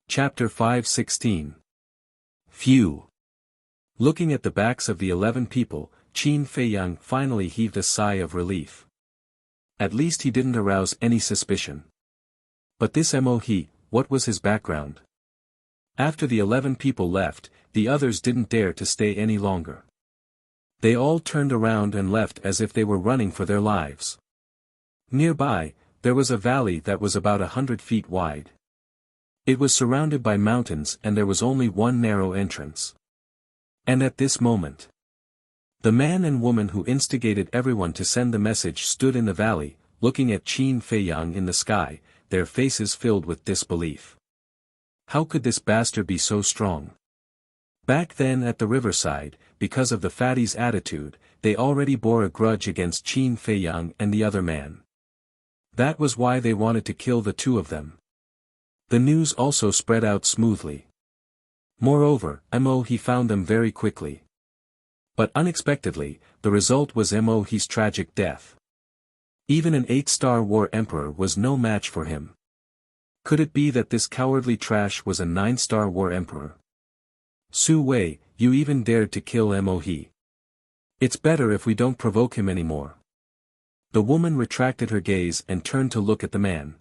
Chapter 5:16. Phew! Looking at the backs of the 11 people, Qin Feiyang finally heaved a sigh of relief. At least he didn't arouse any suspicion. But this Mohe, what was his background? After the 11 people left, the others didn't dare to stay any longer. They all turned around and left as if they were running for their lives. Nearby, there was a valley that was about 100 feet wide. It was surrounded by mountains and there was only one narrow entrance. And at this moment, the man and woman who instigated everyone to send the message stood in the valley, looking at Qin Feiyang in the sky, their faces filled with disbelief. How could this bastard be so strong? Back then at the riverside, because of the fatty's attitude, they already bore a grudge against Qin Feiyang and the other man. That was why they wanted to kill the two of them. The news also spread out smoothly. Moreover, Mohe found them very quickly. But unexpectedly, the result was Mohe's tragic death. Even an 8-star war emperor was no match for him. Could it be that this cowardly trash was a 9-star war emperor? Su Wei, you even dared to kill Mohe. It's better if we don't provoke him anymore. The woman retracted her gaze and turned to look at the man.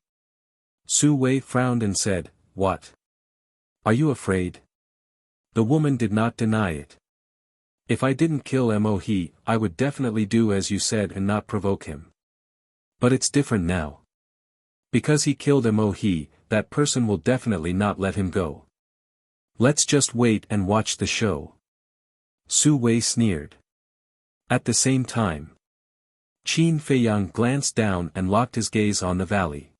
Su Wei frowned and said, "What? Are you afraid?" The woman did not deny it. "If I didn't kill Mohe, I would definitely do as you said and not provoke him. But it's different now. Because he killed Mohe, that person will definitely not let him go. Let's just wait and watch the show." Su Wei sneered. At the same time, Qin Feiyang glanced down and locked his gaze on the valley.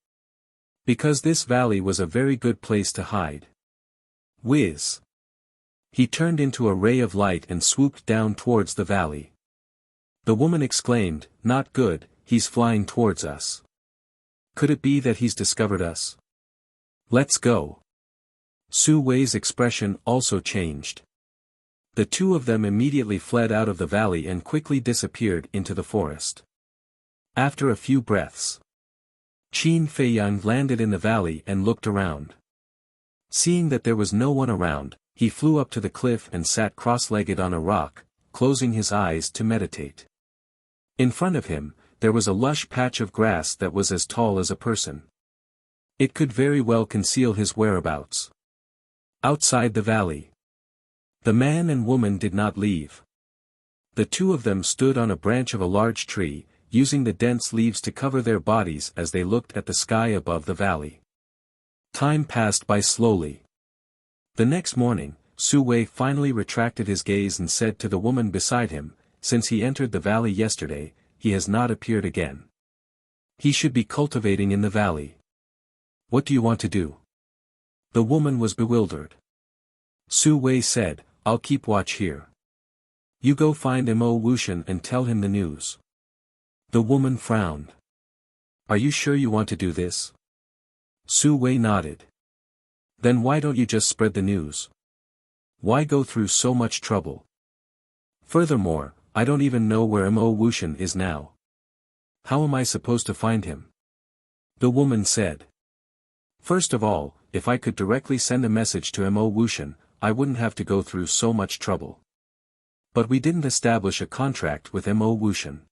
Because this valley was a very good place to hide. Whiz! He turned into a ray of light and swooped down towards the valley. The woman exclaimed, "Not good, he's flying towards us. Could it be that he's discovered us? Let's go." Su Wei's expression also changed. The two of them immediately fled out of the valley and quickly disappeared into the forest. After a few breaths, Qin Feiyang landed in the valley and looked around. Seeing that there was no one around, he flew up to the cliff and sat cross-legged on a rock, closing his eyes to meditate. In front of him, there was a lush patch of grass that was as tall as a person. It could very well conceal his whereabouts. Outside the valley, the man and woman did not leave. The two of them stood on a branch of a large tree, using the dense leaves to cover their bodies as they looked at the sky above the valley. Time passed by slowly. The next morning, Su Wei finally retracted his gaze and said to the woman beside him, "Since he entered the valley yesterday, he has not appeared again. He should be cultivating in the valley. What do you want to do?" The woman was bewildered. Su Wei said, "I'll keep watch here. You go find Mo Wuxian and tell him the news." The woman frowned. "Are you sure you want to do this?" Su Wei nodded. "Then why don't you just spread the news? Why go through so much trouble? Furthermore, I don't even know where Mo Wuxian is now. How am I supposed to find him?" The woman said. "First of all, if I could directly send a message to Mo Wuxian, I wouldn't have to go through so much trouble. But we didn't establish a contract with Mo Wuxian.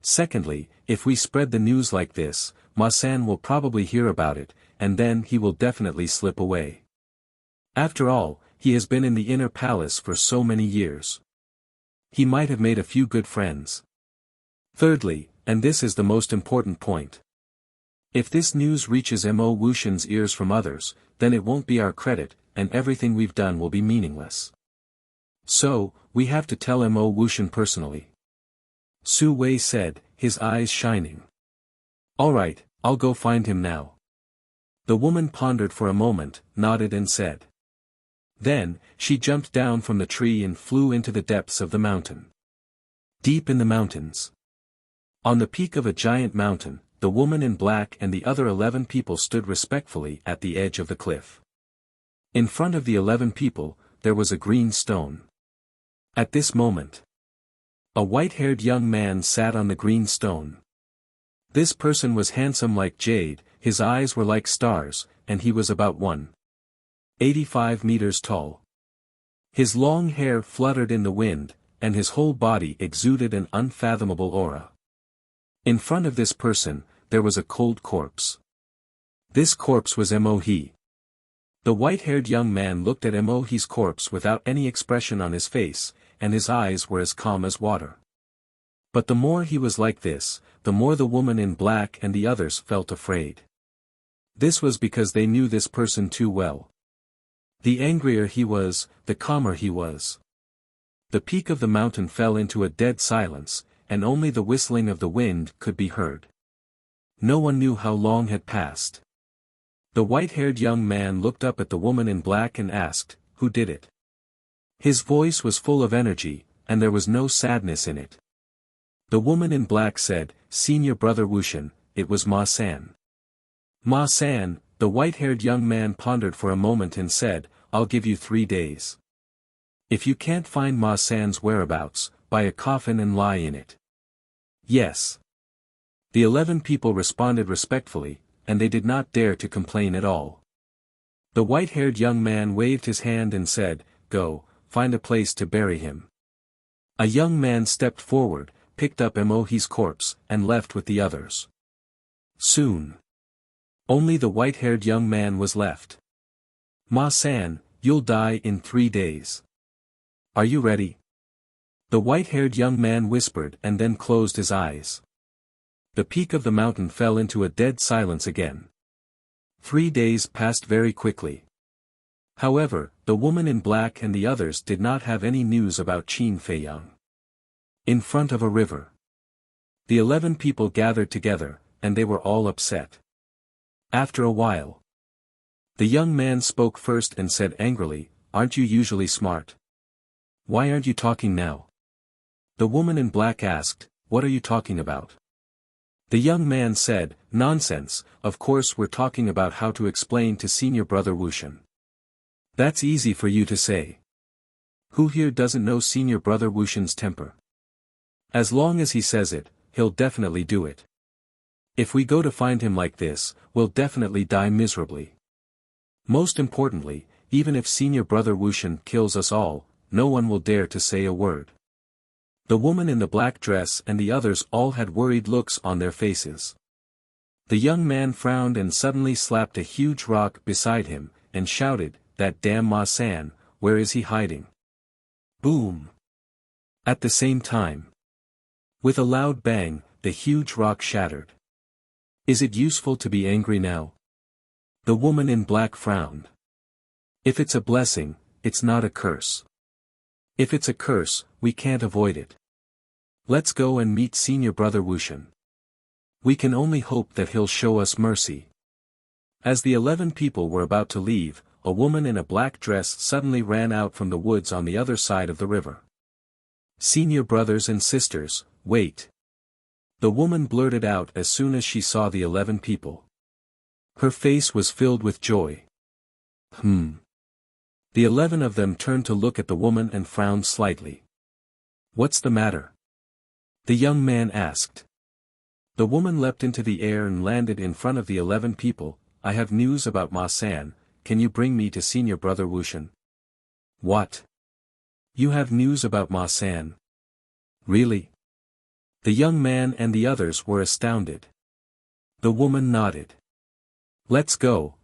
Secondly, if we spread the news like this, Ma San will probably hear about it, and then he will definitely slip away. After all, he has been in the inner palace for so many years. He might have made a few good friends. Thirdly, and this is the most important point. If this news reaches Mo Wuxian's ears from others, then it won't be our credit, and everything we've done will be meaningless. So, we have to tell Mo Wuxian personally." Su Wei said, his eyes shining. "All right, I'll go find him now." The woman pondered for a moment, nodded and said. Then, she jumped down from the tree and flew into the depths of the mountain. Deep in the mountains, on the peak of a giant mountain, the woman in black and the other 11 people stood respectfully at the edge of the cliff. In front of the 11 people, there was a green stone. At this moment, a white-haired young man sat on the green stone. This person was handsome like jade, his eyes were like stars, and he was about 1. 85 meters tall. His long hair fluttered in the wind, and his whole body exuded an unfathomable aura. In front of this person, there was a cold corpse. This corpse was Emohi. The white-haired young man looked at Emohi's corpse without any expression on his face, and his eyes were as calm as water. But the more he was like this, the more the woman in black and the others felt afraid. This was because they knew this person too well. The angrier he was, the calmer he was. The peak of the mountain fell into a dead silence, and only the whistling of the wind could be heard. No one knew how long had passed. The white-haired young man looked up at the woman in black and asked, "Who did it?" His voice was full of energy, and there was no sadness in it. The woman in black said, "Senior brother Wuxian, it was Ma San." Ma San, the white-haired young man pondered for a moment and said, "I'll give you 3 days. If you can't find Ma San's whereabouts, buy a coffin and lie in it." Yes. The 11 people responded respectfully, and they did not dare to complain at all. The white-haired young man waved his hand and said, "Go, find a place to bury him." A young man stepped forward, picked up Emohi's corpse, and left with the others. Soon, only the white-haired young man was left. "Ma San, you'll die in 3 days. Are you ready?" The white-haired young man whispered and then closed his eyes. The peak of the mountain fell into a dead silence again. 3 days passed very quickly. However, the woman in black and the others did not have any news about Qin Feiyang. In front of a river, the 11 people gathered together, and they were all upset. After a while, the young man spoke first and said angrily, "Aren't you usually smart? Why aren't you talking now?" The woman in black asked, "What are you talking about?" The young man said, "Nonsense, of course we're talking about how to explain to senior brother Wuxian." "That's easy for you to say. Who here doesn't know senior brother Wuxian's temper? As long as he says it, he'll definitely do it. If we go to find him like this, we'll definitely die miserably. Most importantly, even if senior brother Wuxian kills us all, no one will dare to say a word." The woman in the black dress and the others all had worried looks on their faces. The young man frowned and suddenly slapped a huge rock beside him, and shouted, "That damn Ma San, where is he hiding?" Boom! At the same time, with a loud bang, the huge rock shattered. "Is it useful to be angry now?" The woman in black frowned. "If it's a blessing, it's not a curse. If it's a curse, we can't avoid it. Let's go and meet senior brother Wuxian. We can only hope that he'll show us mercy." As the 11 people were about to leave, a woman in a black dress suddenly ran out from the woods on the other side of the river. "Senior brothers and sisters, wait." The woman blurted out as soon as she saw the 11 people. Her face was filled with joy. The 11 of them turned to look at the woman and frowned slightly. "What's the matter?" the young man asked. The woman leapt into the air and landed in front of the 11 people. "I have news about Ma San, can you bring me to senior brother Wuxian?" "What? You have news about Ma San? Really?" The young man and the others were astounded. The woman nodded. Let's go."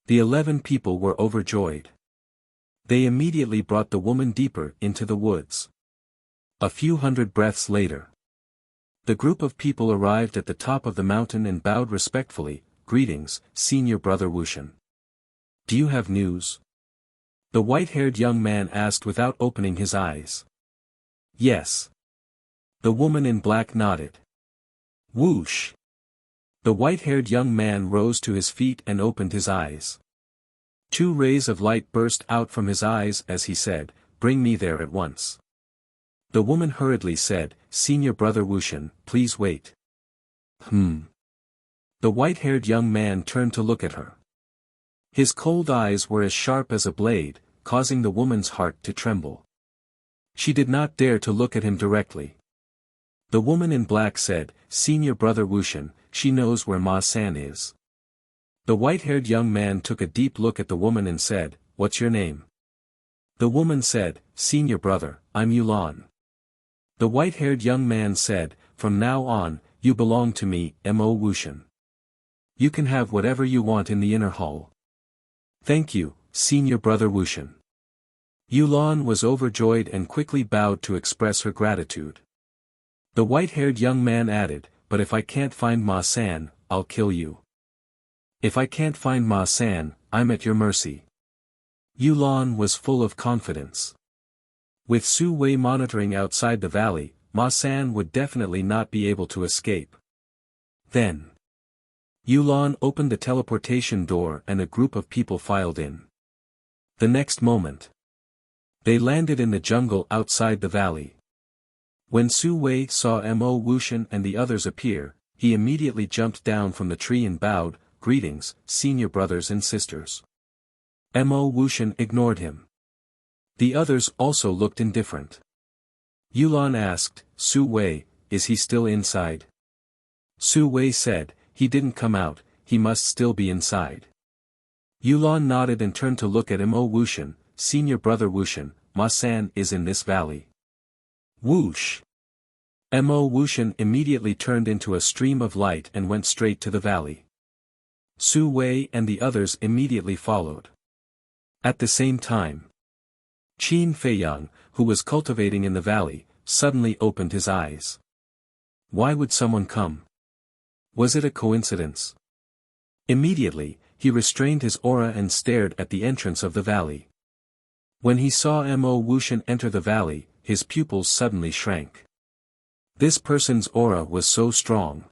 The 11 people were overjoyed. They immediately brought the woman deeper into the woods. A few hundred breaths later, the group of people arrived at the top of the mountain and bowed respectfully. "Greetings, senior brother Wuxian. Do you have news?" the white-haired young man asked without opening his eyes. "Yes." The woman in black nodded. Whoosh! The white-haired young man rose to his feet and opened his eyes. 2 rays of light burst out from his eyes as he said, "Bring me there at once." The woman hurriedly said, "Senior brother Wuxian, please wait." The white-haired young man turned to look at her. His cold eyes were as sharp as a blade, causing the woman's heart to tremble. She did not dare to look at him directly. The woman in black said, "Senior brother Wuxian, she knows where Ma San is." The white-haired young man took a deep look at the woman and said, "What's your name?" The woman said, "Senior brother, I'm Yulan." The white-haired young man said, "From now on, you belong to me, Mo Wuxian. You can have whatever you want in the inner hall." "Thank you, Senior brother Wuxian." Yulan was overjoyed and quickly bowed to express her gratitude. The white-haired young man added, "But if I can't find Ma San, I'll kill you." "If I can't find Ma San, I'm at your mercy." Yulan was full of confidence. With Su Wei monitoring outside the valley, Ma San would definitely not be able to escape. Then, Yulan opened the teleportation door and a group of people filed in. The next moment, they landed in the jungle outside the valley. When Su Wei saw Mo Wuxian and the others appear, he immediately jumped down from the tree and bowed, "Greetings, senior brothers and sisters." Mo Wuxian ignored him. The others also looked indifferent. Yulan asked, "Su Wei, is he still inside?" Su Wei said, "He didn't come out, he must still be inside." Yulan nodded and turned to look at Mo Wuxian, "Senior brother Wuxian, Ma San is in this valley." Whoosh! Mo Wuxian immediately turned into a stream of light and went straight to the valley. Su Wei and the others immediately followed. At the same time, Qin Feiyang, who was cultivating in the valley, suddenly opened his eyes. Why would someone come? Was it a coincidence? Immediately, he restrained his aura and stared at the entrance of the valley. When he saw Mo Wuxian enter the valley, his pupils suddenly shrank. This person's aura was so strong.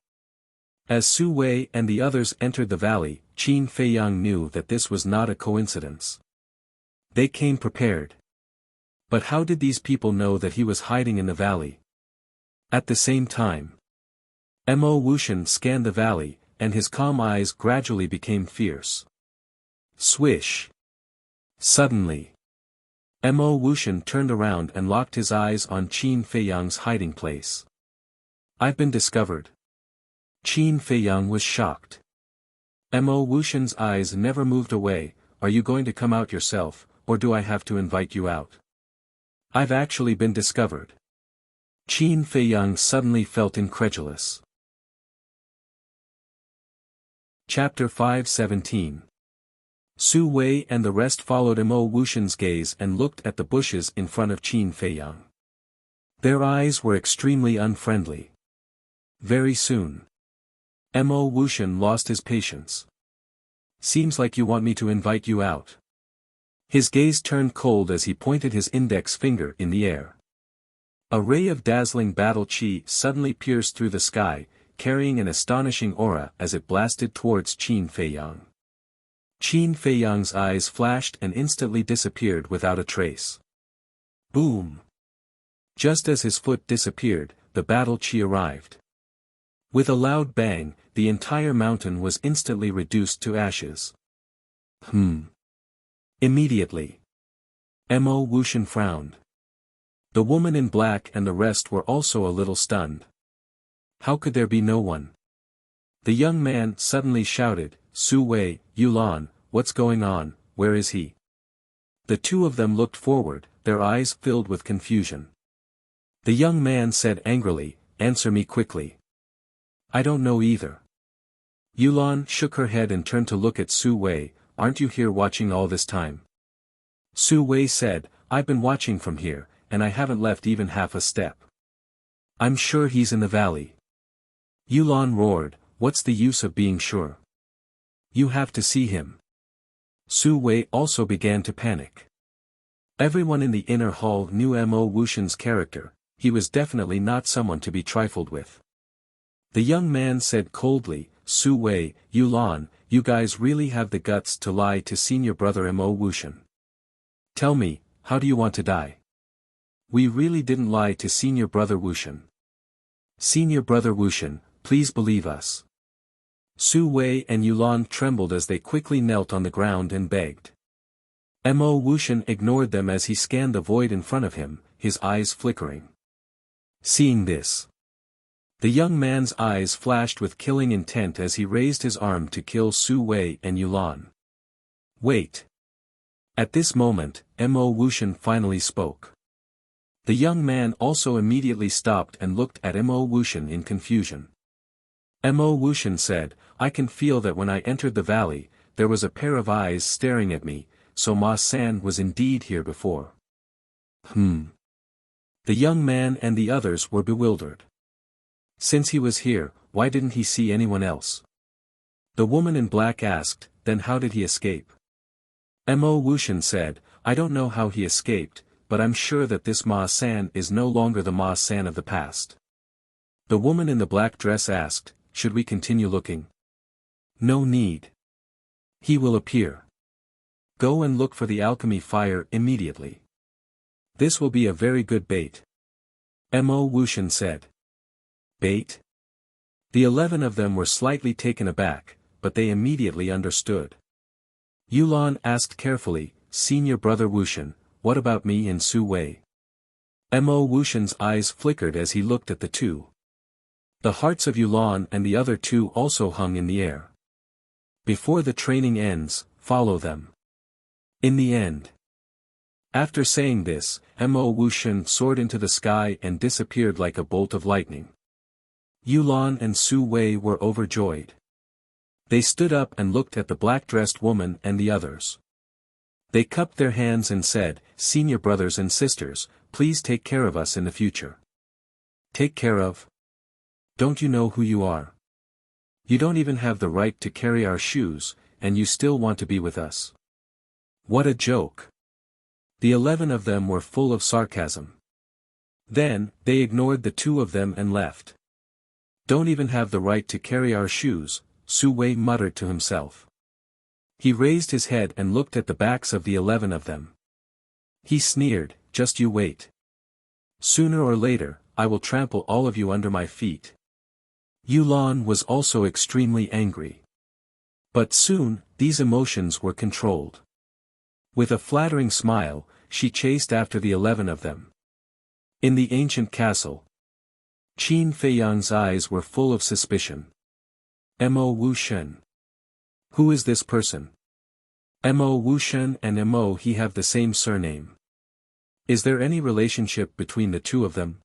As Su Wei and the others entered the valley, Qin Feiyang knew that this was not a coincidence. They came prepared. But how did these people know that he was hiding in the valley? At the same time, Mo Wuxian scanned the valley, and his calm eyes gradually became fierce. Swish! Suddenly, Mo Wuxian turned around and locked his eyes on Qin Feiyang's hiding place. "I've been discovered." Qin Feiyang was shocked. Mo Wuxian's eyes never moved away. "Are you going to come out yourself, or do I have to invite you out?" "I've actually been discovered." Qin Feiyang suddenly felt incredulous. Chapter 5:17. Su Wei and the rest followed Mo Wuxian's gaze and looked at the bushes in front of Qin Feiyang. Their eyes were extremely unfriendly. Very soon, Mo Wuxian lost his patience. "Seems like you want me to invite you out." His gaze turned cold as he pointed his index finger in the air. A ray of dazzling battle chi suddenly pierced through the sky, carrying an astonishing aura as it blasted towards Qin Feiyang. Qin Feiyang's eyes flashed and instantly disappeared without a trace. Boom! Just as his foot disappeared, the battle chi arrived. With a loud bang, the entire mountain was instantly reduced to ashes. Immediately, Mo Wuxian frowned. The woman in black and the rest were also a little stunned. How could there be no one? The young man suddenly shouted, "Su Wei, Yulan, what's going on, where is he?" The two of them looked forward, their eyes filled with confusion. The young man said angrily, "Answer me quickly." "I don't know either." Yulan shook her head and turned to look at Su Wei, "Aren't you here watching all this time?" Su Wei said, "I've been watching from here, and I haven't left even half a step. I'm sure he's in the valley." Yulan roared, "What's the use of being sure? You have to see him." Su Wei also began to panic. Everyone in the inner hall knew Mo Wuxian's character. He was definitely not someone to be trifled with. The young man said coldly, "Su Wei, Yulan, you guys really have the guts to lie to senior brother Mo Wuxian. Tell me, how do you want to die?" "We really didn't lie to senior brother Wuxian. Senior brother Wuxian, please believe us." Su Wei and Yulan trembled as they quickly knelt on the ground and begged. Mo Wuxian ignored them as he scanned the void in front of him, his eyes flickering. Seeing this, The young man's eyes flashed with killing intent as he raised his arm to kill Su Wei and Yulan. Wait. At this moment, Mo Wuxian finally spoke. The young man also immediately stopped and looked at Mo Wuxian in confusion. Mo Wuxian said, I can feel that when I entered the valley, there was a pair of eyes staring at me, so Ma San was indeed here before. The young man and the others were bewildered. Since he was here, why didn't he see anyone else? The woman in black asked, then how did he escape? Mo Wuxian said, I don't know how he escaped, but I'm sure that this Ma San is no longer the Ma San of the past. The woman in the black dress asked, should we continue looking? No need. He will appear. Go and look for the alchemy fire immediately. This will be a very good bait. Mo Wuxian said. Bait? The 11 of them were slightly taken aback, but they immediately understood. Yulan asked carefully, Senior Brother Wuxian, what about me and Su Wei? Mo Wuxian's eyes flickered as he looked at the two. The hearts of Yulan and the other two also hung in the air. Before the training ends, follow them. In the end. After saying this, Mo Wuxian soared into the sky and disappeared like a bolt of lightning. Yulan and Su Wei were overjoyed. They stood up and looked at the black-dressed woman and the others. They cupped their hands and said, Senior brothers and sisters, please take care of us in the future. Take care of? Don't you know who you are? You don't even have the right to carry our shoes, and you still want to be with us. What a joke. The 11 of them were full of sarcasm. Then, they ignored the 2 of them and left. Don't even have the right to carry our shoes, Su Wei muttered to himself. He raised his head and looked at the backs of the 11 of them. He sneered, just you wait. Sooner or later, I will trample all of you under my feet. Yulan was also extremely angry. But soon, these emotions were controlled. With a flattering smile, she chased after the 11 of them. In the ancient castle, Qin Feiyang's eyes were full of suspicion. Mo Wuxian. Who is this person? Mo Wuxian and Mo he have the same surname. Is there any relationship between the 2 of them?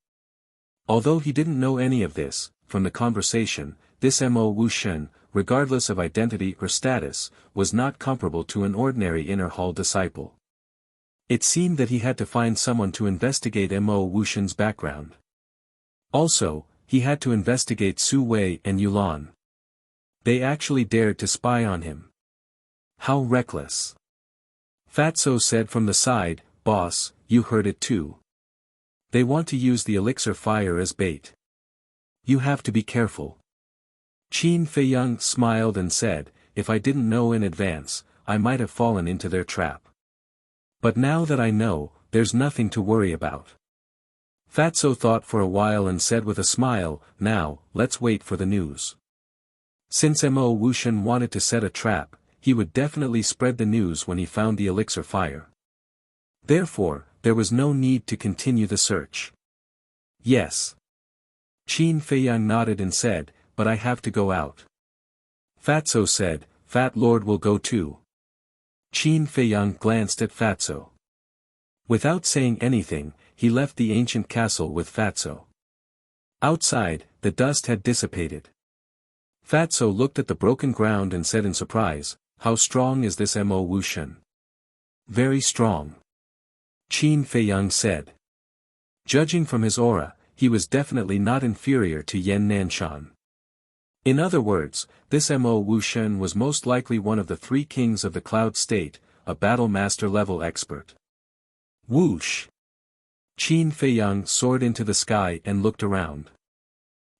Although he didn't know any of this, from the conversation, this Mo Wuxian, regardless of identity or status, was not comparable to an ordinary inner hall disciple. It seemed that he had to find someone to investigate Mo Wuxian's background. Also, he had to investigate Su Wei and Yulan. They actually dared to spy on him. How reckless. Fatso said from the side, Boss, you heard it too. They want to use the elixir fire as bait. You have to be careful. Qin Feiyang smiled and said, if I didn't know in advance, I might have fallen into their trap. But now that I know, there's nothing to worry about. Fatso thought for a while and said with a smile, now, let's wait for the news. Since Mo Wuxian wanted to set a trap, he would definitely spread the news when he found the elixir fire. Therefore, there was no need to continue the search. Yes. Qin Feiyang nodded and said, but I have to go out. Fatso said, Fat Lord will go too. Qin Feiyang glanced at Fatso. Without saying anything, he left the ancient castle with Fatso. Outside, the dust had dissipated. Fatso looked at the broken ground and said in surprise, how strong is this Mo Wuxian? Very strong. Qin Feiyang said. Judging from his aura, he was definitely not inferior to Yan Nanshan. In other words, this Mo Wuxian was most likely one of the 3 kings of the Cloud State, a battle master level expert. Whoosh! Qin Feiyang soared into the sky and looked around.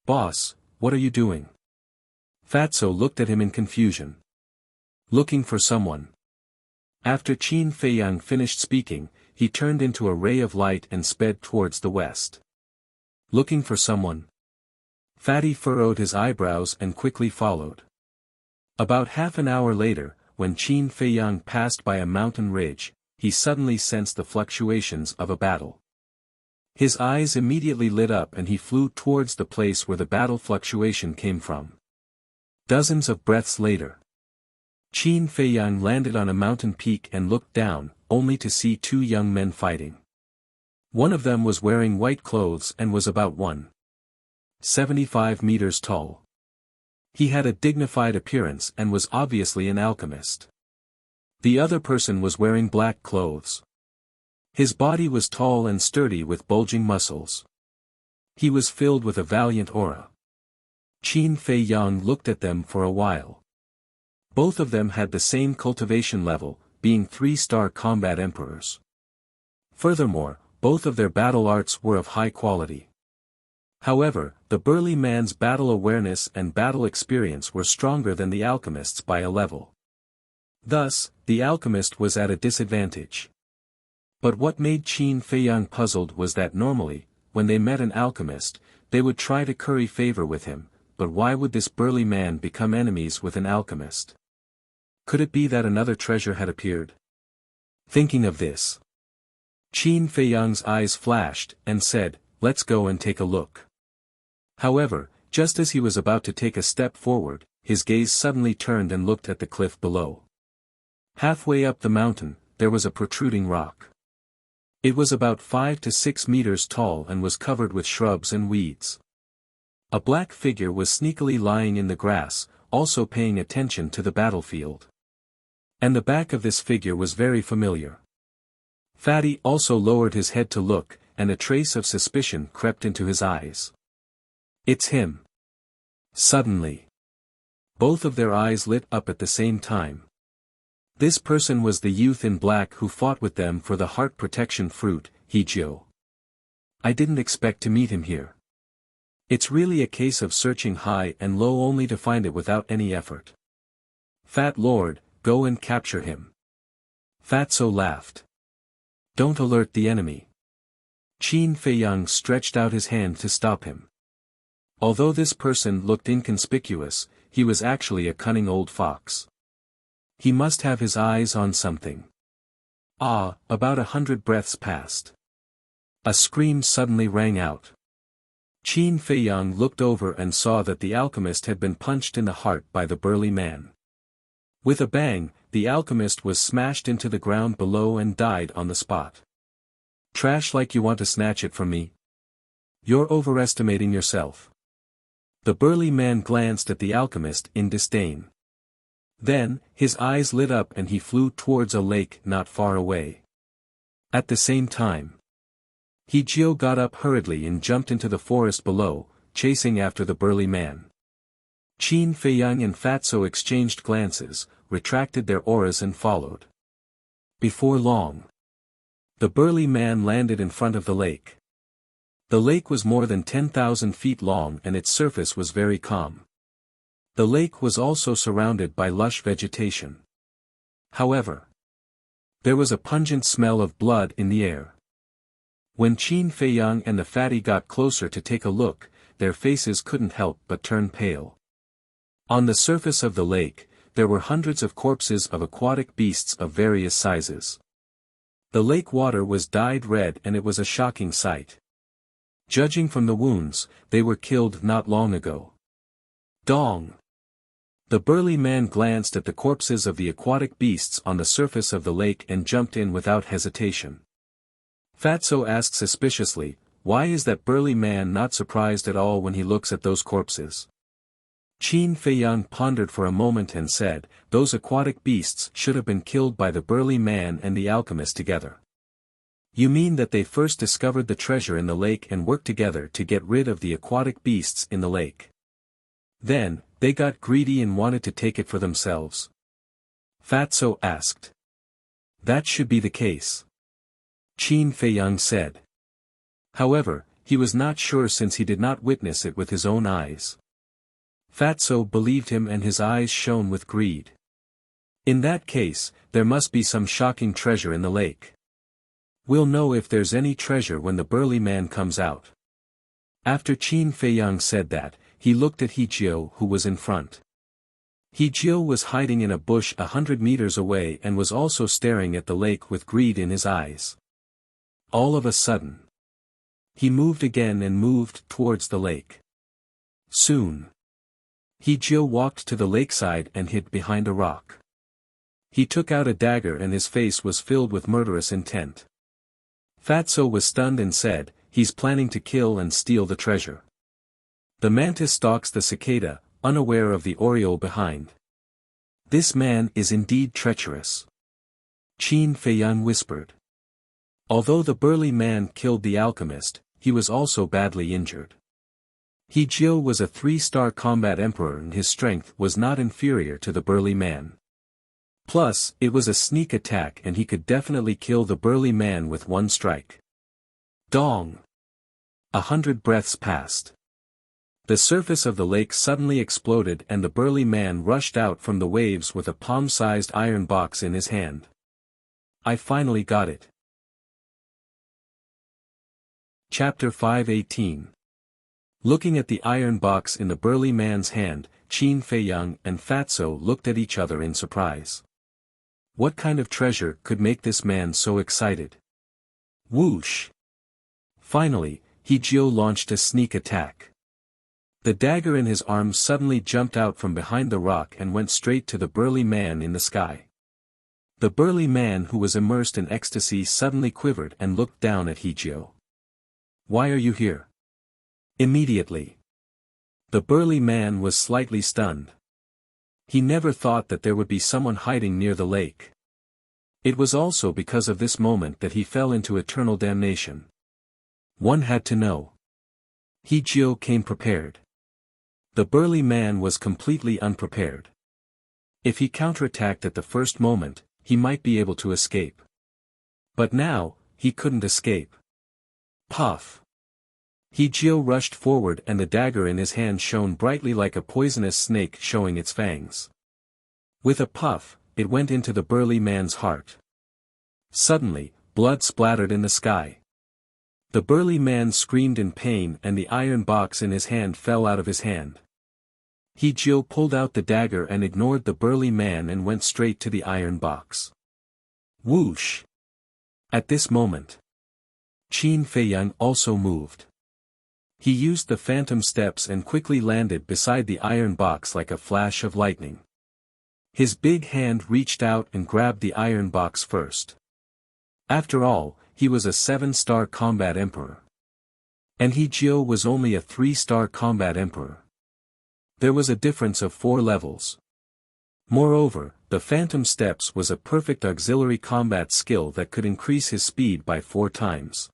Boss, what are you doing? Fatso looked at him in confusion. Looking for someone. After Qin Feiyang finished speaking, he turned into a ray of light and sped towards the west. Looking for someone? Fatty furrowed his eyebrows and quickly followed. About half an hour later, when Qin Feiyang passed by a mountain ridge, he suddenly sensed the fluctuations of a battle. His eyes immediately lit up and he flew towards the place where the battle fluctuation came from. Dozens of breaths later, Qin Feiyang landed on a mountain peak and looked down, only to see two young men fighting. One of them was wearing white clothes and was about 1.75 meters tall. He had a dignified appearance and was obviously an alchemist. The other person was wearing black clothes. His body was tall and sturdy with bulging muscles. He was filled with a valiant aura. Qin Feiyang looked at them for a while. Both of them had the same cultivation level, being 3-star combat emperors. Furthermore, both of their battle arts were of high quality. However, the burly man's battle awareness and battle experience were stronger than the alchemist's by a level. Thus, the alchemist was at a disadvantage. But what made Qin Feiyang puzzled was that normally, when they met an alchemist, they would try to curry favor with him, but why would this burly man become enemies with an alchemist? Could it be that another treasure had appeared? Thinking of this, Qin Feiyang's eyes flashed and said, "Let's go and take a look." However, just as he was about to take a step forward, his gaze suddenly turned and looked at the cliff below. Halfway up the mountain, there was a protruding rock. It was about 5 to 6 meters tall and was covered with shrubs and weeds. A black figure was sneakily lying in the grass, also paying attention to the battlefield. And the back of this figure was very familiar. Fatty also lowered his head to look, and a trace of suspicion crept into his eyes. "It's him." Suddenly, both of their eyes lit up at the same time. This person was the youth in black who fought with them for the heart protection fruit, Hijio. "I didn't expect to meet him here. It's really a case of searching high and low only to find it without any effort. Fat Lord, go and capture him." Fatso laughed. "Don't alert the enemy." Qin Feiyang stretched out his hand to stop him. Although this person looked inconspicuous, he was actually a cunning old fox. He must have his eyes on something. About 100 breaths passed. A scream suddenly rang out. Qin Feiyang looked over and saw that the alchemist had been punched in the heart by the burly man. With a bang, the alchemist was smashed into the ground below and died on the spot. "Trash like you want to snatch it from me? You're overestimating yourself." The burly man glanced at the alchemist in disdain. Then, his eyes lit up and he flew towards a lake not far away. At the same time, Hijio got up hurriedly and jumped into the forest below, chasing after the burly man. Qin Feiyang and Fatso exchanged glances, retracted their auras and followed. Before long, the burly man landed in front of the lake. The lake was more than 10,000 feet long and its surface was very calm. The lake was also surrounded by lush vegetation. However, there was a pungent smell of blood in the air. When Qin Feiyang and the fatty got closer to take a look, their faces couldn't help but turn pale. On the surface of the lake, there were hundreds of corpses of aquatic beasts of various sizes. The lake water was dyed red and it was a shocking sight. Judging from the wounds, they were killed not long ago. Dong! The burly man glanced at the corpses of the aquatic beasts on the surface of the lake and jumped in without hesitation. Fatso asked suspiciously, "Why is that burly man not surprised at all when he looks at those corpses?" Qin Feiyang pondered for a moment and said, "Those aquatic beasts should have been killed by the burly man and the alchemist together." "You mean that they first discovered the treasure in the lake and worked together to get rid of the aquatic beasts in the lake. Then, they got greedy and wanted to take it for themselves?" Fatso asked. "That should be the case," Qin Feiyang said. However, he was not sure since he did not witness it with his own eyes. Fatso believed him and his eyes shone with greed. "In that case, there must be some shocking treasure in the lake. We'll know if there's any treasure when the burly man comes out." After Qin Feiyang said that, he looked at Hijio who was in front. Hijio was hiding in a bush 100 meters away and was also staring at the lake with greed in his eyes. All of a sudden, He moved again and moved towards the lake. Soon, He Jiu walked to the lakeside and hid behind a rock. He took out a dagger and his face was filled with murderous intent. Fatso was stunned and said, "He's planning to kill and steal the treasure." The mantis stalks the cicada, unaware of the oriole behind. "This man is indeed treacherous," Qin Feiyang whispered. Although the burly man killed the alchemist, he was also badly injured. He Jiu was a 3-star combat emperor and his strength was not inferior to the burly man. Plus, it was a sneak attack and he could definitely kill the burly man with one strike. Dong! 100 breaths passed. The surface of the lake suddenly exploded and the burly man rushed out from the waves with a palm-sized iron box in his hand. "I finally got it." Chapter 518. Looking at the iron box in the burly man's hand, Qin Feiyang and Fatso looked at each other in surprise. What kind of treasure could make this man so excited? Whoosh! Finally, He Jiu launched a sneak attack. The dagger in his arm suddenly jumped out from behind the rock and went straight to the burly man in the sky. The burly man who was immersed in ecstasy suddenly quivered and looked down at He Jiu. "Why are you here?" Immediately. The burly man was slightly stunned. He never thought that there would be someone hiding near the lake. It was also because of this moment that he fell into eternal damnation. One had to know. He Jiu came prepared. The burly man was completely unprepared. If he counterattacked at the first moment, he might be able to escape. But now, he couldn't escape. Puff! He Jiu rushed forward and the dagger in his hand shone brightly like a poisonous snake showing its fangs. With a puff, it went into the burly man's heart. Suddenly, blood splattered in the sky. The burly man screamed in pain and the iron box in his hand fell out of his hand. He Jiu pulled out the dagger and ignored the burly man and went straight to the iron box. Whoosh! At this moment, Qin Feiyang also moved. He used the phantom steps and quickly landed beside the iron box like a flash of lightning. His big hand reached out and grabbed the iron box first. After all, he was a 7-star combat emperor. And He Jiu was only a 3-star combat emperor. There was a difference of 4 levels. Moreover, the phantom steps was a perfect auxiliary combat skill that could increase his speed by 4 times.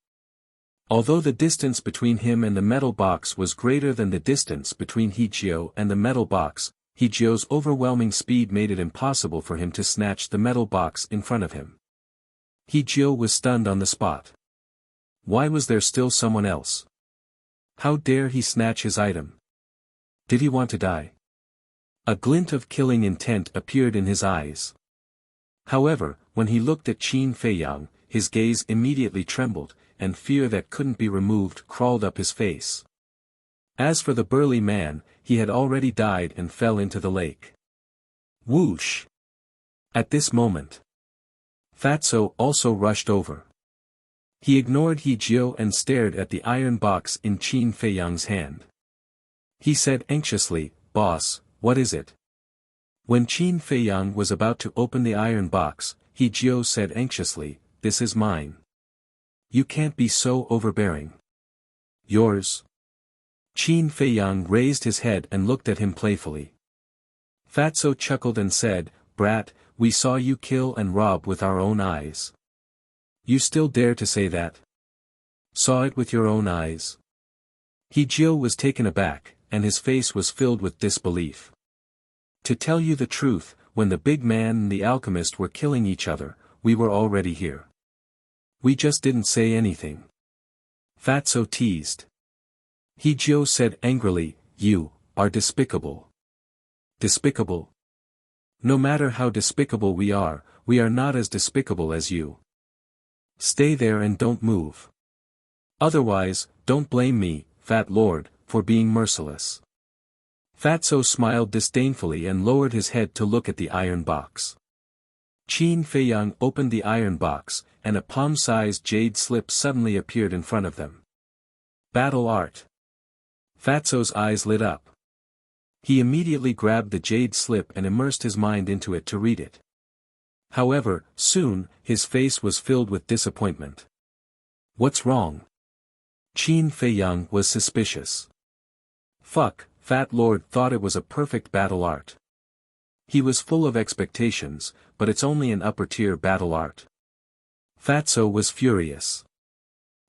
Although the distance between him and the metal box was greater than the distance between He Jiu and the metal box, He Jiu's overwhelming speed made it impossible for him to snatch the metal box in front of him. He Jiu was stunned on the spot. Why was there still someone else? How dare he snatch his item? Did he want to die? A glint of killing intent appeared in his eyes. However, when he looked at Qin Feiyang, his gaze immediately trembled, and fear that couldn't be removed crawled up his face. As for the burly man, he had already died and fell into the lake. Whoosh! At this moment, Fatso also rushed over. He ignored He Jiu and stared at the iron box in Qin Feiyang's hand. He said anxiously, "Boss, what is it?" When Qin Feiyang was about to open the iron box, He Jiu said anxiously, "This is mine." "You can't be so overbearing." "Yours?" Qin Feiyang raised his head and looked at him playfully. Fatso chuckled and said, "Brat, we saw you kill and rob with our own eyes." "You still dare to say that?" "Saw it with your own eyes?" He Jiu was taken aback, and his face was filled with disbelief. "To tell you the truth, when the big man and the alchemist were killing each other, we were already here. We just didn't say anything." Fatso teased. He Jiu said angrily, "You are despicable." "Despicable? No matter how despicable we are not as despicable as you. Stay there and don't move. Otherwise, don't blame me, Fat Lord, for being merciless." Fatso smiled disdainfully and lowered his head to look at the iron box. Qin Feiyang opened the iron box, and a palm-sized jade slip suddenly appeared in front of them. Battle art. Fatso's eyes lit up. He immediately grabbed the jade slip and immersed his mind into it to read it. However, soon, his face was filled with disappointment. What's wrong? Qin Feiyang was suspicious. Fuck, Fat Lord thought it was a perfect battle art. He was full of expectations, but it's only an upper-tier battle art. Fatso was furious.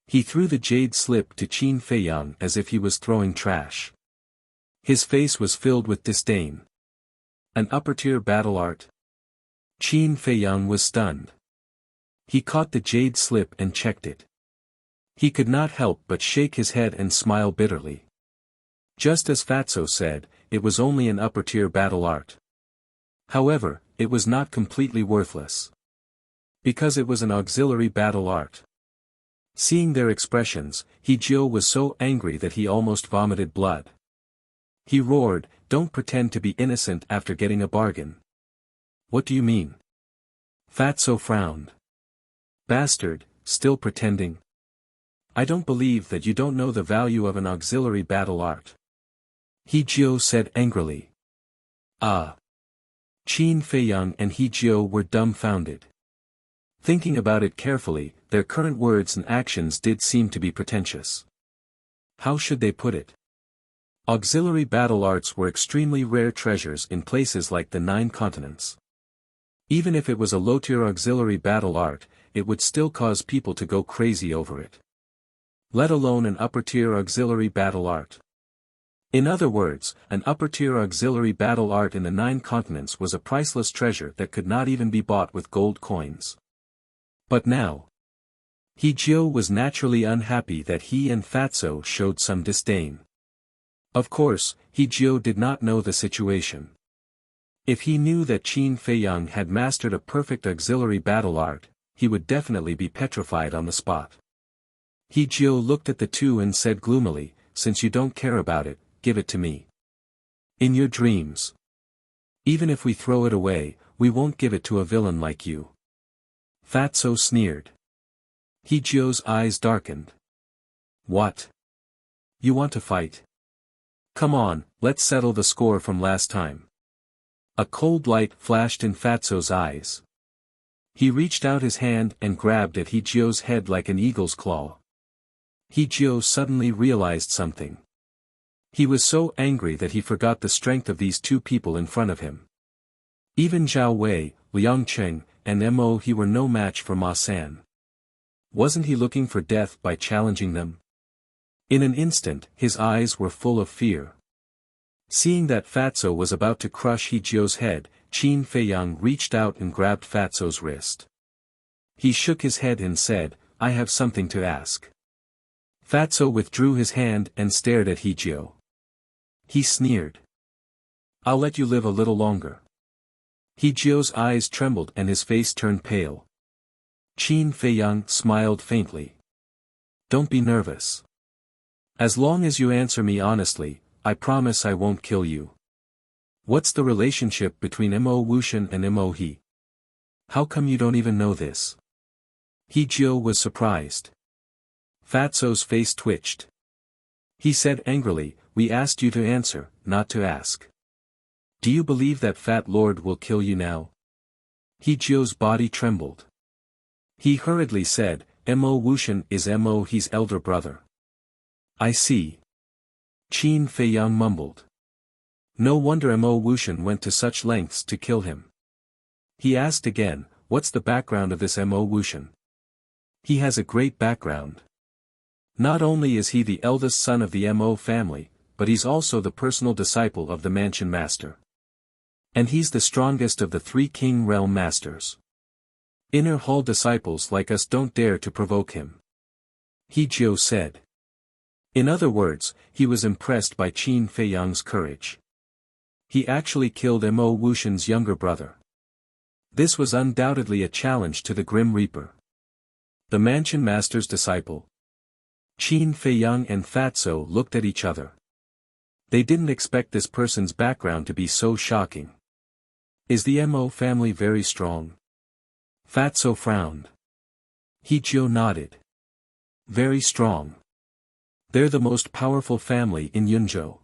He threw the jade slip to Qin Feiyang as if he was throwing trash. His face was filled with disdain. An upper-tier battle art? Qin Feiyang was stunned. He caught the jade slip and checked it. He could not help but shake his head and smile bitterly. Just as Fatso said, it was only an upper-tier battle art. However, it was not completely worthless. Because it was an auxiliary battle art. Seeing their expressions, Hijio was so angry that he almost vomited blood. He roared, "Don't pretend to be innocent after getting a bargain." "What do you mean?" Fatso frowned. "Bastard, still pretending? I don't believe that you don't know the value of an auxiliary battle art." Hijio said angrily. Ah. Qin Feiyang and Hijio were dumbfounded. Thinking about it carefully, their current words and actions did seem to be pretentious. How should they put it? Auxiliary battle arts were extremely rare treasures in places like the 9 continents. Even if it was a low-tier auxiliary battle art, it would still cause people to go crazy over it. Let alone an upper-tier auxiliary battle art. In other words, an upper-tier auxiliary battle art in the 9 continents was a priceless treasure that could not even be bought with gold coins. But now, Hijio was naturally unhappy that he and Fatso showed some disdain. Of course, Hijio did not know the situation. If he knew that Qin Feiyang had mastered a perfect auxiliary battle art, he would definitely be petrified on the spot. Hijio looked at the two and said gloomily, "Since you don't care about it, give it to me. In your dreams. Even if we throw it away, we won't give it to a villain like you." Fatso sneered. Hijio's eyes darkened. "What? You want to fight? Come on, let's settle the score from last time." A cold light flashed in Fatso's eyes. He reached out his hand and grabbed at Hijio's head like an eagle's claw. Hijio suddenly realized something. He was so angry that he forgot the strength of these two people in front of him. Even Zhao Wei, Liang Cheng, and Mo He were no match for Ma San. Wasn't he looking for death by challenging them? In an instant, his eyes were full of fear. Seeing that Fatso was about to crush Hijio's head, Qin Feiyang reached out and grabbed Fatso's wrist. He shook his head and said, "I have something to ask." Fatso withdrew his hand and stared at Hijio. He sneered. "I'll let you live a little longer." Hijio's eyes trembled and his face turned pale. Qin Feiyang smiled faintly. "Don't be nervous. As long as you answer me honestly, I promise I won't kill you." "What's the relationship between Mo Wuxian and Mo He? How come you don't even know this?" Hijio was surprised. Fatso's face twitched. He said angrily, "We asked you to answer, not to ask. Do you believe that Fat Lord will kill you now?" Hijio's body trembled. He hurriedly said, "Mo Wuxian is Mo He's elder brother." "I see." Qin Feiyang mumbled. No wonder Mo Wuxian went to such lengths to kill him. He asked again, "What's the background of this Mo Wuxian?" "He has a great background. Not only is he the eldest son of the Mo family, but he's also the personal disciple of the Mansion Master. And he's the strongest of the 3 King Realm Masters. Inner Hall disciples like us don't dare to provoke him." Hijio said. In other words, he was impressed by Qin Feiyang's courage. He actually killed Mo Wuxian's younger brother. This was undoubtedly a challenge to the Grim Reaper. The Mansion Master's disciple. Qin Feiyang and Fatso looked at each other. They didn't expect this person's background to be so shocking. "Is the Mo family very strong?" Fatso frowned. Hijio nodded. "Very strong. They're the most powerful family in Yunzhou.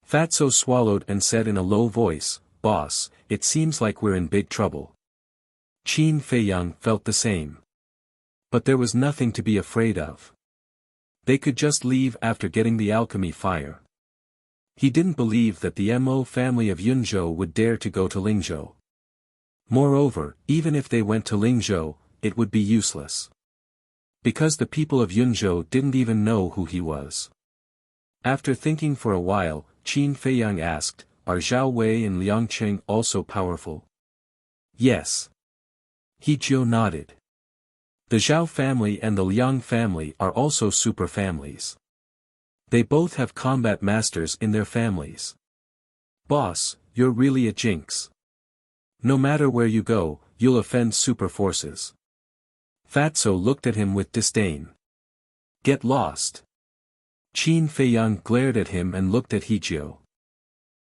Fatso swallowed and said in a low voice, "Boss, it seems like we're in big trouble." Qin Feiyang felt the same. But there was nothing to be afraid of. They could just leave after getting the alchemy fire. He didn't believe that the Mo family of Yunzhou would dare to go to Lingzhou. Moreover, even if they went to Lingzhou, it would be useless. Because the people of Yunzhou didn't even know who he was. After thinking for a while, Qin Feiyang asked, "Are Zhao Wei and Liang Qing also powerful?" "Yes." He Jiu nodded. The Zhao family and the Liang family are also super families. They both have combat masters in their families. Boss, you're really a jinx. No matter where you go, you'll offend super forces. Fatso looked at him with disdain. Get lost. Qin Feiyang glared at him and looked at Hijio.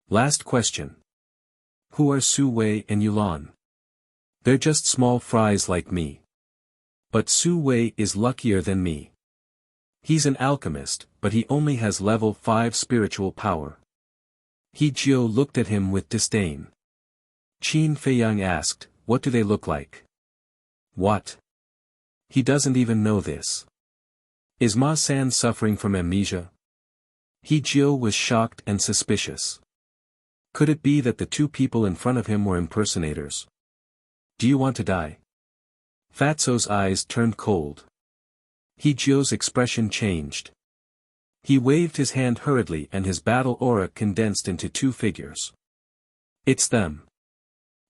Last question. Who are Su Wei and Yulan? They're just small fries like me. But Su Wei is luckier than me. He's an alchemist, but he only has level 5 spiritual power. Hijio looked at him with disdain. Qin Feiyang asked, what do they look like? What? He doesn't even know this. Is Ma-san suffering from amnesia? Hijio was shocked and suspicious. Could it be that the two people in front of him were impersonators? Do you want to die? Fatso's eyes turned cold. Hijio's expression changed. He waved his hand hurriedly and his battle aura condensed into two figures. It's them.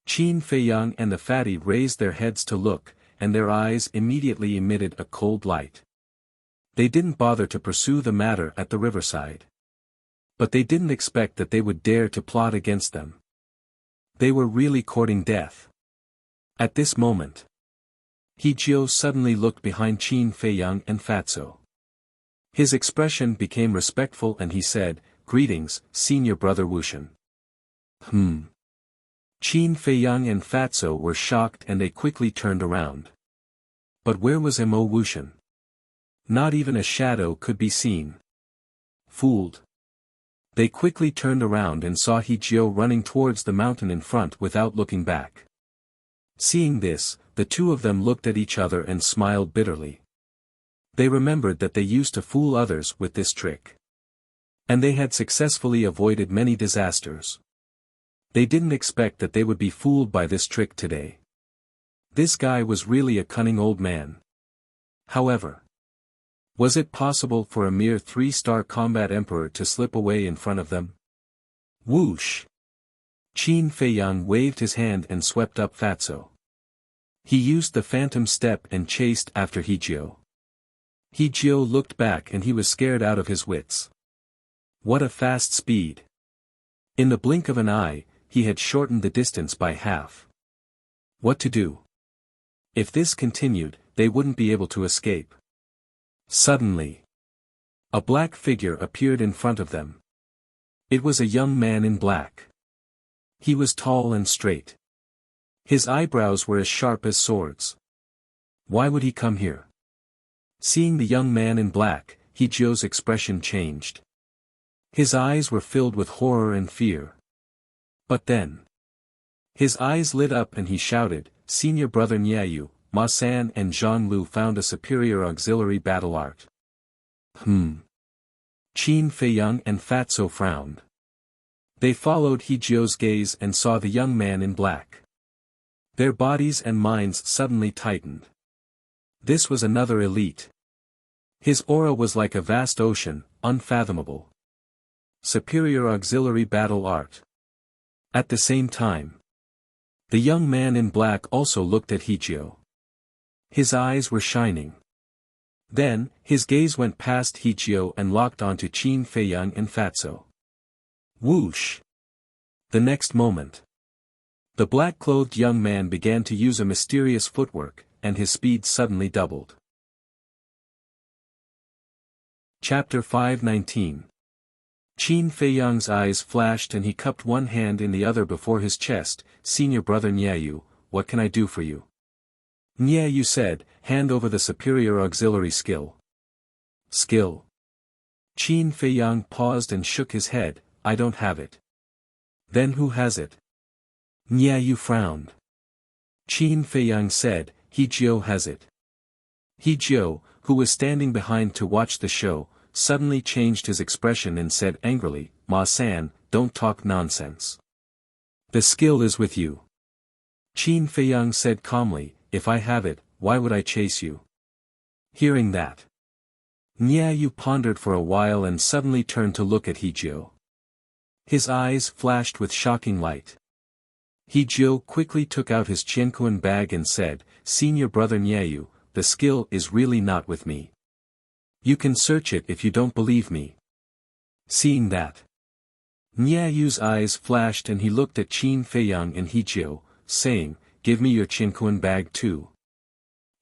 Qin Feiyang and the fatty raised their heads to look, and their eyes immediately emitted a cold light. They didn't bother to pursue the matter at the riverside. But they didn't expect that they would dare to plot against them. They were really courting death. At this moment, Hijio suddenly looked behind Qin Feiyang and Fatso. His expression became respectful and he said, "Greetings, senior brother Wuxian." Qin Feiyang and Fatso were shocked and they quickly turned around. But where was Mo Wuxian? Not even a shadow could be seen. Fooled. They quickly turned around and saw Hijio running towards the mountain in front without looking back. Seeing this, the two of them looked at each other and smiled bitterly. They remembered that they used to fool others with this trick. And they had successfully avoided many disasters. They didn't expect that they would be fooled by this trick today. This guy was really a cunning old man. However, was it possible for a mere 3-star combat emperor to slip away in front of them? Whoosh! Qin Feiyang waved his hand and swept up Fatso. He used the phantom step and chased after Hijio. Hijio looked back and he was scared out of his wits. What a fast speed! In the blink of an eye, he had shortened the distance by half. What to do? If this continued, they wouldn't be able to escape. Suddenly, a black figure appeared in front of them. It was a young man in black. He was tall and straight. His eyebrows were as sharp as swords. Why would he come here? Seeing the young man in black, Hijio's expression changed. His eyes were filled with horror and fear. But then, his eyes lit up and he shouted, "Senior brother Nyayu, Ma-san and Zhang Lu found a superior auxiliary battle art." Qin Feiyang and Fatso frowned. They followed Hijio's gaze and saw the young man in black. Their bodies and minds suddenly tightened. This was another elite. His aura was like a vast ocean, unfathomable. Superior auxiliary battle art. At the same time, the young man in black also looked at Hijio. His eyes were shining. Then, his gaze went past Hijio and locked onto Qin Feiyang and Fatso. Whoosh! The next moment, the black-clothed young man began to use a mysterious footwork, and his speed suddenly doubled. Chapter 519. Qin Feiyang's eyes flashed and he cupped one hand in the other before his chest. "Senior brother Nyayu, what can I do for you?" Nyayu said, "Hand over the superior auxiliary skill." Skill? Qin Feiyang paused and shook his head, I don't have it. Then who has it? Nya Yu frowned. Qin Feiyang said, He Jiu has it. He Jiu, who was standing behind to watch the show, suddenly changed his expression and said angrily, Ma-san, don't talk nonsense. The skill is with you. Qin Feiyang said calmly, if I have it, why would I chase you? Hearing that, Nya Yu pondered for a while and suddenly turned to look at He Jiu. His eyes flashed with shocking light. He Jiu quickly took out his Qianquan bag and said, Senior brother Nya Yu, the skill is really not with me. You can search it if you don't believe me. Seeing that, Nya Yu's eyes flashed and he looked at Qin Feiyang and He Jiu, saying, Give me your Qianquan bag too.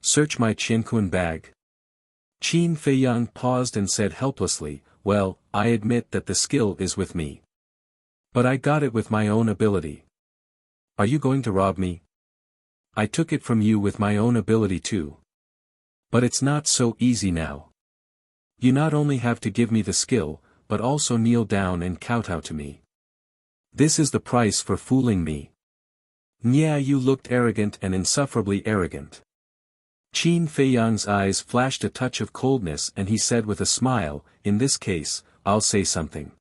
Search my Qianquan bag. Qin Feiyang paused and said helplessly, Well, I admit that the skill is with me. But I got it with my own ability. Are you going to rob me? I took it from you with my own ability too. But it's not so easy now. You not only have to give me the skill, but also kneel down and kowtow to me. This is the price for fooling me. Nya Yu looked arrogant and insufferably arrogant. Qin Feiyang's eyes flashed a touch of coldness and he said with a smile, In this case, I'll say something.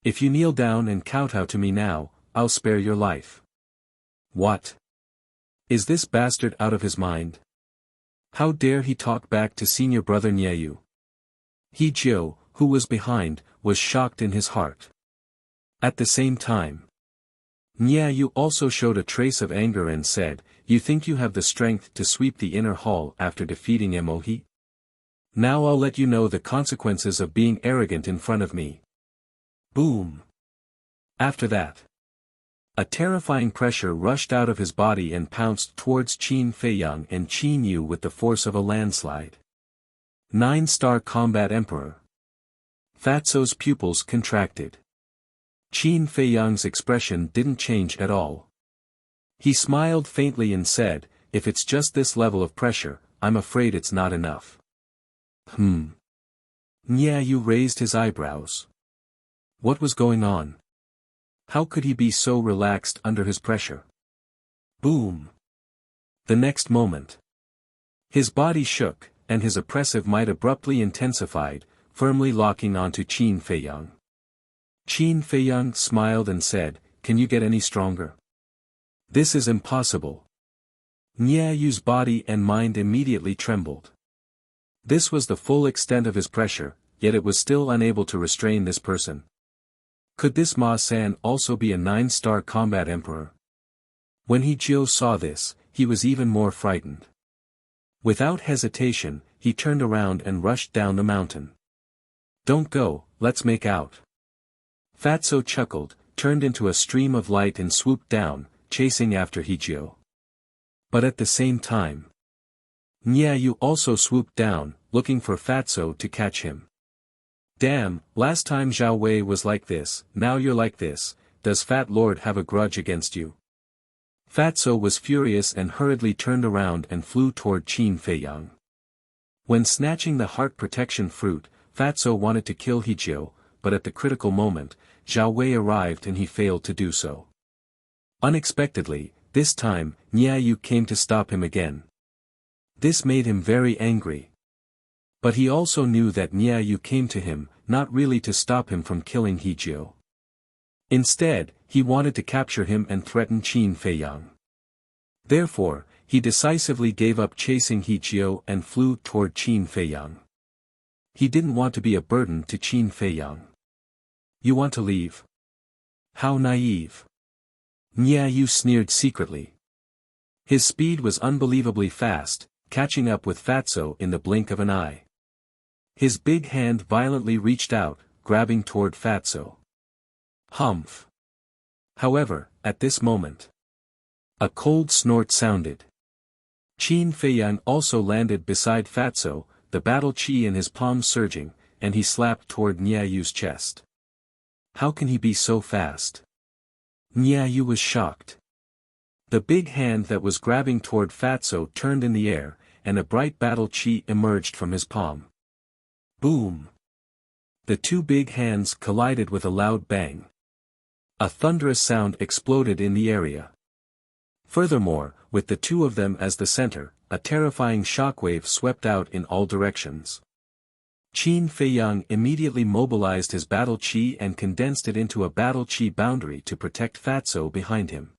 If you kneel down and kowtow to me now, I'll spare your life. What? Is this bastard out of his mind? How dare he talk back to senior brother Nya Yu? He Jiu, who was behind, was shocked in his heart. At the same time, Nya Yu also showed a trace of anger and said, You think you have the strength to sweep the inner hall after defeating Emohi? Now I'll let you know the consequences of being arrogant in front of me. Boom! After that, a terrifying pressure rushed out of his body and pounced towards Qin Feiyang and Qin Yu with the force of a landslide. 9-star combat emperor. Fatso's pupils contracted. Qin Feiyang's expression didn't change at all. He smiled faintly and said, If it's just this level of pressure, I'm afraid it's not enough. Nya Yu raised his eyebrows. What was going on? How could he be so relaxed under his pressure? Boom! The next moment, his body shook, and his oppressive might abruptly intensified, firmly locking onto Qin Feiyang. Qin Feiyang smiled and said, Can you get any stronger? This is impossible. Nya Yu's body and mind immediately trembled. This was the full extent of his pressure, yet it was still unable to restrain this person. Could this Ma-san also be a 9-star combat emperor? When He Jiu saw this, he was even more frightened. Without hesitation, he turned around and rushed down the mountain. Don't go, let's make out. Fatso chuckled, turned into a stream of light and swooped down, chasing after He Jiu. But at the same time, Nya Yu also swooped down, looking for Fatso to catch him. Damn, last time Zhao Wei was like this, now you're like this, does Fat Lord have a grudge against you? Fatso was furious and hurriedly turned around and flew toward Qin Feiyang. When snatching the heart protection fruit, Fatso wanted to kill He Jiu, but at the critical moment, Zhao Wei arrived and he failed to do so. Unexpectedly, this time, Nya Yu came to stop him again. This made him very angry. But he also knew that Nya Yu came to him, not really to stop him from killing He Jiu. Instead, he wanted to capture him and threaten Qin Feiyang. Therefore, he decisively gave up chasing He Jiu and flew toward Qin Feiyang. He didn't want to be a burden to Qin Feiyang. You want to leave? How naive. Nya Yu sneered secretly. His speed was unbelievably fast, catching up with Fatso in the blink of an eye. His big hand violently reached out, grabbing toward Fatso. Humph. However, at this moment, a cold snort sounded. Qin Feiyang also landed beside Fatso, the battle chi in his palm surging, and he slapped toward Nya Yu's chest. How can he be so fast? Nya Yu was shocked. The big hand that was grabbing toward Fatso turned in the air, and a bright battle chi emerged from his palm. Boom! The two big hands collided with a loud bang. A thunderous sound exploded in the area. Furthermore, with the two of them as the center, a terrifying shockwave swept out in all directions. Qin Feiyang immediately mobilized his battle chi and condensed it into a battle chi boundary to protect Fatso behind him.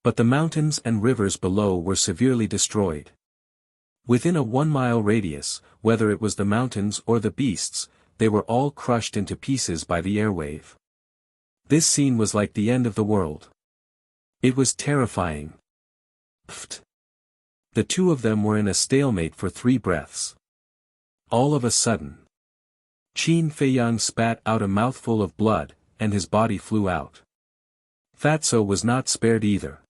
But the mountains and rivers below were severely destroyed. Within a 1-mile radius, whether it was the mountains or the beasts, they were all crushed into pieces by the airwave. This scene was like the end of the world. It was terrifying. Pfft. The two of them were in a stalemate for 3 breaths. All of a sudden, Qin Feiyang spat out a mouthful of blood, and his body flew out. Fatso was not spared either.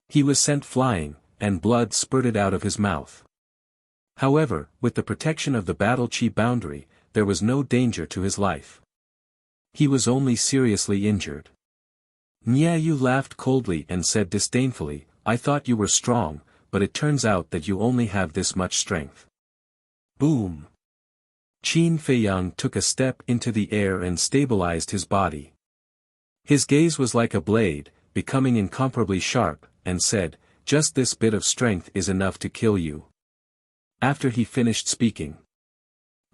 He was sent flying, and blood spurted out of his mouth. However, with the protection of the battle chi boundary, there was no danger to his life. He was only seriously injured. Niayu laughed coldly and said disdainfully, "I thought you were strong, but it turns out that you only have this much strength." Boom! Qin Feiyang took a step into the air and stabilized his body. His gaze was like a blade, becoming incomparably sharp, and said, "Just this bit of strength is enough to kill you." After he finished speaking,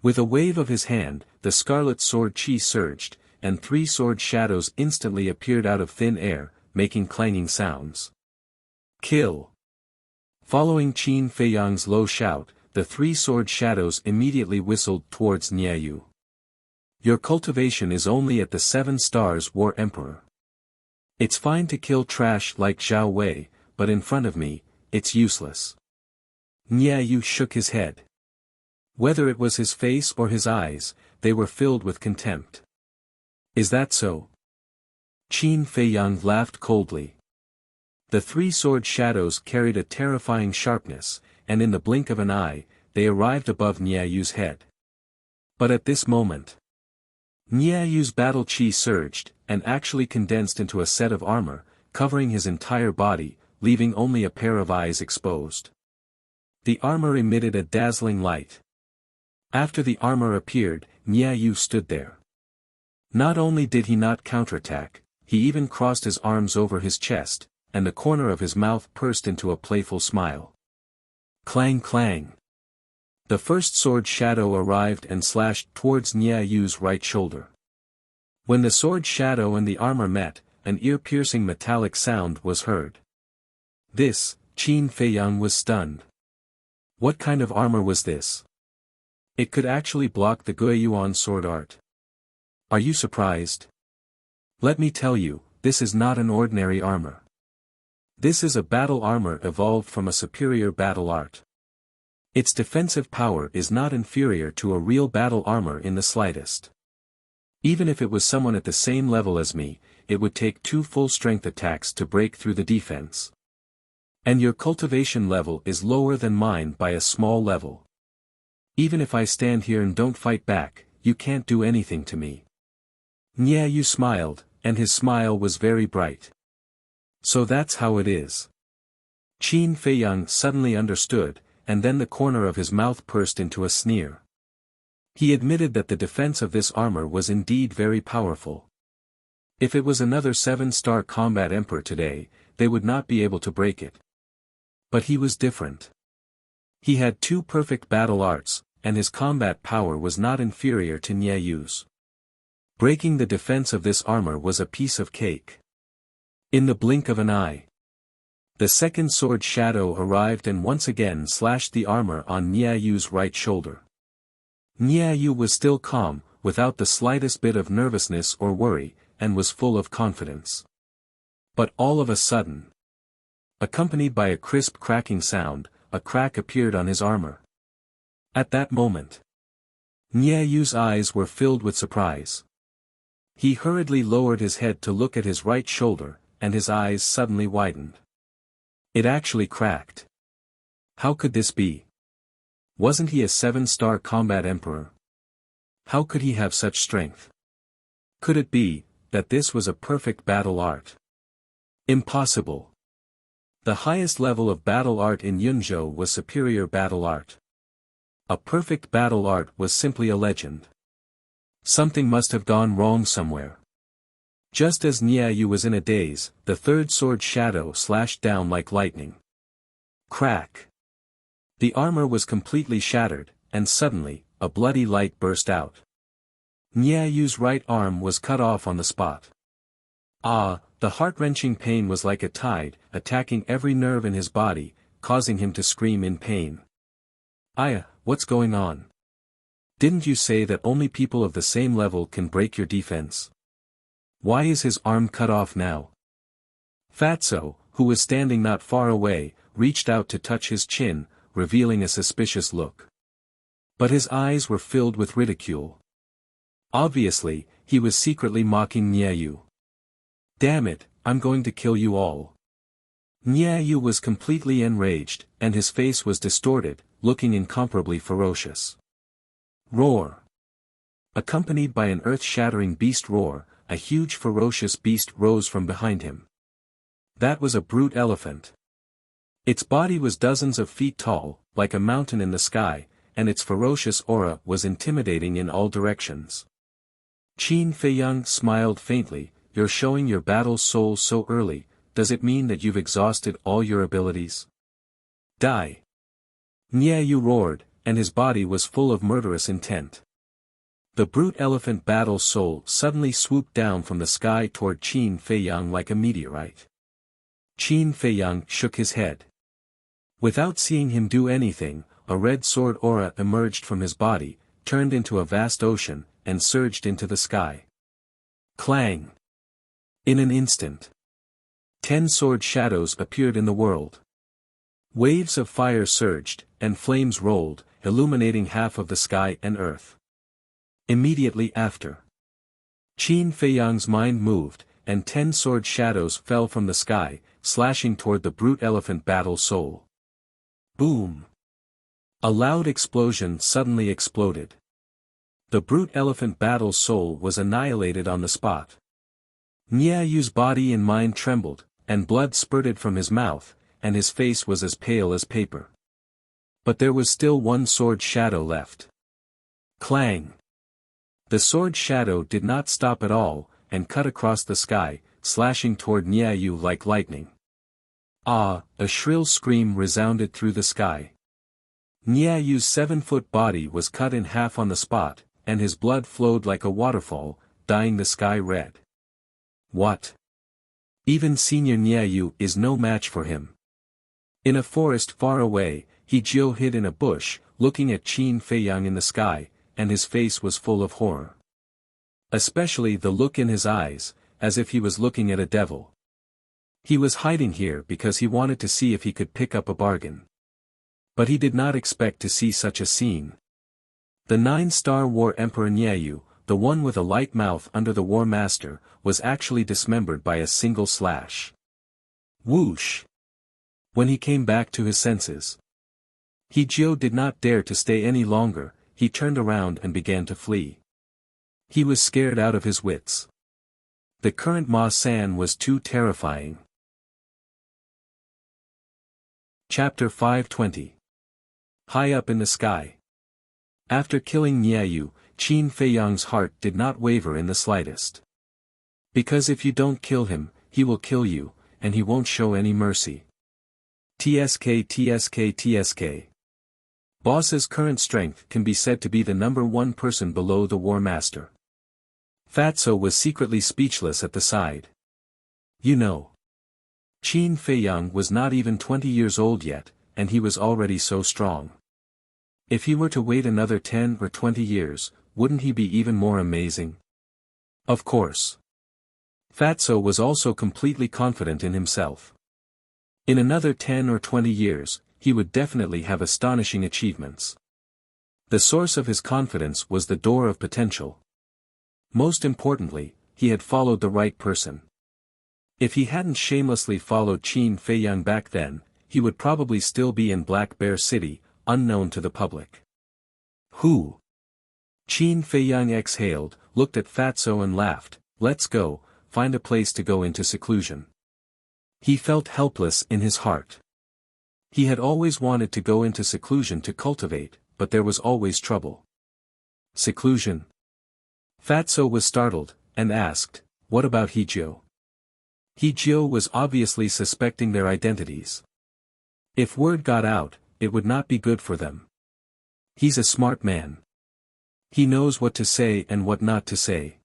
with a wave of his hand, the scarlet sword chi surged, and 3 sword shadows instantly appeared out of thin air, making clanging sounds. "Kill!" Following Qin Feiyang's low shout, the 3 sword shadows immediately whistled towards Niayu. "Your cultivation is only at the 7 stars, War Emperor. It's fine to kill trash like Zhao Wei, but in front of me, it's useless." Niayu shook his head. Whether it was his face or his eyes, they were filled with contempt. "Is that so?" Qin Feiyang laughed coldly. The 3 sword shadows carried a terrifying sharpness, and in the blink of an eye, they arrived above Niayu's head. But at this moment, Niayu's battle chi surged, and actually condensed into a set of armor, covering his entire body, leaving only a pair of eyes exposed. The armor emitted a dazzling light. After the armor appeared, Niayu stood there. Not only did he not counterattack, he even crossed his arms over his chest, and the corner of his mouth pursed into a playful smile. Clang clang. The first sword shadow arrived and slashed towards Niayu's right shoulder. When the sword shadow and the armor met, an ear-piercing metallic sound was heard. This, Qin Feiyang was stunned. What kind of armor was this? It could actually block the Guiyuan sword art. Are you surprised? Let me tell you, this is not an ordinary armor. This is a battle armor evolved from a superior battle art. Its defensive power is not inferior to a real battle armor in the slightest. Even if it was someone at the same level as me, it would take 2 full-strength attacks to break through the defense. And your cultivation level is lower than mine by a small level. Even if I stand here and don't fight back, you can't do anything to me. Niayu smiled, and his smile was very bright. So that's how it is. Qin Feiyang suddenly understood, and then the corner of his mouth pursed into a sneer. He admitted that the defense of this armor was indeed very powerful. If it was another 7-star combat emperor today, they would not be able to break it. But he was different. He had 2 perfect battle arts, and his combat power was not inferior to Niayu's. Breaking the defense of this armor was a piece of cake. In the blink of an eye, the second sword shadow arrived and once again slashed the armor on Niayu's right shoulder. Niayu was still calm, without the slightest bit of nervousness or worry, and was full of confidence. But all of a sudden, accompanied by a crisp cracking sound, a crack appeared on his armor. At that moment, Niayu's eyes were filled with surprise. He hurriedly lowered his head to look at his right shoulder, and his eyes suddenly widened. It actually cracked. How could this be? Wasn't he a 7-star combat emperor? How could he have such strength? Could it be that this was a perfect battle art? Impossible. The highest level of battle art in Yunzhou was superior battle art. A perfect battle art was simply a legend. Something must have gone wrong somewhere. Just as Niayu was in a daze, the third sword shadow slashed down like lightning. Crack! The armor was completely shattered, and suddenly, a bloody light burst out. Niayu's right arm was cut off on the spot. Ah, the heart-wrenching pain was like a tide, attacking every nerve in his body, causing him to scream in pain. Aya, what's going on? Didn't you say that only people of the same level can break your defense? Why is his arm cut off now? Fatso, who was standing not far away, reached out to touch his chin, revealing a suspicious look. But his eyes were filled with ridicule. Obviously, he was secretly mocking Niayu. Damn it, I'm going to kill you all. Niayu was completely enraged, and his face was distorted, looking incomparably ferocious. Roar! Accompanied by an earth-shattering beast roar, a huge ferocious beast rose from behind him. That was a brute elephant. Its body was dozens of feet tall, like a mountain in the sky, and its ferocious aura was intimidating in all directions. Qin Feiyang smiled faintly. You're showing your battle soul so early, does it mean that you've exhausted all your abilities? Die! Niayu roared, and his body was full of murderous intent. The brute elephant battle soul suddenly swooped down from the sky toward Qin Feiyang like a meteorite. Qin Feiyang shook his head. Without seeing him do anything, a red sword aura emerged from his body, turned into a vast ocean, and surged into the sky. Clang! In an instant, 10 sword shadows appeared in the world. Waves of fire surged, and flames rolled, illuminating half of the sky and earth. Immediately after, Qin Feiyang's mind moved, and 10 sword shadows fell from the sky, slashing toward the brute elephant battle soul. Boom! A loud explosion suddenly exploded. The brute elephant battle soul was annihilated on the spot. Niayu's body and mind trembled, and blood spurted from his mouth, and his face was as pale as paper. But there was still one sword shadow left. Clang! The sword shadow did not stop at all, and cut across the sky, slashing toward Niayu like lightning. Ah! A shrill scream resounded through the sky. Niayu's 7-foot body was cut in half on the spot, and his blood flowed like a waterfall, dyeing the sky red. What? Even Senior Niayu is no match for him. In a forest far away, Hijio hid in a bush, looking at Qin Feiyang in the sky, and his face was full of horror. Especially the look in his eyes, as if he was looking at a devil. He was hiding here because he wanted to see if he could pick up a bargain. But he did not expect to see such a scene. The 9-star War Emperor Niayu, the one with a light mouth under the War Master, was actually dismembered by a single slash. Whoosh! When he came back to his senses, Hijio did not dare to stay any longer. He turned around and began to flee. He was scared out of his wits. The current Ma-san was too terrifying. Chapter 520. High up in the sky. After killing Niayu, Qin Feiyang's heart did not waver in the slightest. Because if you don't kill him, he will kill you, and he won't show any mercy. TSK. Boss's current strength can be said to be the number 1 person below the War Master. Fatso was secretly speechless at the side. You know, Qin Feiyang was not even 20 years old yet, and he was already so strong. If he were to wait another 10 or 20 years, wouldn't he be even more amazing? Of course. Fatso was also completely confident in himself. In another 10 or 20 years, he would definitely have astonishing achievements. The source of his confidence was the door of potential. Most importantly, he had followed the right person. If he hadn't shamelessly followed Qin Feiyang back then, he would probably still be in Black Bear City, unknown to the public. Who? Qin Feiyang exhaled, looked at Fatso and laughed. Let's go, find a place to go into seclusion. He felt helpless in his heart. He had always wanted to go into seclusion to cultivate, but there was always trouble. Seclusion? Fatso was startled, and asked, "What about Hijio?" Hijio was obviously suspecting their identities. If word got out, it would not be good for them. He's a smart man. He knows what to say and what not to say.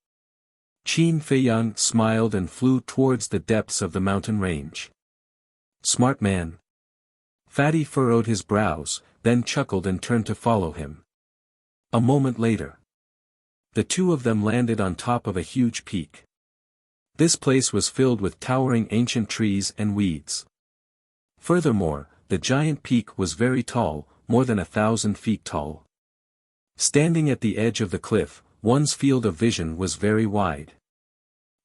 Qin Feiyang smiled and flew towards the depths of the mountain range. Smart man. Fatty furrowed his brows, then chuckled and turned to follow him. A moment later, the two of them landed on top of a huge peak. This place was filled with towering ancient trees and weeds. Furthermore, the giant peak was very tall, more than 1,000 feet tall. Standing at the edge of the cliff, one's field of vision was very wide.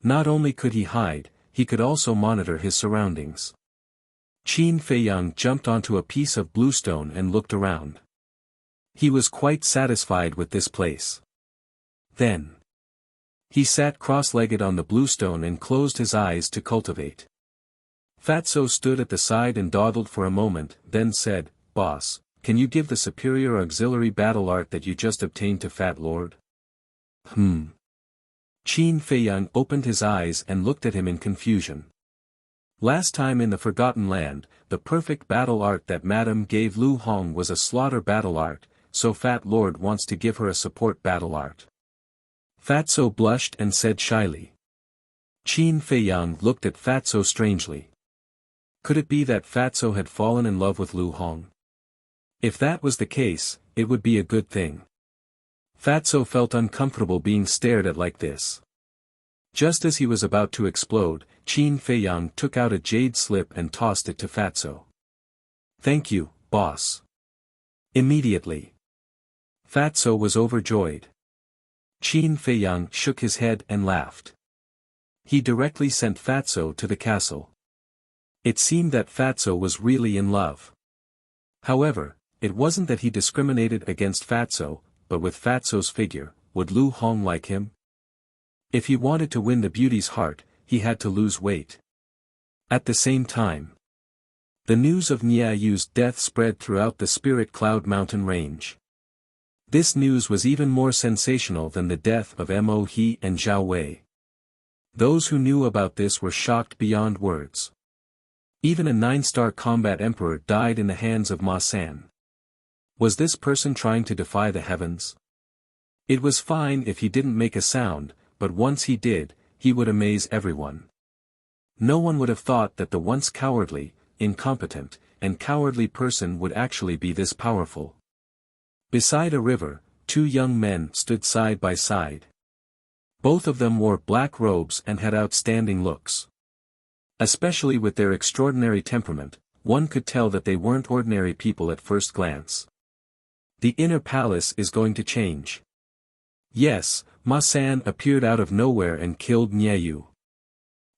Not only could he hide, he could also monitor his surroundings. Qin Feiyang jumped onto a piece of bluestone and looked around. He was quite satisfied with this place. Then, he sat cross-legged on the bluestone and closed his eyes to cultivate. Fatso stood at the side and dawdled for a moment, then said, "Boss, can you give the superior auxiliary battle art that you just obtained to Fat Lord?" Qin Feiyang opened his eyes and looked at him in confusion. Last time in the Forgotten Land, the perfect battle art that Madame gave Lu Hong was a slaughter battle art, so Fat Lord wants to give her a support battle art. Fatso blushed and said shyly. Qin Feiyang looked at Fatso strangely. Could it be that Fatso had fallen in love with Lu Hong? If that was the case, it would be a good thing. Fatso felt uncomfortable being stared at like this. Just as he was about to explode, Qin Feiyang took out a jade slip and tossed it to Fatso. "Thank you, boss." Immediately, Fatso was overjoyed. Qin Feiyang shook his head and laughed. He directly sent Fatso to the castle. It seemed that Fatso was really in love. However, it wasn't that he discriminated against Fatso, but with Fatso's figure, would Lu Hong like him? If he wanted to win the beauty's heart, he had to lose weight. At the same time, the news of Niayu's death spread throughout the Spirit Cloud Mountain range. This news was even more sensational than the death of Mo He and Zhao Wei. Those who knew about this were shocked beyond words. Even a 9-star combat emperor died in the hands of Ma San. Was this person trying to defy the heavens? It was fine if he didn't make a sound, but once he did, he would amaze everyone. No one would have thought that the once cowardly, incompetent, and cowardly person would actually be this powerful. Beside a river, two young men stood side by side. Both of them wore black robes and had outstanding looks. Especially with their extraordinary temperament, one could tell that they weren't ordinary people at first glance. The inner palace is going to change. Yes, Ma San appeared out of nowhere and killed Niayu.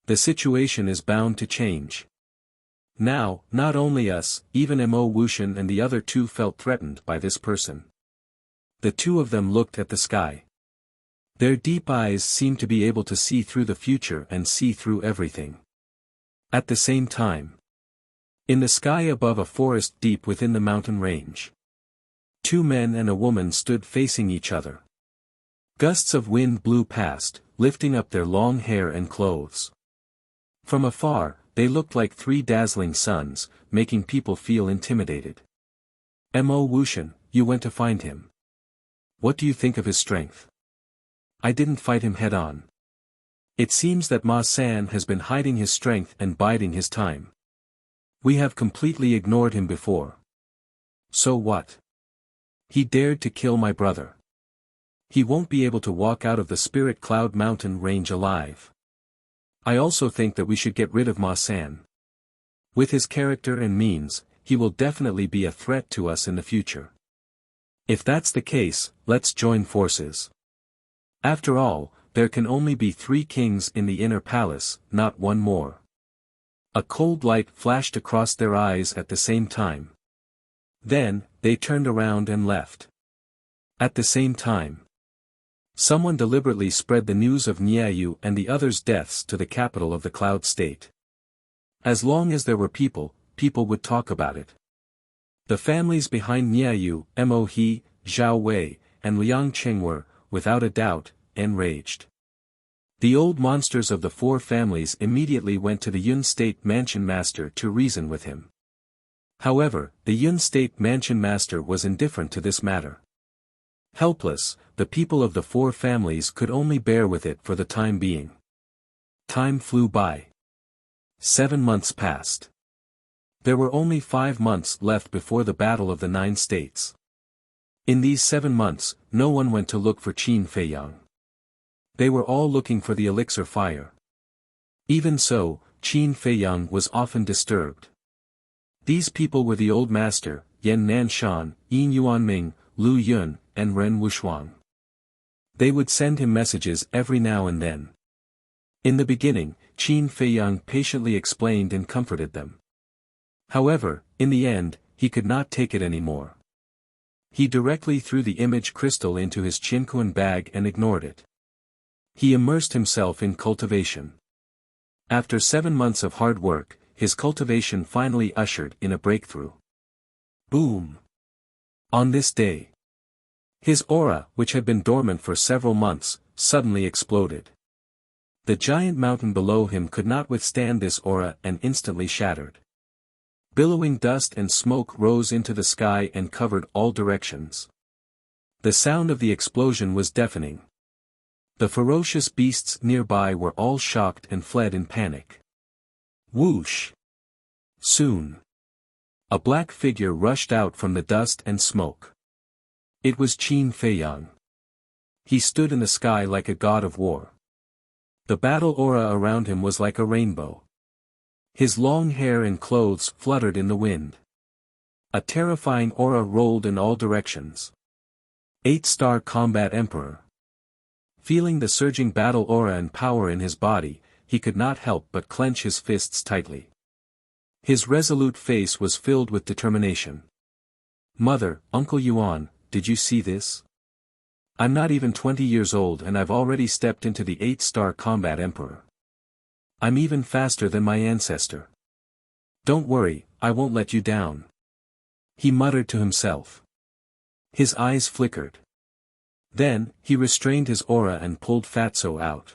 The situation is bound to change. Now, not only us, even Mo Wuxian and the other two felt threatened by this person. The two of them looked at the sky. Their deep eyes seemed to be able to see through the future and see through everything. At the same time, in the sky above a forest deep within the mountain range, two men and a woman stood facing each other. Gusts of wind blew past, lifting up their long hair and clothes. From afar, they looked like three dazzling suns, making people feel intimidated. Mo Wuxian, you went to find him. What do you think of his strength? I didn't fight him head-on. It seems that Ma San has been hiding his strength and biding his time. We have completely ignored him before. So what? He dared to kill my brother. He won't be able to walk out of the Spirit Cloud Mountain range alive. I also think that we should get rid of Ma San. With his character and means, he will definitely be a threat to us in the future. If that's the case, let's join forces. After all, there can only be 3 kings in the inner palace, not one more. A cold light flashed across their eyes at the same time. Then, they turned around and left. At the same time, someone deliberately spread the news of Niayu and the others' deaths to the capital of the Cloud State. As long as there were people, people would talk about it. The families behind Niayu, Mo He, Zhao Wei, and Liang Qing were, without a doubt, enraged. The old monsters of the four families immediately went to the Yun State Mansion Master to reason with him. However, the Yun State Mansion Master was indifferent to this matter. Helpless, the people of the four families could only bear with it for the time being. Time flew by. 7 months passed. There were only 5 months left before the Battle of the 9 States. In these 7 months, no one went to look for Qin Feiyang. They were all looking for the elixir fire. Even so, Qin Feiyang was often disturbed. These people were the old master, Yan Nanshan, Yin Yuanming, Lu Yun, and Ren Wushuang. They would send him messages every now and then. In the beginning, Qin Feiyang patiently explained and comforted them. However, in the end, he could not take it anymore. He directly threw the image crystal into his Qinquan bag and ignored it. He immersed himself in cultivation. After 7 months of hard work, his cultivation finally ushered in a breakthrough. Boom! On this day, his aura, which had been dormant for several months, suddenly exploded. The giant mountain below him could not withstand this aura and instantly shattered. Billowing dust and smoke rose into the sky and covered all directions. The sound of the explosion was deafening. The ferocious beasts nearby were all shocked and fled in panic. Whoosh! Soon, a black figure rushed out from the dust and smoke. It was Qin Feiyang. He stood in the sky like a god of war. The battle aura around him was like a rainbow. His long hair and clothes fluttered in the wind. A terrifying aura rolled in all directions. 8-star combat emperor. Feeling the surging battle aura and power in his body, he could not help but clench his fists tightly. His resolute face was filled with determination. Mother, Uncle Yuan, did you see this? I'm not even 20 years old and I've already stepped into the 8-star combat emperor. I'm even faster than my ancestor. Don't worry, I won't let you down. He muttered to himself. His eyes flickered. Then, he restrained his aura and pulled Fatso out.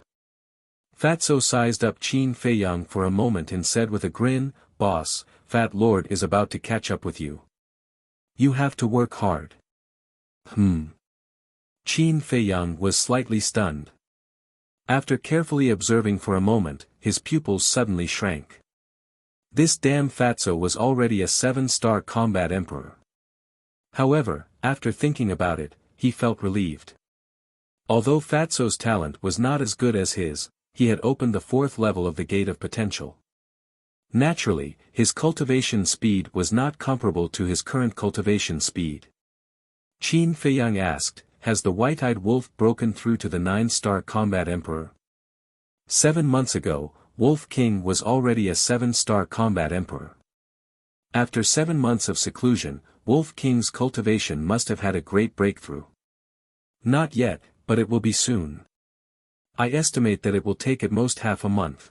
Fatso sized up Qin Feiyang for a moment and said with a grin, "Boss, Fat Lord is about to catch up with you. You have to work hard." Qin Feiyang was slightly stunned. After carefully observing for a moment, his pupils suddenly shrank. This damn Fatso was already a 7-star combat emperor. However, after thinking about it, he felt relieved. Although Fatso's talent was not as good as his, he had opened the 4th level of the Gate of Potential. Naturally, his cultivation speed was not comparable to his current cultivation speed. Qin Feiyang asked, "Has the white-eyed wolf broken through to the 9-star combat emperor?" 7 months ago, Wolf King was already a 7-star combat emperor. After 7 months of seclusion, Wolf King's cultivation must have had a great breakthrough. Not yet, but it will be soon. I estimate that it will take at most half a month.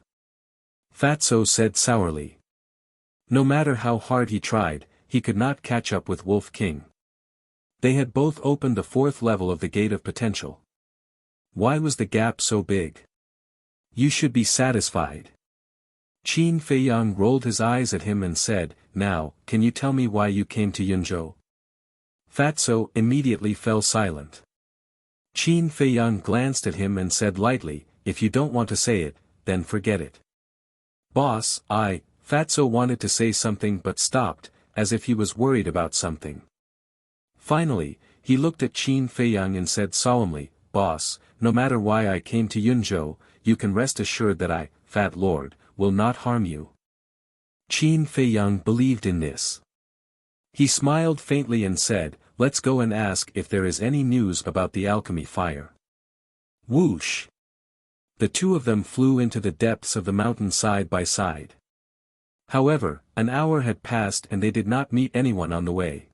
Fatso said sourly. No matter how hard he tried, he could not catch up with Wolf King. They had both opened the 4th level of the Gate of Potential. Why was the gap so big? You should be satisfied. Qin Feiyang rolled his eyes at him and said, "Now, can you tell me why you came to Yunzhou?" Fatso immediately fell silent. Qin Feiyang glanced at him and said lightly, "If you don't want to say it, then forget it." "Boss, Fatso wanted to say something but stopped, as if he was worried about something. Finally, he looked at Qin Feiyang and said solemnly, "Boss, no matter why I came to Yunzhou, you can rest assured that I, Fat Lord, will not harm you." Qin Feiyang believed in this. He smiled faintly and said, "Let's go and ask if there is any news about the alchemy fire." Whoosh! The two of them flew into the depths of the mountain side by side. However, an hour had passed and they did not meet anyone on the way.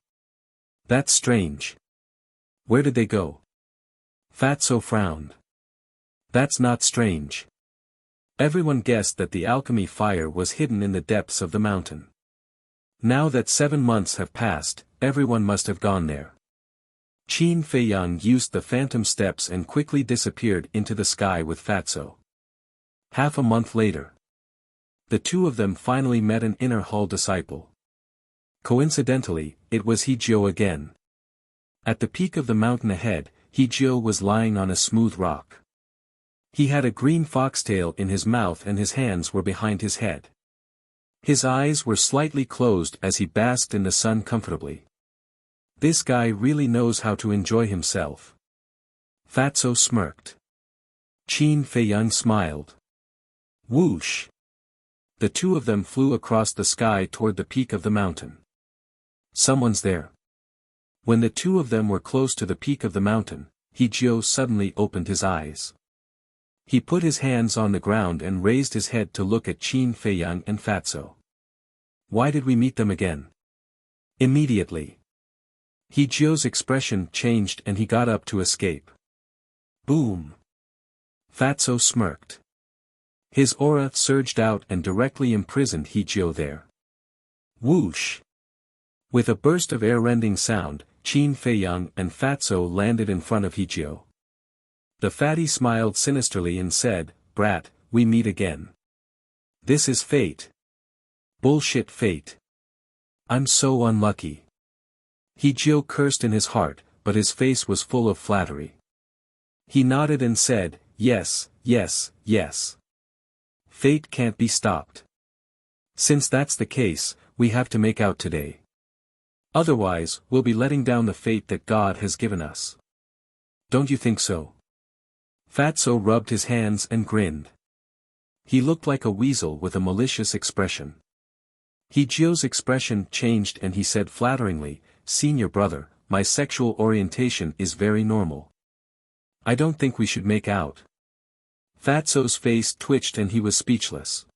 That's strange. Where did they go? Fatso frowned. That's not strange. Everyone guessed that the alchemy fire was hidden in the depths of the mountain. Now that 7 months have passed, everyone must have gone there. Qin Feiyang used the phantom steps and quickly disappeared into the sky with Fatso. Half a month later, the two of them finally met an inner hall disciple. Coincidentally, it was He Jiu again. At the peak of the mountain ahead, He Jiu was lying on a smooth rock. He had a green foxtail in his mouth and his hands were behind his head. His eyes were slightly closed as he basked in the sun comfortably. This guy really knows how to enjoy himself. Fatso smirked. Qin Feiyang smiled. Whoosh! The two of them flew across the sky toward the peak of the mountain. Someone's there. When the two of them were close to the peak of the mountain, He Jiu suddenly opened his eyes. He put his hands on the ground and raised his head to look at Qin Feiyang and Fatso. Why did we meet them again? Immediately, He Jiu's expression changed and he got up to escape. Boom! Fatso smirked. His aura surged out and directly imprisoned He Jiu there. Whoosh! With a burst of air-rending sound, Qin Feiyang and Fatso landed in front of He Jiu. The fatty smiled sinisterly and said, "Brat, we meet again. This is fate. Bullshit fate. I'm so unlucky." He Jiu cursed in his heart, but his face was full of flattery. He nodded and said, "Yes, yes, yes. Fate can't be stopped. Since that's the case, we have to make out today. Otherwise, we'll be letting down the fate that God has given us. Don't you think so?" Fatso rubbed his hands and grinned. He looked like a weasel with a malicious expression. He Jiu's expression changed and he said flatteringly, "Senior brother, my sexual orientation is very normal. I don't think we should make out." Fatso's face twitched and he was speechless.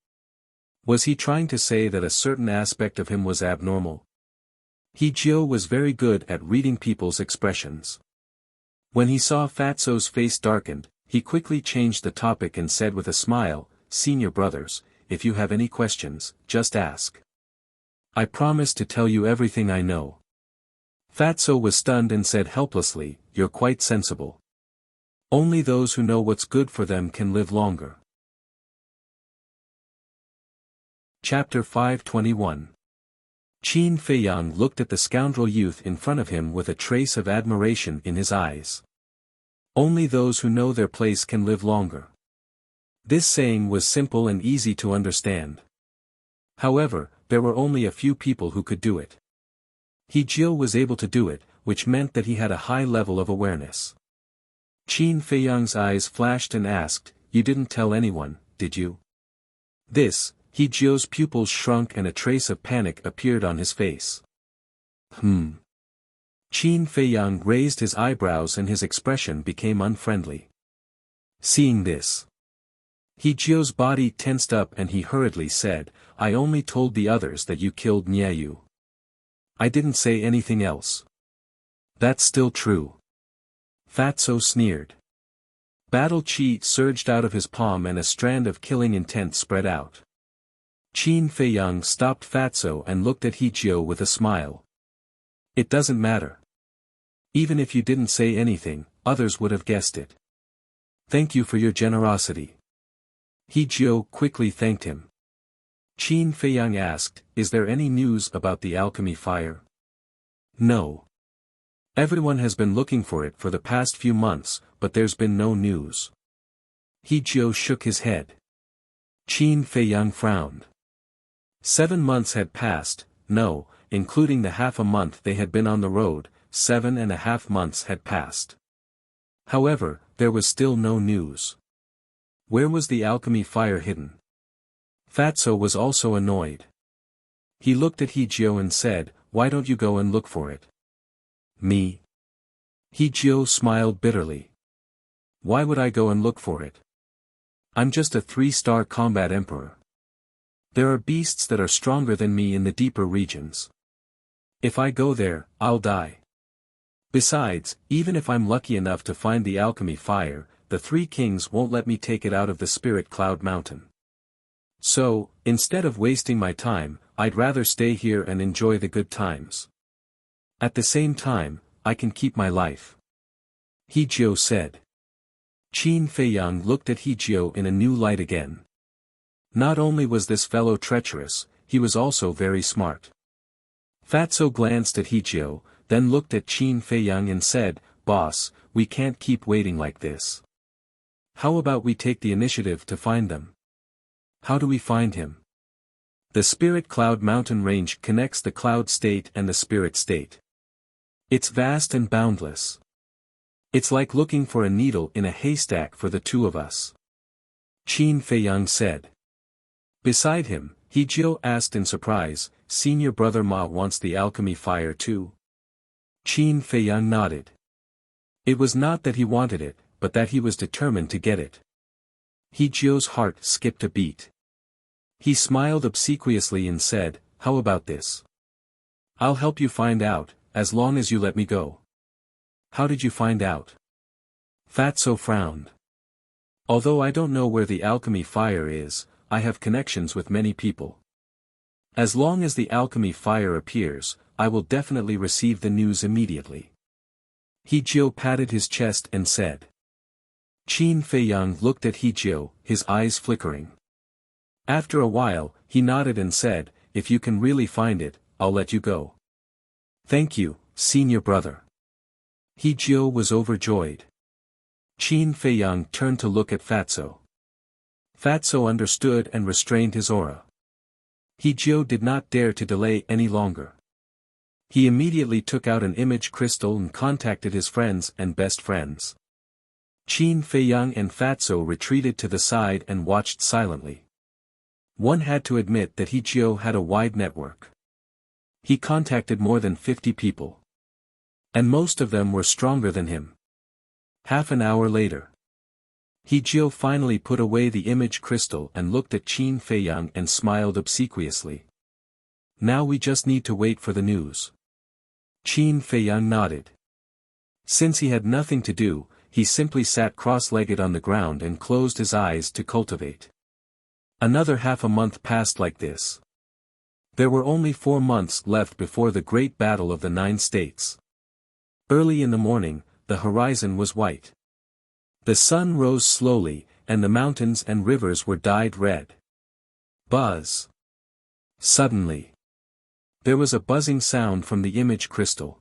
Was he trying to say that a certain aspect of him was abnormal? He Jiu was very good at reading people's expressions. When he saw Fatso's face darkened, he quickly changed the topic and said with a smile, "Senior brothers, if you have any questions, just ask. I promise to tell you everything I know." Fatso was stunned and said helplessly, "You're quite sensible. Only those who know what's good for them can live longer." Chapter 521. Qin Feiyang looked at the scoundrel youth in front of him with a trace of admiration in his eyes. Only those who know their place can live longer. This saying was simple and easy to understand. However, there were only a few people who could do it. He Jiu was able to do it, which meant that he had a high level of awareness. Qin Feiyang's eyes flashed and asked, "You didn't tell anyone, did you?" He Jiu's pupils shrunk and a trace of panic appeared on his face. Qin Feiyang raised his eyebrows and his expression became unfriendly. Seeing this, He Jiu's body tensed up and he hurriedly said, "I only told the others that you killed Niayu. I didn't say anything else." "That's still true." Fatso sneered. Battle chi surged out of his palm and a strand of killing intent spread out. Qin Feiyang stopped Fatso and looked at He Jiu with a smile. "It doesn't matter. Even if you didn't say anything, others would have guessed it. Thank you for your generosity." He Jiu quickly thanked him. Qin Feiyang asked, "Is there any news about the alchemy fire?" "No. Everyone has been looking for it for the past few months, but there's been no news." He Jiu shook his head. Qin Feiyang frowned. 7 months had passed, no, including the half a month they had been on the road, 7.5 months had passed. However, there was still no news. Where was the alchemy fire hidden? Fatso was also annoyed. He looked at He Jiu and said, "Why don't you go and look for it?" "Me?" He Jiu smiled bitterly. "Why would I go and look for it? I'm just a 3-star combat emperor. There are beasts that are stronger than me in the deeper regions. If I go there, I'll die. Besides, even if I'm lucky enough to find the alchemy fire, the 3 kings won't let me take it out of the spirit cloud mountain. So, instead of wasting my time, I'd rather stay here and enjoy the good times. At the same time, I can keep my life. He said. Qin Feiyang looked at He in a new light again. Not only was this fellow treacherous, he was also very smart. Fatso glanced at He, then looked at Qin Feiyang and said, "Boss, we can't keep waiting like this. How about we take the initiative to find them?" "How do we find him?" "The Spirit Cloud mountain range connects the cloud state and the spirit state. It's vast and boundless. It's like looking for a needle in a haystack for the two of us," Qin Feiyang said. Beside him, He asked in surprise, "Senior brother Ma wants the alchemy fire too?" Qin Feiyang nodded. It was not that he wanted it, but that he was determined to get it. He's heart skipped a beat. He smiled obsequiously and said, "How about this? I'll help you find out, as long as you let me go." "How did you find out?" Fatso frowned. "Although I don't know where the alchemy fire is, I have connections with many people. As long as the alchemy fire appears, I will definitely receive the news immediately." He patted his chest and said. Qin Feiyang looked at He, his eyes flickering. After a while, he nodded and said, "If you can really find it, I'll let you go." "Thank you, senior brother." He was overjoyed. Qin Feiyang turned to look at Fatso. Fatso understood and restrained his aura. He did not dare to delay any longer. He immediately took out an image crystal and contacted his friends and best friends. Qin Feiyang and Fatso retreated to the side and watched silently. One had to admit that He had a wide network. He contacted more than 50 people. And most of them were stronger than him. Half an hour later, He finally put away the image crystal and looked at Qin Feiyang and smiled obsequiously. "Now we just need to wait for the news." Qin Feiyang nodded. Since he had nothing to do, he simply sat cross-legged on the ground and closed his eyes to cultivate. Another half a month passed like this. There were only 4 months left before the great battle of the 9 states. Early in the morning, the horizon was white. The sun rose slowly, and the mountains and rivers were dyed red. Buzz. Suddenly, there was a buzzing sound from the image crystal.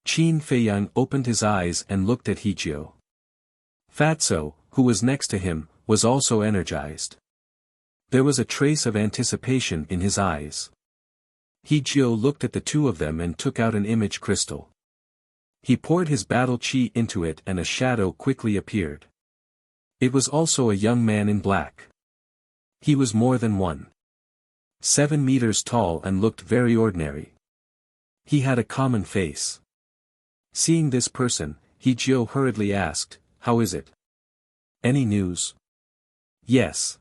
Qin Feiyang opened his eyes and looked at He. Fatso, who was next to him, was also energized. There was a trace of anticipation in his eyes. He looked at the two of them and took out an image crystal. He poured his battle chi into it and a shadow quickly appeared. It was also a young man in black. He was more than 1.7 meters tall and looked very ordinary. He had a common face. Seeing this person, He hurriedly asked, "How is it? Any news?" "Yes.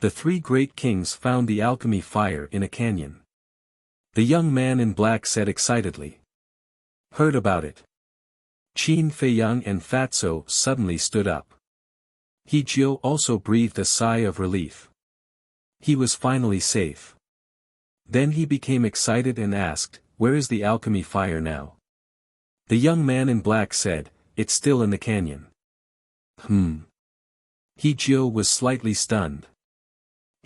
The 3 great kings found the alchemy fire in a canyon," the young man in black said excitedly. "Heard about it." Qin Feiyang and Fatso suddenly stood up. He also breathed a sigh of relief. He was finally safe. Then he became excited and asked, "Where is the alchemy fire now?" The young man in black said, "It's still in the canyon." He was slightly stunned.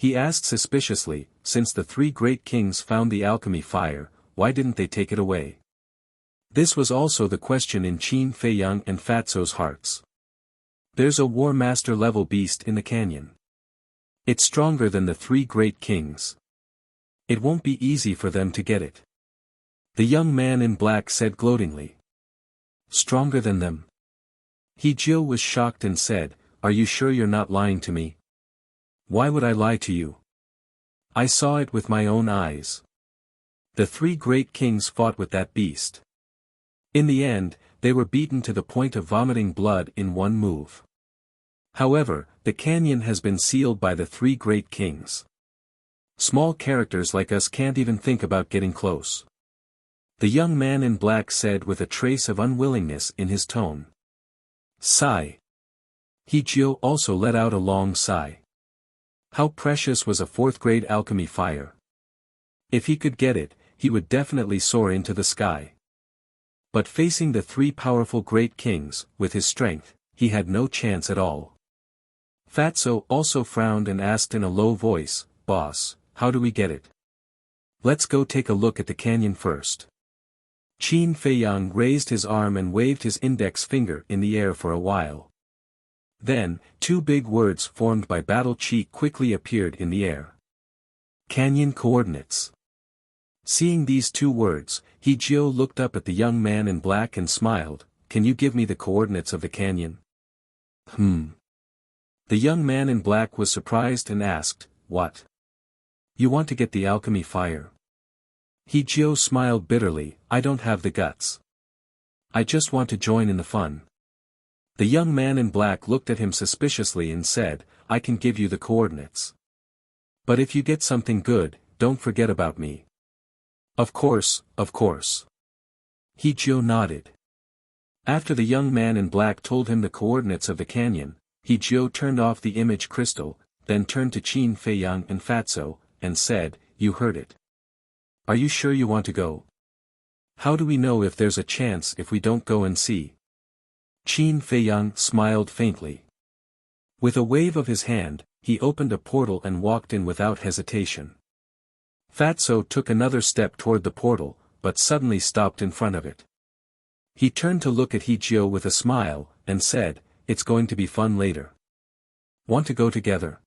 He asked suspiciously, "Since the 3 great kings found the alchemy fire, why didn't they take it away?" This was also the question in Qin Feiyang and Fatso's hearts. "There's a War Master level beast in the canyon. It's stronger than the 3 great kings. It won't be easy for them to get it." The young man in black said gloatingly. "Stronger than them?" He was shocked and said, "Are you sure you're not lying to me?" "Why would I lie to you? I saw it with my own eyes. The 3 great kings fought with that beast. In the end, they were beaten to the point of vomiting blood in one move. However, the canyon has been sealed by the 3 great kings. Small characters like us can't even think about getting close." The young man in black said with a trace of unwillingness in his tone. Sigh. He also let out a long sigh. How precious was a 4th-grade alchemy fire. If he could get it, he would definitely soar into the sky. But facing the three powerful great kings, with his strength, he had no chance at all. Fatso also frowned and asked in a low voice, "Boss, how do we get it? Let's go take a look at the canyon first." Qin Feiyang raised his arm and waved his index finger in the air for a while. Then, two big words formed by battle chi quickly appeared in the air. Canyon coordinates. Seeing these two words, He Jiao looked up at the young man in black and smiled. "Can you give me the coordinates of the canyon?" The young man in black was surprised and asked, "What? You want to get the alchemy fire?" He Jiao smiled bitterly, "I don't have the guts. I just want to join in the fun." The young man in black looked at him suspiciously and said, "I can give you the coordinates. But if you get something good, don't forget about me." Of course, of course." He Jiao nodded. After the young man in black told him the coordinates of the canyon, He Jiao turned off the image crystal, then turned to Qin Feiyang and Fatso, and said, "You heard it. Are you sure you want to go? How do we know if there's a chance if we don't go and see?" Qin Feiyang smiled faintly. With a wave of his hand, he opened a portal and walked in without hesitation. Fatso took another step toward the portal, but suddenly stopped in front of it. He turned to look at He Jiao with a smile, and said, "It's going to be fun later. Want to go together?"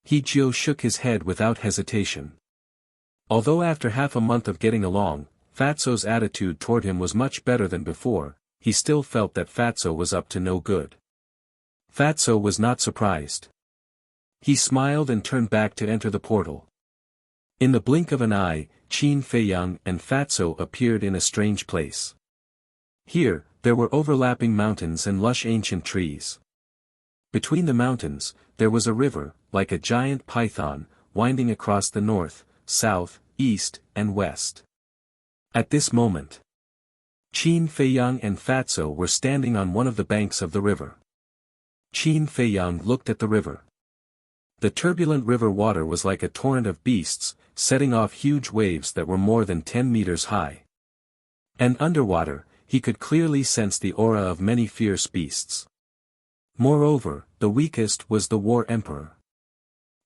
He Jiao shook his head without hesitation. Although after half a month of getting along, Fatso's attitude toward him was much better than before, he still felt that Fatso was up to no good. Fatso was not surprised. He smiled and turned back to enter the portal. In the blink of an eye, Qin Feiyang and Fatso appeared in a strange place. Here, there were overlapping mountains and lush ancient trees. Between the mountains, there was a river, like a giant python, winding across the north, south, east, and west. At this moment, Qin Feiyang and Fatso were standing on one of the banks of the river. Qin Feiyang looked at the river. The turbulent river water was like a torrent of beasts, setting off huge waves that were more than 10 meters high. And underwater, he could clearly sense the aura of many fierce beasts. Moreover, the weakest was the War Emperor.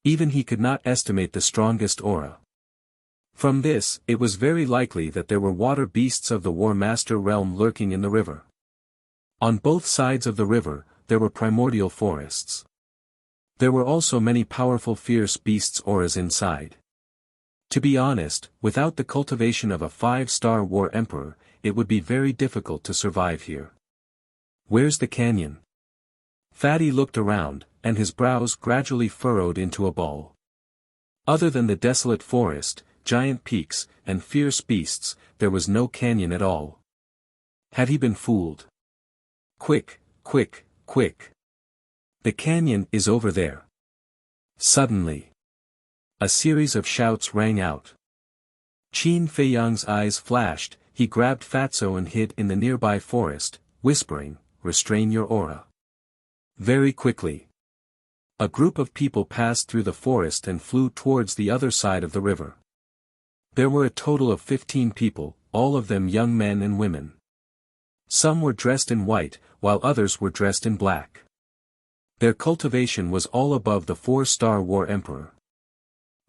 Even he could not estimate the strongest aura. From this, it was very likely that there were water beasts of the War Master realm lurking in the river. On both sides of the river, there were primordial forests. There were also many powerful fierce beasts' auras inside. To be honest, without the cultivation of a 5-star War Emperor, it would be very difficult to survive here. "Where's the canyon?" Fatty looked around, and his brows gradually furrowed into a ball. Other than the desolate forest, giant peaks, and fierce beasts, there was no canyon at all. Had he been fooled? "Quick, quick, quick! The canyon is over there!" Suddenly, a series of shouts rang out. Qin Feiyang's eyes flashed, he grabbed Fatso and hid in the nearby forest, whispering, "Restrain your aura." Very quickly, a group of people passed through the forest and flew towards the other side of the river. There were a total of 15 people, all of them young men and women. Some were dressed in white, while others were dressed in black. Their cultivation was all above the 4-star War Emperor.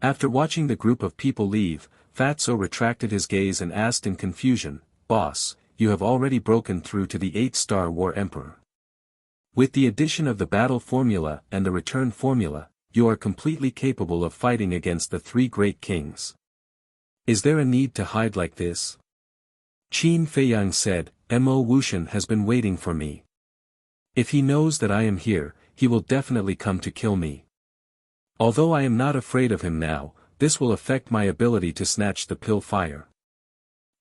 After watching the group of people leave, Fatso retracted his gaze and asked in confusion, "Boss, you have already broken through to the 8-star War Emperor. With the addition of the battle formula and the return formula, you are completely capable of fighting against the 3 great kings. Is there a need to hide like this?" Qin Feiyang said, "Mo Wuxian has been waiting for me. If he knows that I am here, he will definitely come to kill me. Although I am not afraid of him now, this will affect my ability to snatch the pill fire."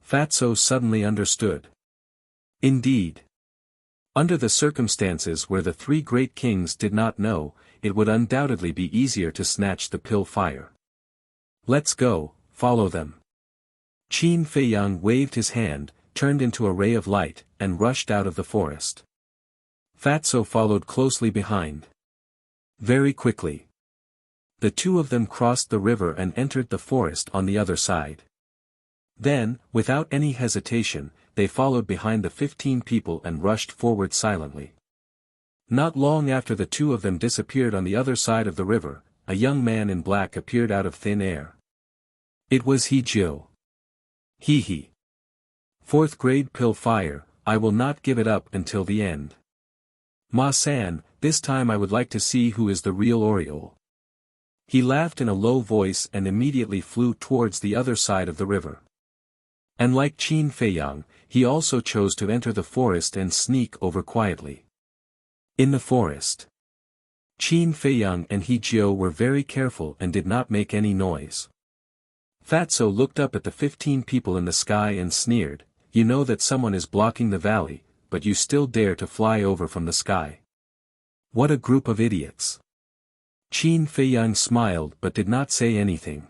Fatso suddenly understood. Indeed. Under the circumstances where the 3 great kings did not know, it would undoubtedly be easier to snatch the pill fire. "Let's go, follow them." Qin Feiyang waved his hand, turned into a ray of light, and rushed out of the forest. Fatso followed closely behind. Very quickly, the two of them crossed the river and entered the forest on the other side. Then, without any hesitation, they followed behind the 15 people and rushed forward silently. Not long after the two of them disappeared on the other side of the river, a young man in black appeared out of thin air. It was He Jiu. He. Fourth grade pill fire, I will not give it up until the end. Ma-san, this time I would like to see who is the real Oriole. He laughed in a low voice and immediately flew towards the other side of the river. And like Qin Feiyang, he also chose to enter the forest and sneak over quietly. In the forest, Qin Feiyang and He Jiu were very careful and did not make any noise. Fatso looked up at the 15 people in the sky and sneered, you know that someone is blocking the valley, but you still dare to fly over from the sky. What a group of idiots. Qin Feiyang smiled but did not say anything.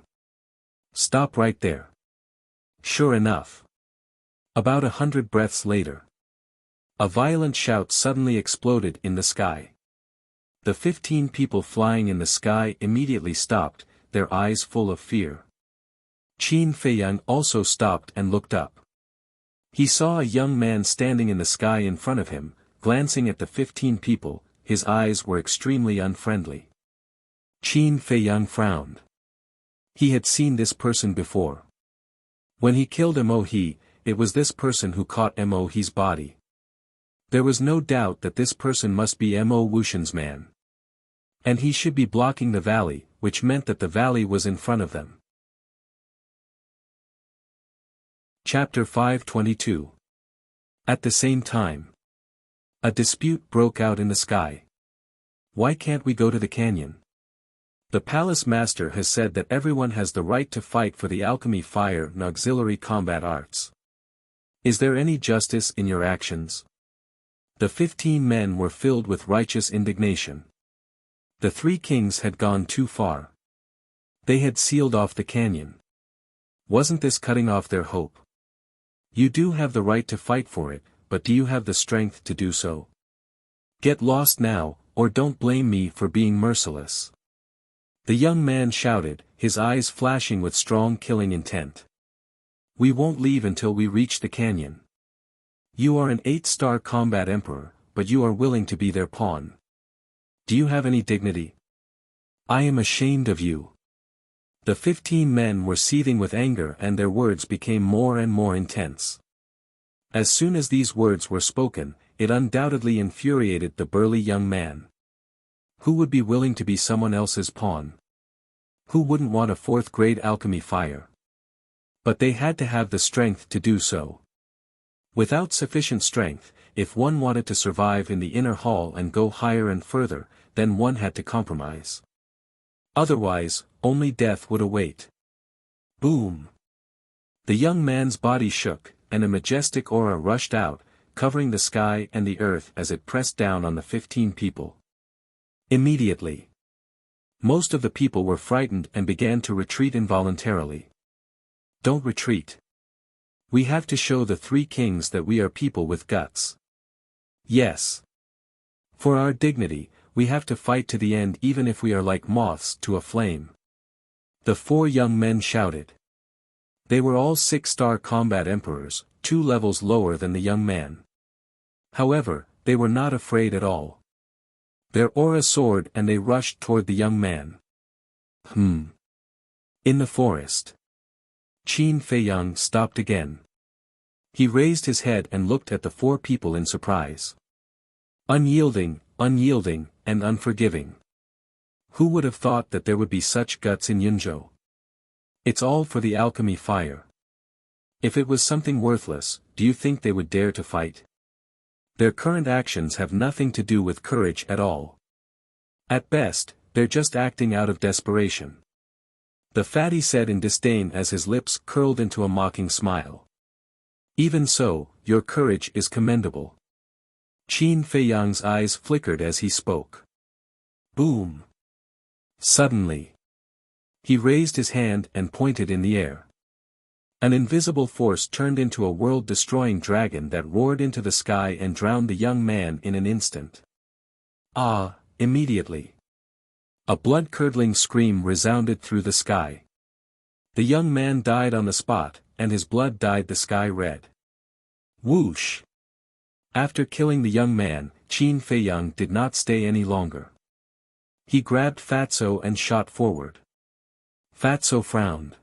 Stop right there. Sure enough. About 100 breaths later, a violent shout suddenly exploded in the sky. The 15 people flying in the sky immediately stopped, their eyes full of fear. Qin Feiyang also stopped and looked up. He saw a young man standing in the sky in front of him, glancing at the 15 people, his eyes were extremely unfriendly. Qin Feiyang frowned. He had seen this person before. When he killed Mo He, it was this person who caught Mo He's body. There was no doubt that this person must be Mo Wuxian's man. And he should be blocking the valley, which meant that the valley was in front of them. Chapter 522. At the same time, a dispute broke out in the sky. Why can't we go to the canyon? The palace master has said that everyone has the right to fight for the alchemy, fire and auxiliary combat arts. Is there any justice in your actions? The 15 men were filled with righteous indignation. The 3 kings had gone too far. They had sealed off the canyon. Wasn't this cutting off their hope? You do have the right to fight for it, but do you have the strength to do so? Get lost now, or don't blame me for being merciless. The young man shouted, his eyes flashing with strong killing intent. We won't leave until we reach the canyon. You are an 8-star combat emperor, but you are willing to be their pawn. Do you have any dignity? I am ashamed of you. The 15 men were seething with anger and their words became more and more intense. As soon as these words were spoken, it undoubtedly infuriated the burly young man. Who would be willing to be someone else's pawn? Who wouldn't want a 4th grade alchemy fire? But they had to have the strength to do so. Without sufficient strength, if one wanted to survive in the inner hall and go higher and further, then one had to compromise. Otherwise, only death would await. Boom! The young man's body shook, and a majestic aura rushed out, covering the sky and the earth as it pressed down on the 15 people. Immediately, most of the people were frightened and began to retreat involuntarily. Don't retreat. We have to show the 3 kings that we are people with guts. Yes. For our dignity, we have to fight to the end even if we are like moths to a flame. The 4 young men shouted. They were all 6-star combat emperors, 2 levels lower than the young man. However, they were not afraid at all. Their aura soared and they rushed toward the young man. In the forest, Qin Feiyang stopped again. He raised his head and looked at the 4 people in surprise. Unyielding, and unforgiving. Who would have thought that there would be such guts in Yunzhou? It's all for the alchemy fire. If it was something worthless, do you think they would dare to fight? Their current actions have nothing to do with courage at all. At best, they're just acting out of desperation. The fatty said in disdain as his lips curled into a mocking smile. Even so, your courage is commendable. Qin Feiyang's eyes flickered as he spoke. Boom! Suddenly, he raised his hand and pointed in the air. An invisible force turned into a world-destroying dragon that roared into the sky and drowned the young man in an instant. Immediately, a blood-curdling scream resounded through the sky. The young man died on the spot, and his blood dyed the sky red. Whoosh! After killing the young man, Qin Feiyang did not stay any longer. He grabbed Fatso and shot forward. Fatso frowned.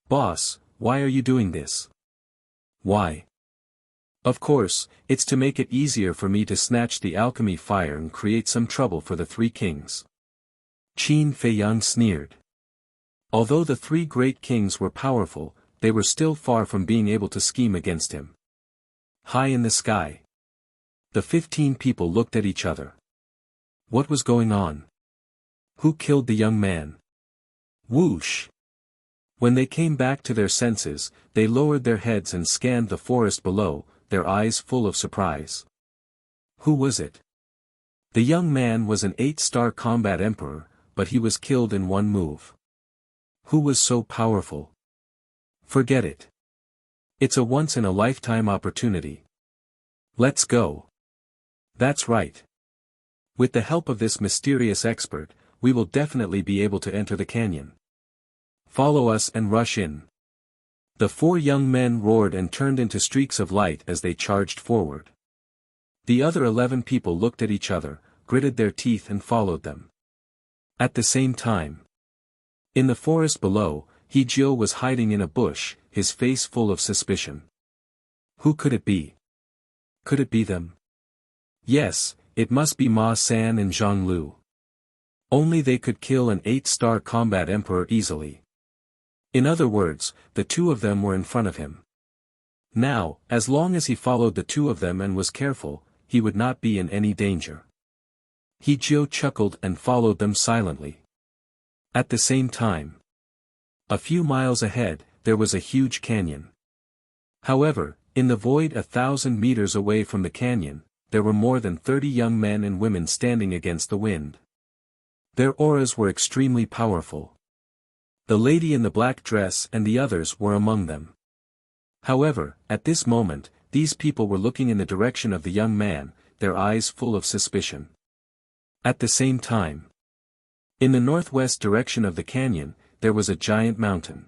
"Boss, why are you doing this?" "Why? Of course, it's to make it easier for me to snatch the alchemy fire and create some trouble for the three kings." Qin Feiyang sneered. Although the three great kings were powerful, they were still far from being able to scheme against him. High in the sky, the 15 people looked at each other. What was going on? Who killed the young man? Whoosh! When they came back to their senses, they lowered their heads and scanned the forest below, their eyes full of surprise. Who was it? The young man was an 8-star combat emperor, but he was killed in one move. Who was so powerful? Forget it. It's a once-in-a-lifetime opportunity. Let's go. That's right. With the help of this mysterious expert, we will definitely be able to enter the canyon. Follow us and rush in. The 4 young men roared and turned into streaks of light as they charged forward. The other 11 people looked at each other, gritted their teeth and followed them. At the same time, in the forest below, He Jiu was hiding in a bush, his face full of suspicion. Who could it be? Could it be them? Yes, it must be Ma San and Zhang Lu. Only they could kill an 8-star combat emperor easily. In other words, the 2 of them were in front of him. Now, as long as he followed the 2 of them and was careful, he would not be in any danger. He Jiu chuckled and followed them silently. At the same time, a few miles ahead, there was a huge canyon. However, in the void 1,000 meters away from the canyon, there were more than 30 young men and women standing against the wind. Their auras were extremely powerful. The lady in the black dress and the others were among them. However, at this moment, these people were looking in the direction of the young man, their eyes full of suspicion. At the same time, in the northwest direction of the canyon, there was a giant mountain.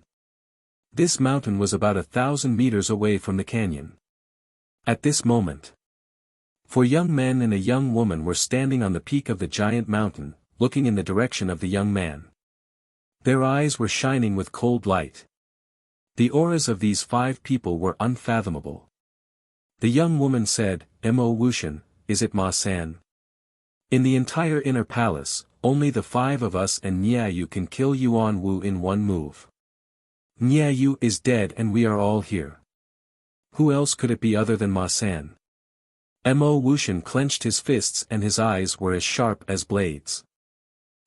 This mountain was about 1,000 meters away from the canyon. At this moment, 4 young men and a young woman were standing on the peak of the giant mountain, looking in the direction of the young man. Their eyes were shining with cold light. The auras of these 5 people were unfathomable. The young woman said, "Mo Wuxian, is it Ma San? In the entire inner palace, only the 5 of us and Niayu can kill Yuan Wu in one move. Niayu is dead and we are all here. Who else could it be other than Ma San?" Mo Wuxian clenched his fists and his eyes were as sharp as blades.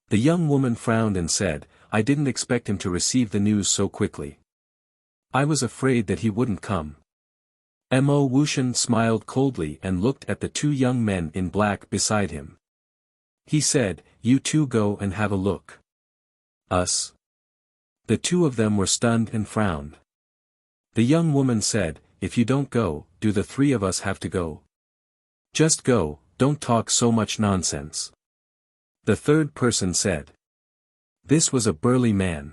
The young woman frowned and said, "I didn't expect him to receive the news so quickly. I was afraid that he wouldn't come." Mo Wuxian smiled coldly and looked at the 2 young men in black beside him. He said, "You 2 go and have a look." "Us?" The 2 of them were stunned and frowned. The young woman said, "If you don't go, do the 3 of us have to go?" "Just go, don't talk so much nonsense." The 3rd person said. This was a burly man.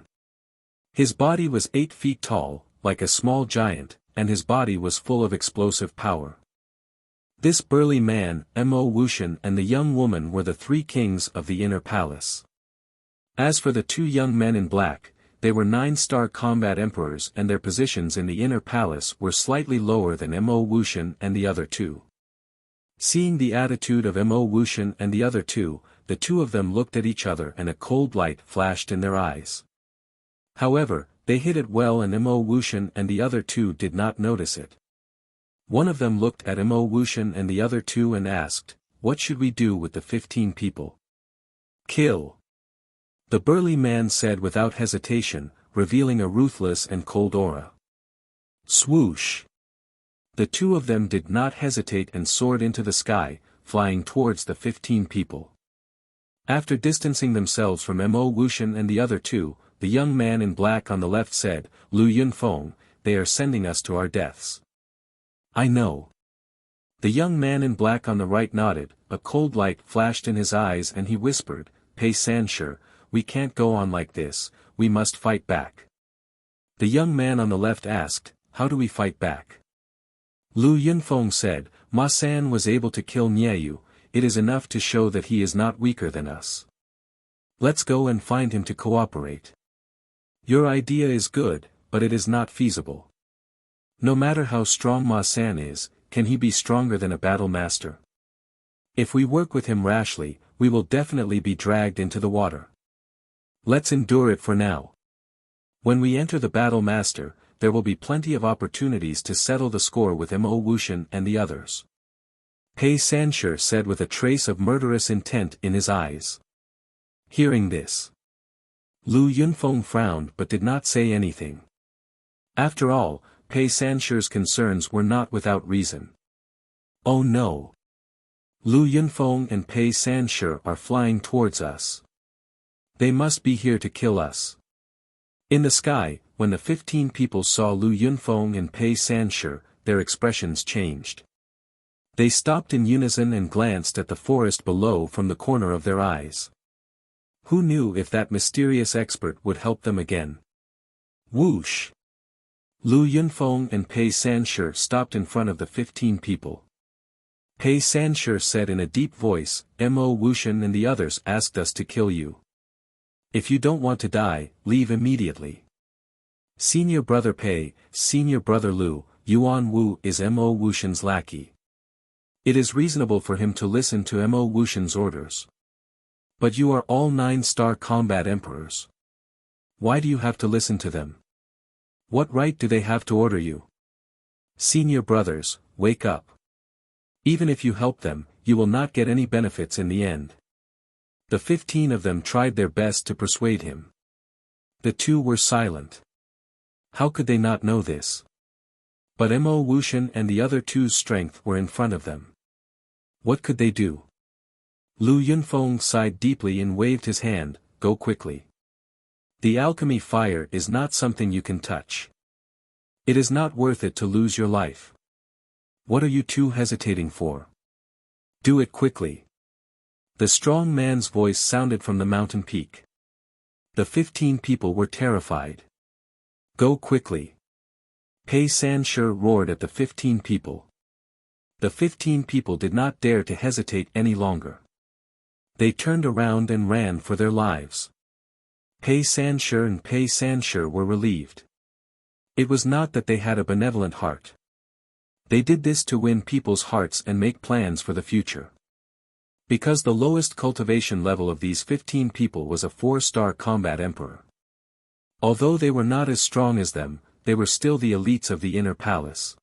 His body was 8 feet tall, like a small giant, and his body was full of explosive power. This burly man, Mo Wuxian and the young woman were the 3 kings of the inner palace. As for the 2 young men in black, they were 9-star combat emperors and their positions in the inner palace were slightly lower than Mo Wuxian and the other 2. Seeing the attitude of Mo Wuxian and the other 2, the 2 of them looked at each other and a cold light flashed in their eyes. However, they hid it well and Mo Wuxian and the other 2 did not notice it. One of them looked at Mo Wuxian and the other 2 and asked, "What should we do with the 15 people?" "Kill," the burly man said without hesitation, revealing a ruthless and cold aura. Swoosh! The 2 of them did not hesitate and soared into the sky, flying towards the 15 people. After distancing themselves from Mo Wuxian and the other 2, the young man in black on the left said, "Lu Yunfeng, they are sending us to our deaths." "I know." The young man in black on the right nodded, a cold light flashed in his eyes and he whispered, "Pei Sanshur, we can't go on like this, we must fight back." The young man on the left asked, "How do we fight back?" Lu Yunfeng said, Ma San was able to kill Niayu, it is enough to show that he is not weaker than us. Let's go and find him to cooperate. Your idea is good, but it is not feasible. No matter how strong Ma San is, can he be stronger than a battle master? If we work with him rashly, we will definitely be dragged into the water. Let's endure it for now. When we enter the battle master, there will be plenty of opportunities to settle the score with Mo Wuxian and the others. Pei Sanshi said with a trace of murderous intent in his eyes. Hearing this, Lu Yunfeng frowned but did not say anything. After all, Pei Sanshi's concerns were not without reason. Oh no! Lu Yunfeng and Pei Sanshi are flying towards us. They must be here to kill us. In the sky, when the 15 people saw Lu Yunfeng and Pei Sanshi, their expressions changed. They stopped in unison and glanced at the forest below from the corner of their eyes. Who knew if that mysterious expert would help them again? Whoosh! Lu Yunfeng and Pei Sanshi stopped in front of the 15 people. Pei Sanshi said in a deep voice, Mo Wuxian and the others asked us to kill you. If you don't want to die, leave immediately. Senior brother Pei, senior brother Lu, Yuan Wu is Mo Wuxian's lackey. It is reasonable for him to listen to Mo Wuxian's orders. But you are all 9-star combat emperors. Why do you have to listen to them? What right do they have to order you? Senior brothers, wake up. Even if you help them, you will not get any benefits in the end. The 15 of them tried their best to persuade him. The two were silent. How could they not know this? But Mo Wuxian and the other two's strength were in front of them. What could they do? Lu Yunfeng sighed deeply and waved his hand, go quickly. The alchemy fire is not something you can touch. It is not worth it to lose your life. What are you two hesitating for? Do it quickly. The strong man's voice sounded from the mountain peak. The 15 people were terrified. Go quickly. Pei Sanshi roared at the 15 people. The 15 people did not dare to hesitate any longer. They turned around and ran for their lives. Pei Sanshi and Pei Sanshi were relieved. It was not that they had a benevolent heart. They did this to win people's hearts and make plans for the future. Because the lowest cultivation level of these 15 people was a 4-star combat emperor. Although they were not as strong as them, they were still the elites of the inner palace.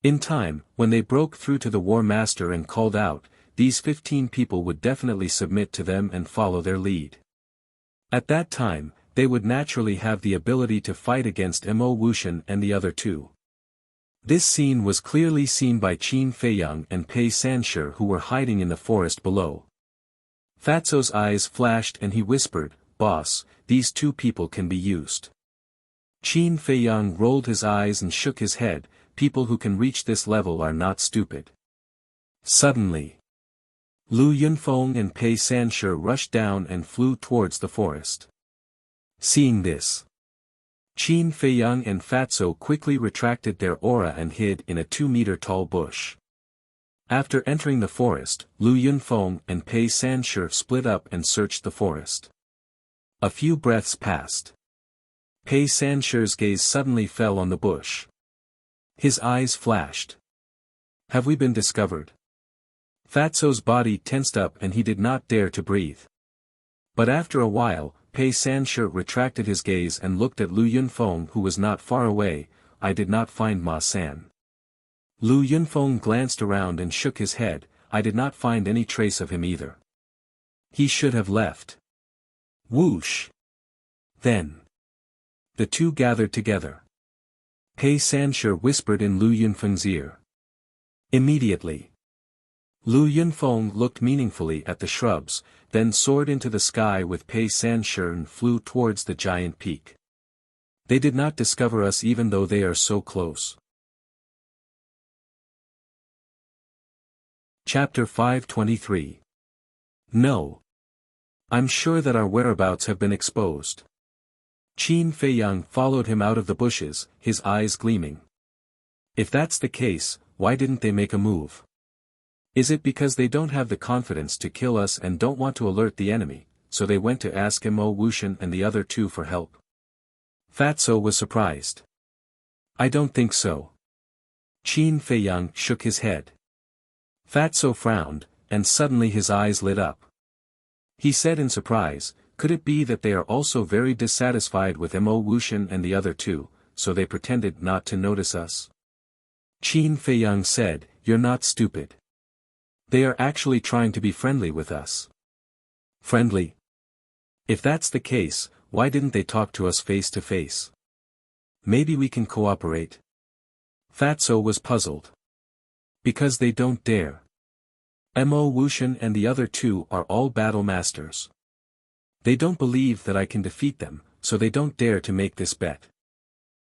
In time, when they broke through to the war master and called out, these 15 people would definitely submit to them and follow their lead. At that time, they would naturally have the ability to fight against Mo Wuxian and the other two. This scene was clearly seen by Qin Feiyang and Pei Sanshi who were hiding in the forest below. Fatso's eyes flashed and he whispered, Boss, these two people can be used. Qin Feiyang rolled his eyes and shook his head, people who can reach this level are not stupid. Suddenly, Lu Yunfeng and Pei Sanshi rushed down and flew towards the forest. Seeing this, Qin Feiyang and Fatso quickly retracted their aura and hid in a 2-meter-tall bush. After entering the forest, Lu Yunfeng and Pei Sanshi split up and searched the forest. A few breaths passed. Pei Sanshi's gaze suddenly fell on the bush. His eyes flashed. Have we been discovered? Fatso's body tensed up and he did not dare to breathe. But after a while, Pei Sanshi retracted his gaze and looked at Lu Yunfeng who was not far away. I did not find Ma San. Lu Yunfeng glanced around and shook his head, I did not find any trace of him either. He should have left. Whoosh! Then, the two gathered together. Pei Sanshi whispered in Lu Yunfeng's ear. Immediately, Lu Yunfeng looked meaningfully at the shrubs, then soared into the sky with Pei Sanshi and flew towards the giant peak. They did not discover us even though they are so close. Chapter 523. No. I'm sure that our whereabouts have been exposed. Qin Feiyang followed him out of the bushes, his eyes gleaming. If that's the case, why didn't they make a move? Is it because they don't have the confidence to kill us and don't want to alert the enemy, so they went to ask Mo Wuxian and the other two for help? Fatso was surprised. I don't think so. Qin Feiyang shook his head. Fatso frowned, and suddenly his eyes lit up. He said in surprise, could it be that they are also very dissatisfied with Mo Wuxian and the other two, so they pretended not to notice us? Qin Feiyang said, you're not stupid. They are actually trying to be friendly with us. Friendly? If that's the case, why didn't they talk to us face to face? Maybe we can cooperate. Fatso was puzzled. Because they don't dare. Mo Wuxian and the other two are all battle masters. They don't believe that I can defeat them, so they don't dare to make this bet.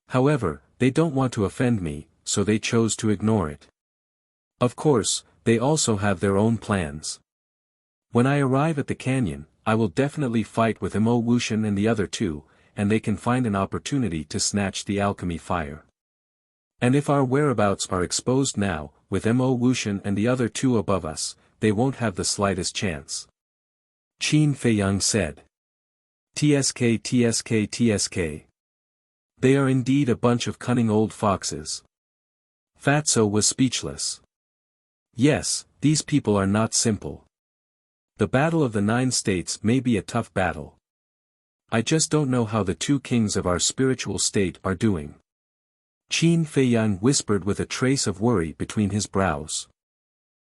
However, they don't want to offend me, so they chose to ignore it. Of course, they also have their own plans. When I arrive at the canyon, I will definitely fight with Mo Wuxian and the other two, and they can find an opportunity to snatch the alchemy fire. And if our whereabouts are exposed now, with Mo Wuxian and the other two above us, they won't have the slightest chance. Qin Feiyang said. TSK TSK TSK. They are indeed a bunch of cunning old foxes. Fatso was speechless. Yes, these people are not simple. The battle of the 9 states may be a tough battle. I just don't know how the 2 kings of our spiritual state are doing. Qin Feiyang whispered with a trace of worry between his brows.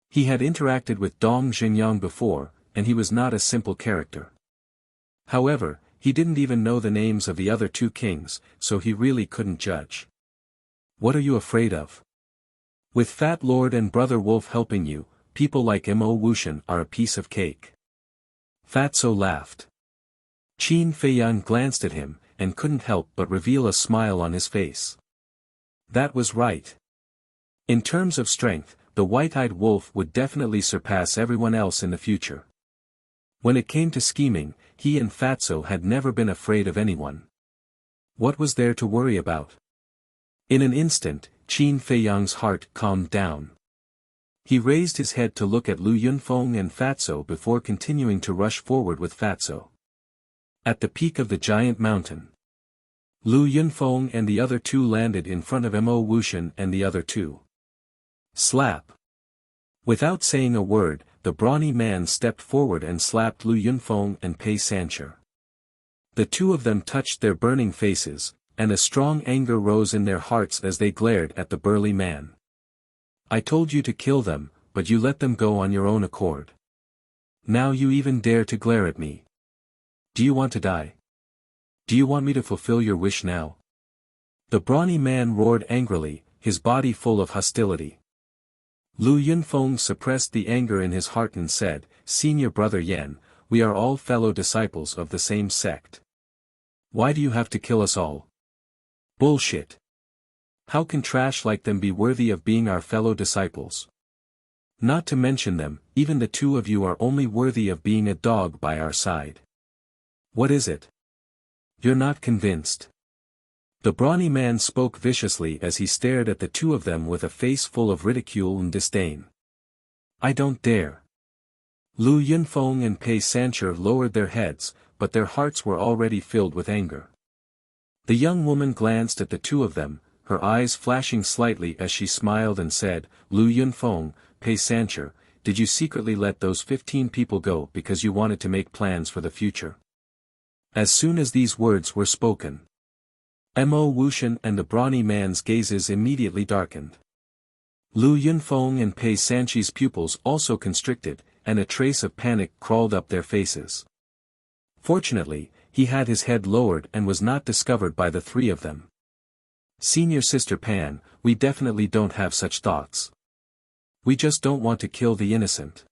He had interacted with Dong Xingyang before, and he was not a simple character. However, he didn't even know the names of the other 2 kings, so he really couldn't judge. What are you afraid of? With Fat Lord and Brother Wolf helping you, people like Mo Wuxian are a piece of cake. Fatso laughed. Qin Feiyang glanced at him, and couldn't help but reveal a smile on his face. That was right. In terms of strength, the white-eyed wolf would definitely surpass everyone else in the future. When it came to scheming, he and Fatso had never been afraid of anyone. What was there to worry about? In an instant, Qin Feiyang's heart calmed down. He raised his head to look at Lu Yunfeng and Fatso before continuing to rush forward with Fatso. At the peak of the giant mountain, Lu Yunfeng and the other two landed in front of Mo Wuxian and the other two. Slap! Without saying a word, the brawny man stepped forward and slapped Lu Yunfeng and Pei Sancher. The two of them touched their burning faces, and a strong anger rose in their hearts as they glared at the burly man. I told you to kill them, but you let them go on your own accord. Now you even dare to glare at me. Do you want to die? Do you want me to fulfill your wish now? The brawny man roared angrily, his body full of hostility. Lu Yunfeng suppressed the anger in his heart and said, Senior Brother Yan, we are all fellow disciples of the same sect. Why do you have to kill us all? Bullshit. How can trash like them be worthy of being our fellow disciples? Not to mention them, even the two of you are only worthy of being a dog by our side. What is it? You're not convinced. The brawny man spoke viciously as he stared at the two of them with a face full of ridicule and disdain. I don't dare. Lu Yunfeng and Pei Sancher lowered their heads, but their hearts were already filled with anger. The young woman glanced at the two of them, her eyes flashing slightly as she smiled and said, Lu Yunfeng, Pei Sancher, did you secretly let those 15 people go because you wanted to make plans for the future? As soon as these words were spoken, Mo Wuxian and the brawny man's gazes immediately darkened. Lu Yunfeng and Pei Sanchi's pupils also constricted, and a trace of panic crawled up their faces. Fortunately, he had his head lowered and was not discovered by the three of them. Senior Sister Pan, we definitely don't have such thoughts. We just don't want to kill the innocent.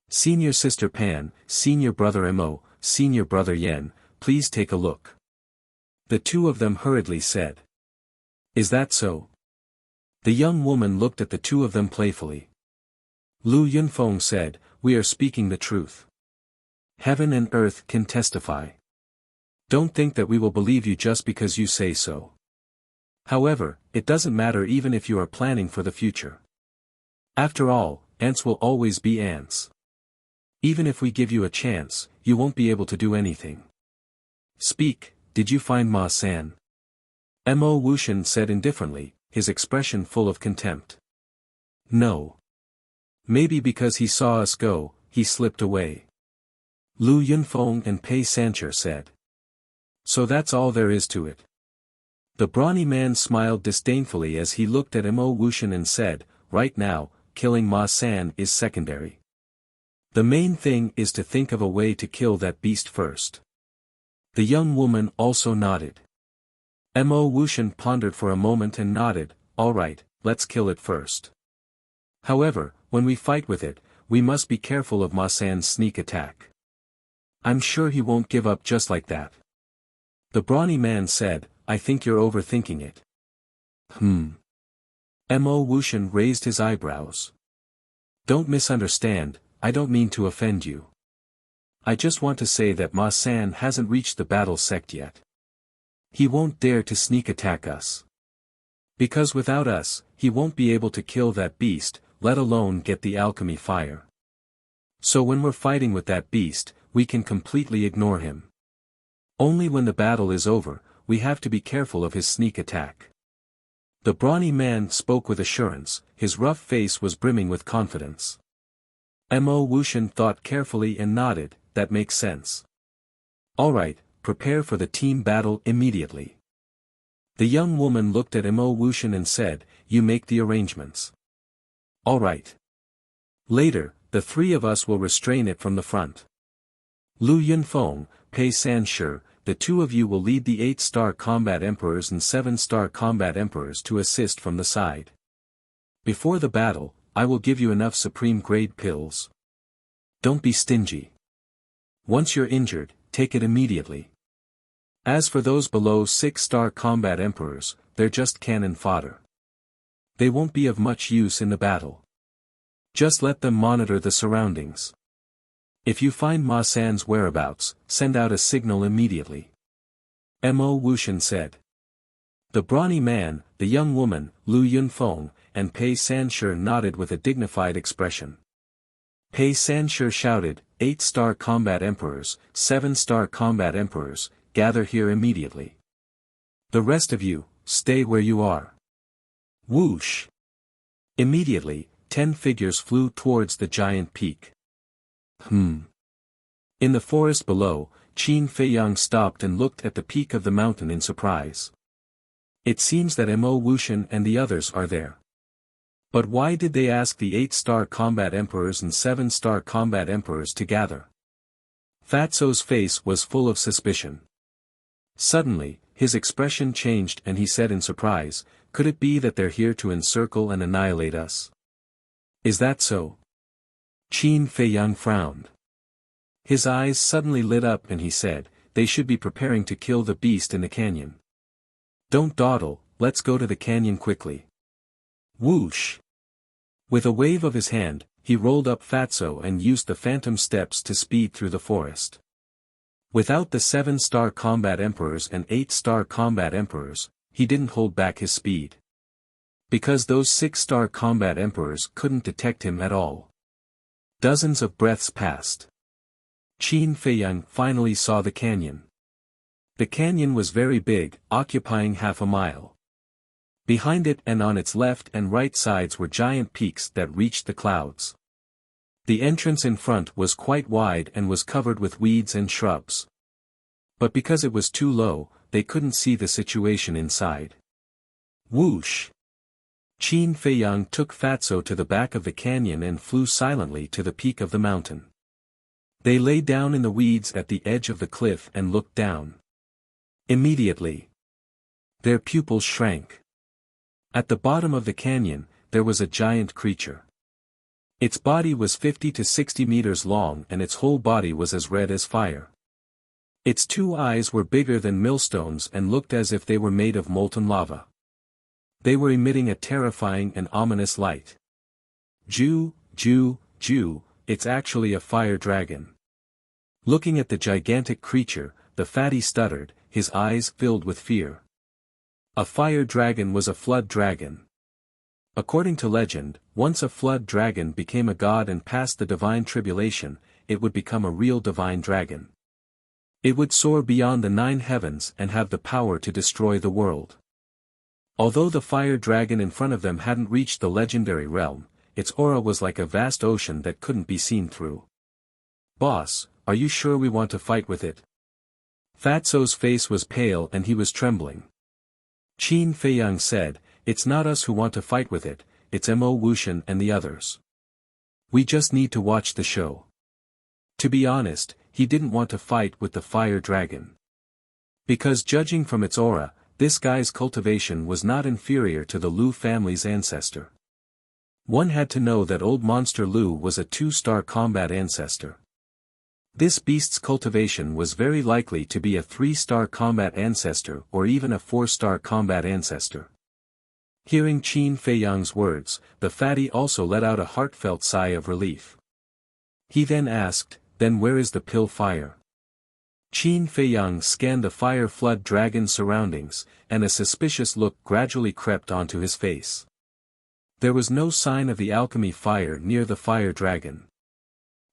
Senior Sister Pan, Senior Brother Mo, Senior Brother Yen, please take a look. The two of them hurriedly said. Is that so? The young woman looked at the two of them playfully. Lu Yunfeng said, we are speaking the truth. Heaven and earth can testify. Don't think that we will believe you just because you say so. However, it doesn't matter even if you are planning for the future. After all, ants will always be ants. Even if we give you a chance, you won't be able to do anything. Speak, did you find Ma San? Mo Wuxian said indifferently, his expression full of contempt. No. Maybe because he saw us go, he slipped away. Lu Yunfeng and Pei Sancher said. So that's all there is to it. The brawny man smiled disdainfully as he looked at Mo Wuxian and said, right now, killing Ma San is secondary. The main thing is to think of a way to kill that beast first. The young woman also nodded. Mo Wuxian pondered for a moment and nodded, all right, let's kill it first. However, when we fight with it, we must be careful of Ma San's sneak attack. I'm sure he won't give up just like that. The brawny man said, I think you're overthinking it. Mo Wuxian raised his eyebrows. Don't misunderstand, I don't mean to offend you. I just want to say that Ma San hasn't reached the battle sect yet. He won't dare to sneak attack us. Because without us, he won't be able to kill that beast, let alone get the alchemy fire. So when we're fighting with that beast, we can completely ignore him. Only when the battle is over, we have to be careful of his sneak attack. The brawny man spoke with assurance, his rough face was brimming with confidence. Mo Wuxian thought carefully and nodded, that makes sense. All right, prepare for the team battle immediately. The young woman looked at Mo Wuxian and said, you make the arrangements. All right. Later, the three of us will restrain it from the front. Lu Yunfeng, Pei Sanshi, the two of you will lead the 8-star combat emperors and 7-star combat emperors to assist from the side. Before the battle, I will give you enough supreme-grade pills. Don't be stingy. Once you're injured, take it immediately. As for those below 6-star combat emperors, they're just cannon fodder. They won't be of much use in the battle. Just let them monitor the surroundings. If you find Ma San's whereabouts, send out a signal immediately. Mo Wuxian said. The brawny man, the young woman, Lu Yunfeng, and Pei Sanshi nodded with a dignified expression. Pei Sanshi shouted, 8-star combat emperors, 7-star combat emperors, gather here immediately. The rest of you, stay where you are. Whoosh! Immediately, 10 figures flew towards the giant peak. In the forest below, Qin Feiyang stopped and looked at the peak of the mountain in surprise. It seems that Mo Wuxian and the others are there. But why did they ask the 8-star combat emperors and 7-star combat emperors to gather? Fatso's face was full of suspicion. Suddenly, his expression changed and he said in surprise, could it be that they're here to encircle and annihilate us? Is that so? Qin Feiyang frowned. His eyes suddenly lit up and he said, they should be preparing to kill the beast in the canyon. Don't dawdle, let's go to the canyon quickly. Whoosh! With a wave of his hand, he rolled up Fatso and used the phantom steps to speed through the forest. Without the 7-star combat emperors and 8-star combat emperors, he didn't hold back his speed. Because those 6-star combat emperors couldn't detect him at all. Dozens of breaths passed. Qin Feiyang finally saw the canyon. The canyon was very big, occupying half a mile. Behind it and on its left and right sides were giant peaks that reached the clouds. The entrance in front was quite wide and was covered with weeds and shrubs. But because it was too low, they couldn't see the situation inside. Whoosh! Qin Feiyang took Fatso to the back of the canyon and flew silently to the peak of the mountain. They lay down in the weeds at the edge of the cliff and looked down. Immediately, their pupils shrank. At the bottom of the canyon, there was a giant creature. Its body was 50 to 60 meters long and its whole body was as red as fire. Its 2 eyes were bigger than millstones and looked as if they were made of molten lava. They were emitting a terrifying and ominous light. Ju, it's actually a fire dragon. Looking at the gigantic creature, the fatty stuttered, his eyes filled with fear. A fire dragon was a flood dragon. According to legend, once a flood dragon became a god and passed the divine tribulation, it would become a real divine dragon. It would soar beyond the 9 heavens and have the power to destroy the world. Although the fire dragon in front of them hadn't reached the legendary realm, its aura was like a vast ocean that couldn't be seen through. "Boss, are you sure we want to fight with it?" Fatso's face was pale and he was trembling. Qin Feiyang said, "It's not us who want to fight with it, it's Mo Wuxian and the others. We just need to watch the show." To be honest, he didn't want to fight with the fire dragon. Because judging from its aura, this guy's cultivation was not inferior to the Lu family's ancestor. One had to know that old monster Lu was a 2-star combat ancestor. This beast's cultivation was very likely to be a 3-star combat ancestor or even a 4-star combat ancestor. Hearing Qin Feiyang's words, the fatty also let out a heartfelt sigh of relief. He then asked, "Then where is the pill fire?" Qin Feiyang scanned the fire flood dragon's surroundings, and a suspicious look gradually crept onto his face. There was no sign of the alchemy fire near the fire dragon.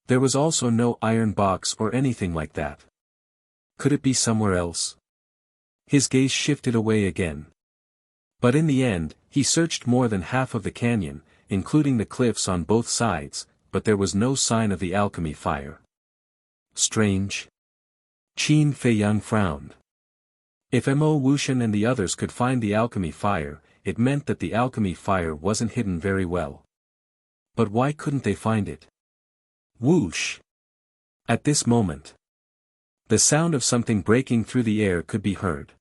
There was also no iron box or anything like that. Could it be somewhere else? His gaze shifted away again. But in the end, he searched more than half of the canyon, including the cliffs on both sides, but there was no sign of the alchemy fire. Strange. Qin Feiyang frowned. If Mo Wuxian and the others could find the alchemy fire, it meant that the alchemy fire wasn't hidden very well. But why couldn't they find it? Whoosh! At this moment, the sound of something breaking through the air could be heard.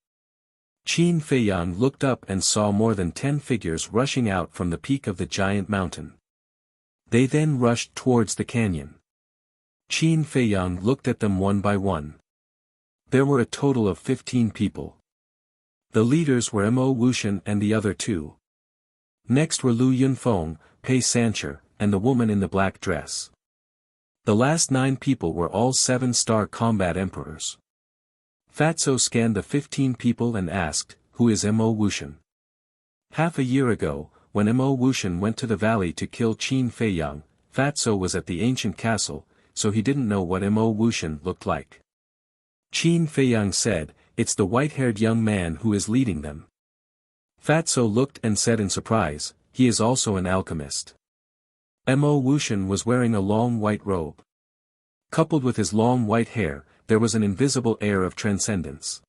Qin Feiyang looked up and saw more than 10 figures rushing out from the peak of the giant mountain. They then rushed towards the canyon. Qin Feiyang looked at them one by one. There were a total of 15 people. The leaders were Mo Wuxian and the other 2. Next were Lu Yunfeng, Pei Sancher, and the woman in the black dress. The last 9 people were all 7-star combat emperors. Fatso scanned the 15 people and asked, "Who is Mo Wuxian?" Half a year ago, when Mo Wuxian went to the valley to kill Qin Feiyang, Fatso was at the ancient castle, so he didn't know what Mo Wuxian looked like. Qin Feiyang said, "It's the white-haired young man who is leading them." Fatso looked and said in surprise, "He is also an alchemist." Mo Wuxian was wearing a long white robe. Coupled with his long white hair, there was an invisible air of transcendence.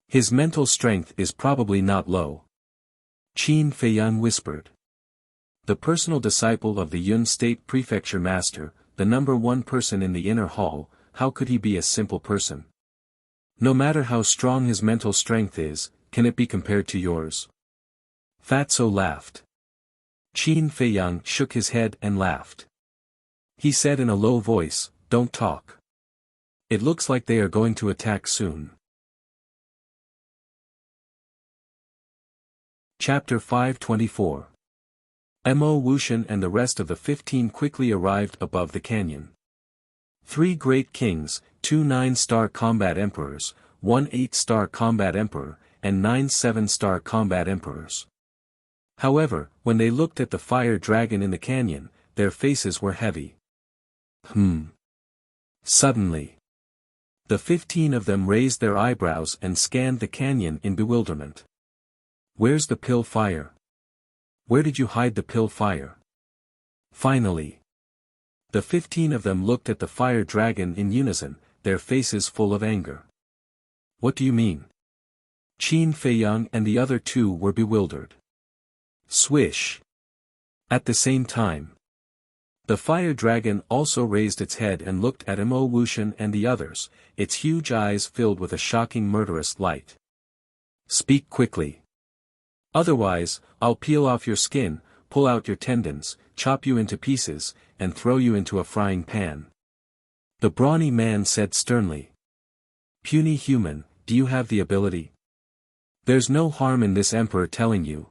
His mental strength is probably not low. Qin Feiyang whispered. The personal disciple of the Yun State Prefecture Master, the number 1 person in the inner hall, how could he be a simple person? No matter how strong his mental strength is, can it be compared to yours? Fatso laughed. Qin Feiyang shook his head and laughed. He said in a low voice, "Don't talk. It looks like they are going to attack soon." Chapter 524. Mo Wuxian and the rest of the 15 quickly arrived above the canyon. 3 great kings, 2 9-star combat emperors, 1 8-star combat emperor, and 9 7-star combat emperors. However, when they looked at the fire dragon in the canyon, their faces were heavy. Suddenly, the 15 of them raised their eyebrows and scanned the canyon in bewilderment. "Where's the pill fire? Where did you hide the pill fire?" Finally, the 15 of them looked at the fire dragon in unison, their faces full of anger. "What do you mean?" Qin Feiyang and the other 2 were bewildered. Swish! At the same time, the fire dragon also raised its head and looked at Mo Wuxian and the others, its huge eyes filled with a shocking murderous light. "Speak quickly. Otherwise, I'll peel off your skin, pull out your tendons, chop you into pieces, and throw you into a frying pan." The brawny man said sternly. "Puny human, do you have the ability? There's no harm in this emperor telling you.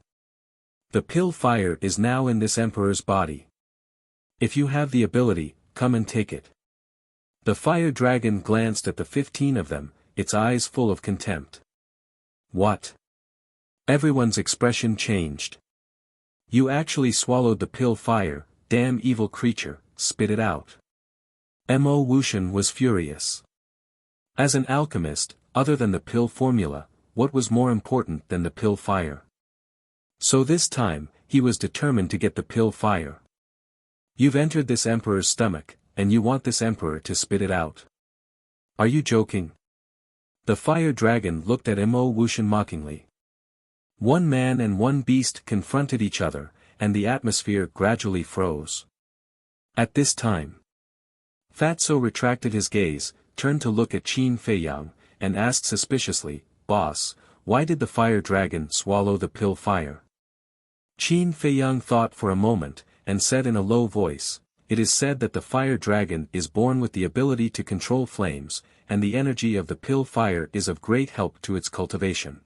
The pill fire is now in this emperor's body. If you have the ability, come and take it." The fire dragon glanced at the 15 of them, its eyes full of contempt. "What? Everyone's expression changed. You actually swallowed the pill fire, damn evil creature, spit it out. Mo Wuxian was furious. As an alchemist, other than the pill formula, what was more important than the pill fire? So this time, he was determined to get the pill fire. You've entered this emperor's stomach, and you want this emperor to spit it out. Are you joking? The fire dragon looked at Mo Wuxian mockingly. One man and one beast confronted each other, and the atmosphere gradually froze. At this time, Fatso retracted his gaze, turned to look at Qin Feiyang, and asked suspiciously, "Boss, why did the fire dragon swallow the pill fire?" Qin Feiyang thought for a moment, and said in a low voice, "It is said that the fire dragon is born with the ability to control flames, and the energy of the pill fire is of great help to its cultivation."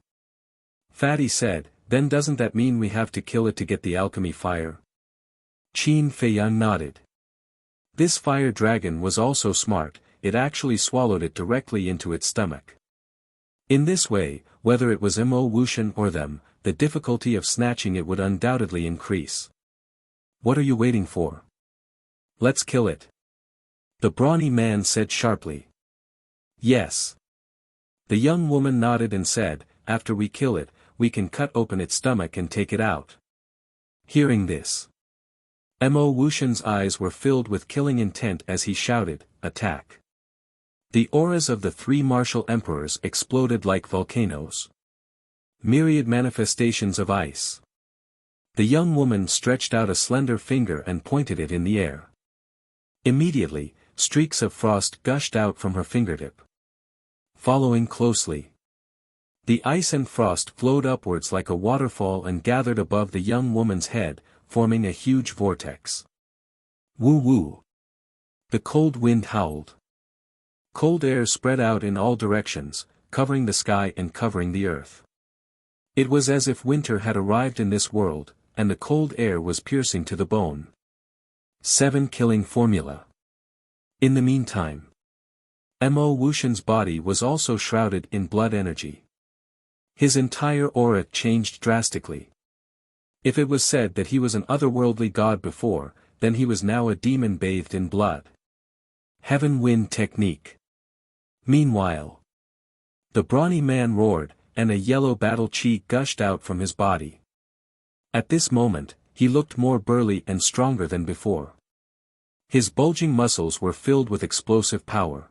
Fatty said, "Then doesn't that mean we have to kill it to get the alchemy fire?" Qin Feiyang nodded. This fire dragon was also smart, it actually swallowed it directly into its stomach. In this way, whether it was Mo Wuxian or them, the difficulty of snatching it would undoubtedly increase. "What are you waiting for? Let's kill it." The brawny man said sharply. "Yes." The young woman nodded and said, "After we kill it, we can cut open its stomach and take it out." Hearing this, Mo Wuxian's eyes were filled with killing intent as he shouted, "Attack!" The auras of the three martial emperors exploded like volcanoes. Myriad manifestations of ice. The young woman stretched out a slender finger and pointed it in the air. Immediately, streaks of frost gushed out from her fingertip. Following closely, the ice and frost flowed upwards like a waterfall and gathered above the young woman's head, forming a huge vortex. Woo woo! The cold wind howled. Cold air spread out in all directions, covering the sky and covering the earth. It was as if winter had arrived in this world, and the cold air was piercing to the bone. 7 Killing Formula. In the meantime, Mo Wuxian's body was also shrouded in blood energy. His entire aura changed drastically. If it was said that he was an otherworldly god before, then he was now a demon bathed in blood. Heaven Wind Technique. Meanwhile, the brawny man roared, and a yellow battle chi gushed out from his body. At this moment, he looked more burly and stronger than before. His bulging muscles were filled with explosive power.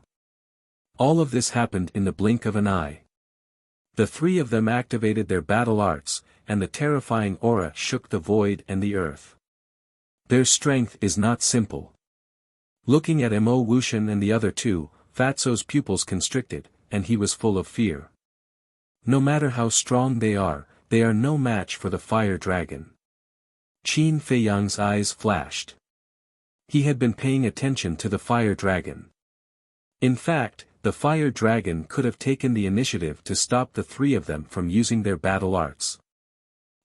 All of this happened in the blink of an eye. The three of them activated their battle arts, and the terrifying aura shook the void and the earth. Their strength is not simple. Looking at Mo Wuxian and the other two, Fatso's pupils constricted, and he was full of fear. No matter how strong they are no match for the fire dragon. Qin Feiyang's eyes flashed. He had been paying attention to the fire dragon. In fact, the fire dragon could have taken the initiative to stop the three of them from using their battle arts.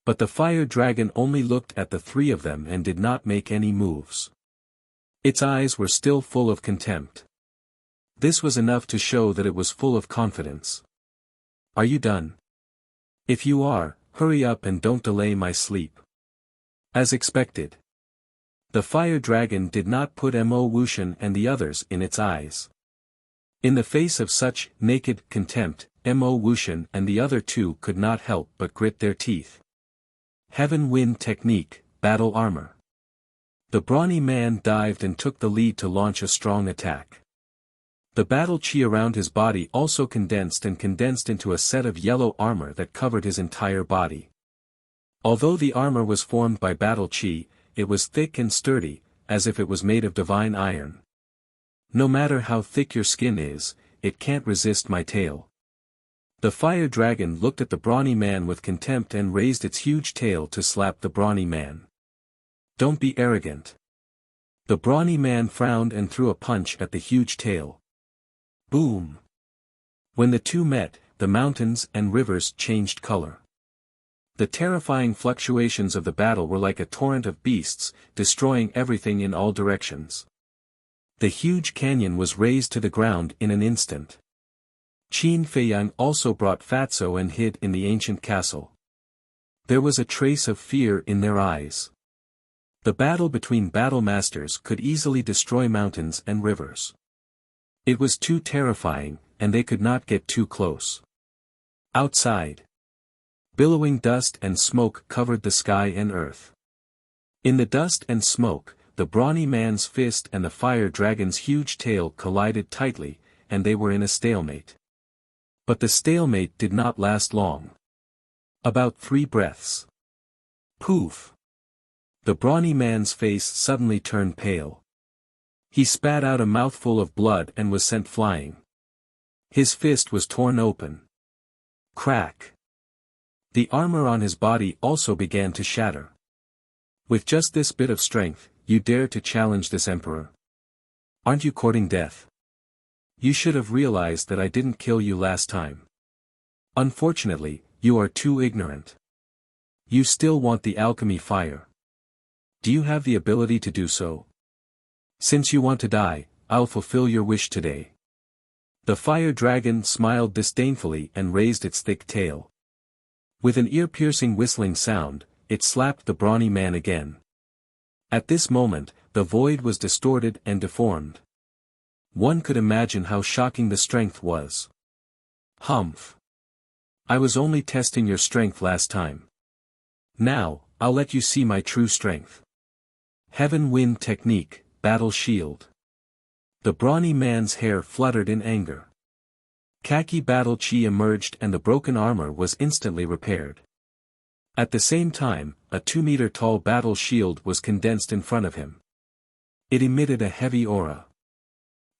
But the fire dragon only looked at the three of them and did not make any moves. Its eyes were still full of contempt. This was enough to show that it was full of confidence. "Are you done? If you are, hurry up and don't delay my sleep." As expected, the fire dragon did not put Mo Wuxian and the others in its eyes. In the face of such naked contempt, Mo Wuxian and the other two could not help but grit their teeth. Heaven Wind Technique, Battle Armor. The brawny man dived and took the lead to launch a strong attack. The battle chi around his body also condensed into a set of yellow armor that covered his entire body. Although the armor was formed by battle chi, it was thick and sturdy, as if it was made of divine iron. "No matter how thick your skin is, it can't resist my tail." The fire dragon looked at the brawny man with contempt and raised its huge tail to slap the brawny man. "Don't be arrogant." The brawny man frowned and threw a punch at the huge tail. Boom! When the two met, the mountains and rivers changed color. The terrifying fluctuations of the battle were like a torrent of beasts, destroying everything in all directions. The huge canyon was razed to the ground in an instant. Qin Feiyang also brought Fatso and hid in the ancient castle. There was a trace of fear in their eyes. The battle between battle masters could easily destroy mountains and rivers. It was too terrifying, and they could not get too close. Outside, billowing dust and smoke covered the sky and earth. In the dust and smoke, the brawny man's fist and the fire dragon's huge tail collided tightly, and they were in a stalemate. But the stalemate did not last long. About 3 breaths. Poof! The brawny man's face suddenly turned pale. He spat out a mouthful of blood and was sent flying. His fist was torn open. Crack! The armor on his body also began to shatter. With just this bit of strength, you dare to challenge this emperor? Aren't you courting death? You should have realized that I didn't kill you last time. Unfortunately, you are too ignorant. You still want the alchemy fire. Do you have the ability to do so? Since you want to die, I'll fulfill your wish today. The fire dragon smiled disdainfully and raised its thick tail. With an ear-piercing whistling sound, it slapped the brawny man again. At this moment, the void was distorted and deformed. One could imagine how shocking the strength was. Humph! I was only testing your strength last time. Now, I'll let you see my true strength. Heaven Wind Technique, Battle Shield. The brawny man's hair fluttered in anger. Khaki battle chi emerged and the broken armor was instantly repaired. At the same time, a 2-meter-tall battle shield was condensed in front of him. It emitted a heavy aura.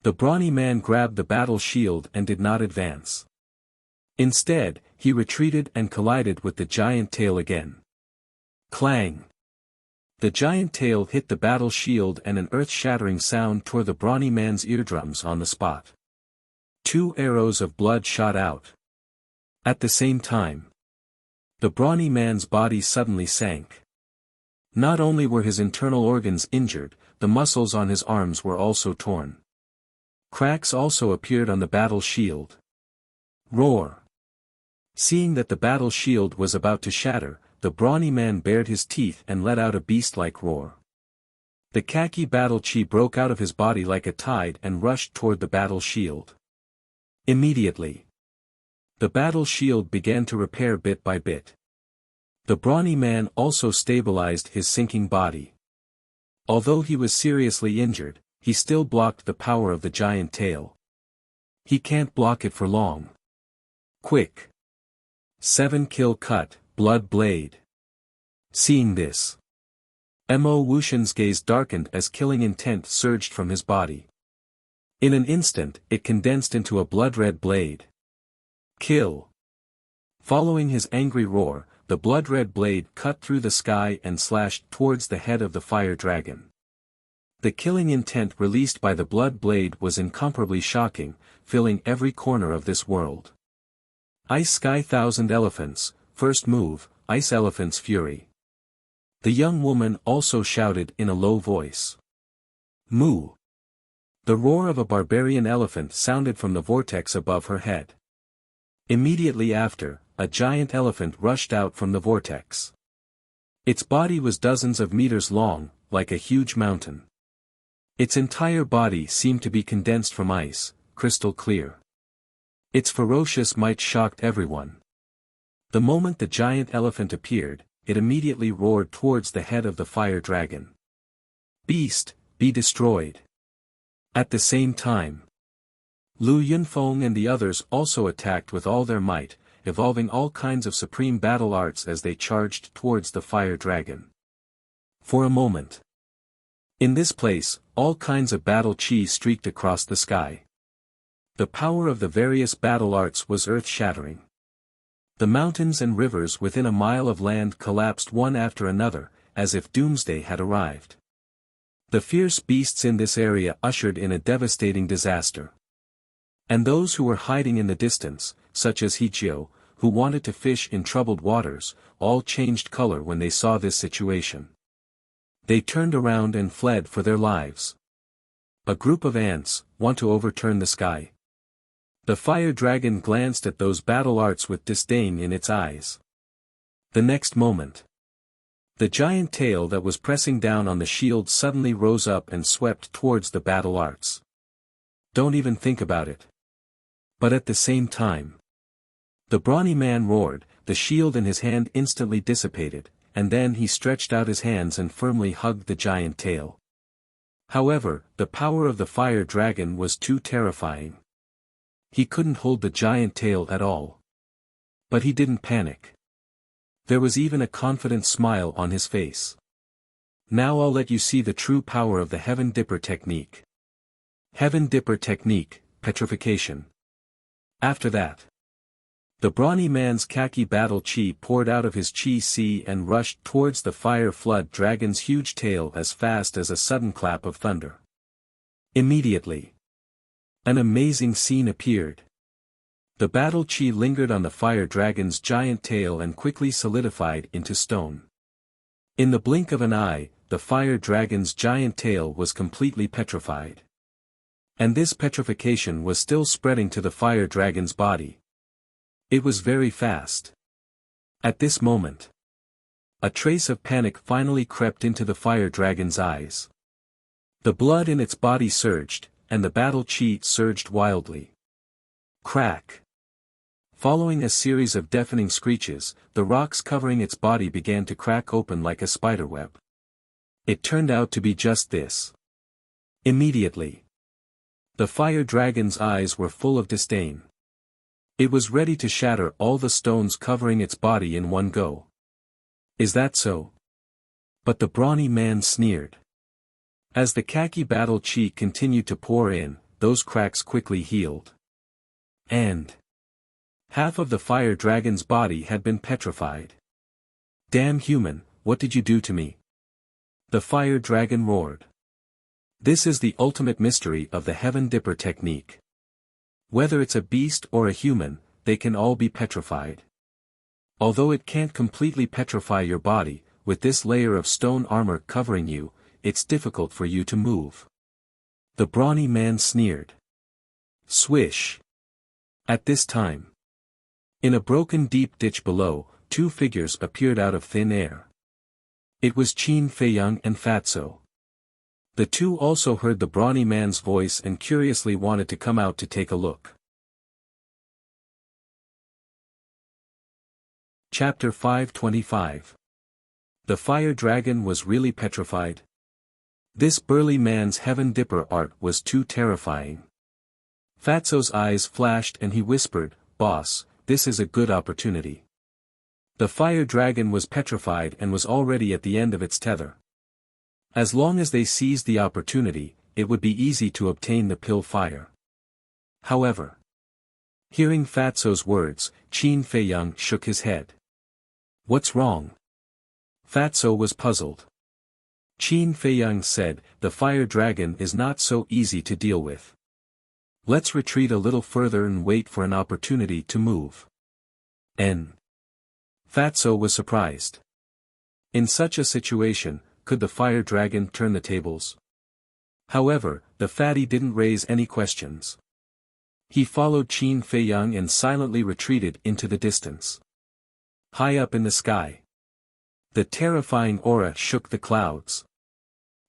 The brawny man grabbed the battle shield and did not advance. Instead, he retreated and collided with the giant tail again. Clang! The giant tail hit the battle shield and an earth-shattering sound tore the brawny man's eardrums on the spot. 2 arrows of blood shot out. At the same time, the brawny man's body suddenly sank. Not only were his internal organs injured, the muscles on his arms were also torn. Cracks also appeared on the battle shield. Roar! Seeing that the battle shield was about to shatter, the brawny man bared his teeth and let out a beast-like roar. The khaki battle chi broke out of his body like a tide and rushed toward the battle shield. Immediately, the battle shield began to repair bit by bit. The brawny man also stabilized his sinking body. Although he was seriously injured, he still blocked the power of the giant tail. He can't block it for long. Quick! 7 kill cut, blood blade. Seeing this, Mo Wuxian's gaze darkened as killing intent surged from his body. In an instant, it condensed into a blood-red blade. Kill! Following his angry roar, the blood-red blade cut through the sky and slashed towards the head of the fire dragon. The killing intent released by the blood blade was incomparably shocking, filling every corner of this world. Ice Sky 1000 Elephants, first move, Ice Elephant's Fury. The young woman also shouted in a low voice. Moo! The roar of a barbarian elephant sounded from the vortex above her head. Immediately after, a giant elephant rushed out from the vortex. Its body was dozens of meters long, like a huge mountain. Its entire body seemed to be condensed from ice, crystal clear. Its ferocious might shocked everyone. The moment the giant elephant appeared, it immediately roared towards the head of the fire dragon. Beast, be destroyed! At the same time, Lu Yunfeng and the others also attacked with all their might, evolving all kinds of supreme battle arts as they charged towards the fire dragon. For a moment, in this place, all kinds of battle chi streaked across the sky. The power of the various battle arts was earth-shattering. The mountains and rivers within a mile of land collapsed one after another, as if doomsday had arrived. The fierce beasts in this area ushered in a devastating disaster. And those who were hiding in the distance, such as Hichio, who wanted to fish in troubled waters, all changed color when they saw this situation. They turned around and fled for their lives. A group of ants want to overturn the sky. The fire dragon glanced at those battle arts with disdain in its eyes. The next moment, the giant tail that was pressing down on the shield suddenly rose up and swept towards the battle arts. Don't even think about it. But at the same time, the brawny man roared, the shield in his hand instantly dissipated, and then he stretched out his hands and firmly hugged the giant tail. However, the power of the fire dragon was too terrifying. He couldn't hold the giant tail at all. But he didn't panic. There was even a confident smile on his face. Now I'll let you see the true power of the Heaven Dipper technique. Heaven Dipper technique, petrification. After that, the brawny man's khaki battle chi poured out of his chi sea and rushed towards the fire flood dragon's huge tail as fast as a sudden clap of thunder. Immediately, an amazing scene appeared. The battle chi lingered on the fire dragon's giant tail and quickly solidified into stone. In the blink of an eye, the fire dragon's giant tail was completely petrified. And this petrification was still spreading to the fire dragon's body. It was very fast. At this moment, a trace of panic finally crept into the fire dragon's eyes. The blood in its body surged, and the battle chi surged wildly. Crack! Following a series of deafening screeches, the rocks covering its body began to crack open like a spiderweb. It turned out to be just this. Immediately, the fire dragon's eyes were full of disdain. It was ready to shatter all the stones covering its body in one go. Is that so? But the brawny man sneered. As the khaki battle chi continued to pour in, those cracks quickly healed. And half of the fire dragon's body had been petrified. Damn human, what did you do to me? The fire dragon roared. This is the ultimate mystery of the Heaven Dipper technique. Whether it's a beast or a human, they can all be petrified. Although it can't completely petrify your body, with this layer of stone armor covering you, it's difficult for you to move. The brawny man sneered. Swish! At this time, in a broken deep ditch below, two figures appeared out of thin air. It was Qin Feiyang and Fatso. The two also heard the brawny man's voice and curiously wanted to come out to take a look. Chapter 525. The fire dragon was really petrified. This burly man's Heaven Dipper art was too terrifying. Fatso's eyes flashed and he whispered, "Boss, this is a good opportunity." The fire dragon was petrified and was already at the end of its tether. As long as they seized the opportunity, it would be easy to obtain the pill fire. However, hearing Fatso's words, Qin Feiyang shook his head. What's wrong? Fatso was puzzled. Qin Feiyang said, the fire dragon is not so easy to deal with. Let's retreat a little further and wait for an opportunity to move. Fatso was surprised. In such a situation, could the fire dragon turn the tables? However, the fatty didn't raise any questions. He followed Qin Feiyang and silently retreated into the distance. High up in the sky, the terrifying aura shook the clouds.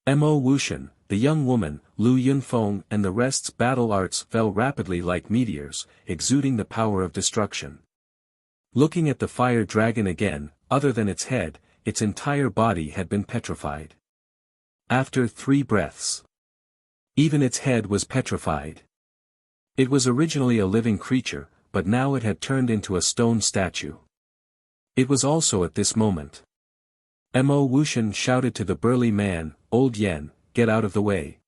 Mo Wuxian, the young woman, Lu Yunfeng and the rest's battle arts fell rapidly like meteors, exuding the power of destruction. Looking at the fire dragon again, other than its head, its entire body had been petrified. After 3 breaths, even its head was petrified. It was originally a living creature, but now it had turned into a stone statue. It was also at this moment. Mo Wuxian shouted to the burly man, "Old Yen, get out of the way."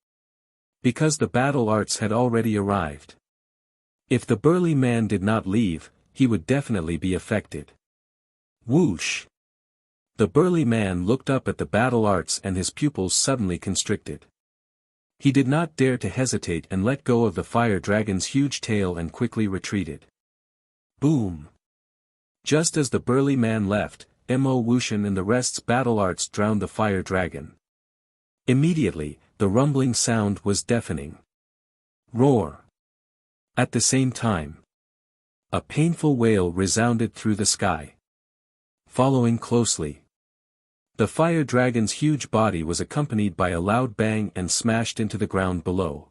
Because the battle arts had already arrived. If the burly man did not leave, he would definitely be affected. Whoosh! The burly man looked up at the battle arts and his pupils suddenly constricted. He did not dare to hesitate and let go of the fire dragon's huge tail and quickly retreated. Boom! Just as the burly man left, Mo Wuxian and the rest's battle arts drowned the fire dragon. Immediately, the rumbling sound was deafening. Roar! At the same time, a painful wail resounded through the sky. following closely. The fire dragon's huge body was accompanied by a loud bang and smashed into the ground below.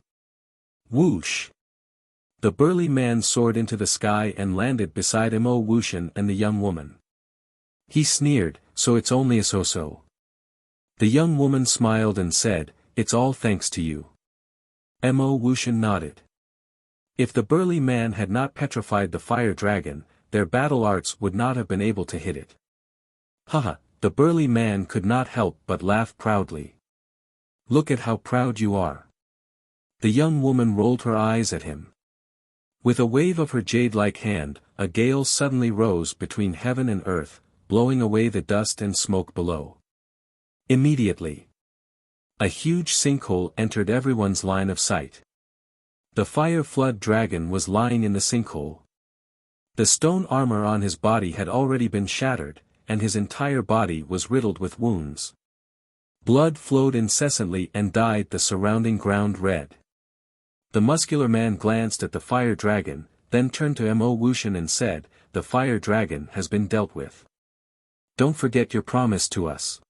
Whoosh! The burly man soared into the sky and landed beside Mo Wuxian and the young woman. He sneered, "So it's only a so-so." The young woman smiled and said, "It's all thanks to you." Mo Wuxian nodded. If the burly man had not petrified the fire dragon, their battle arts would not have been able to hit it. Haha, the burly man could not help but laugh proudly. "Look at how proud you are." The young woman rolled her eyes at him. With a wave of her jade-like hand, a gale suddenly rose between heaven and earth, blowing away the dust and smoke below. Immediately, a huge sinkhole entered everyone's line of sight. The fire flood dragon was lying in the sinkhole. The stone armor on his body had already been shattered, and his entire body was riddled with wounds. Blood flowed incessantly and dyed the surrounding ground red. The muscular man glanced at the fire dragon, then turned to Mo Wuxian and said, "The fire dragon has been dealt with. Don't forget your promise to us.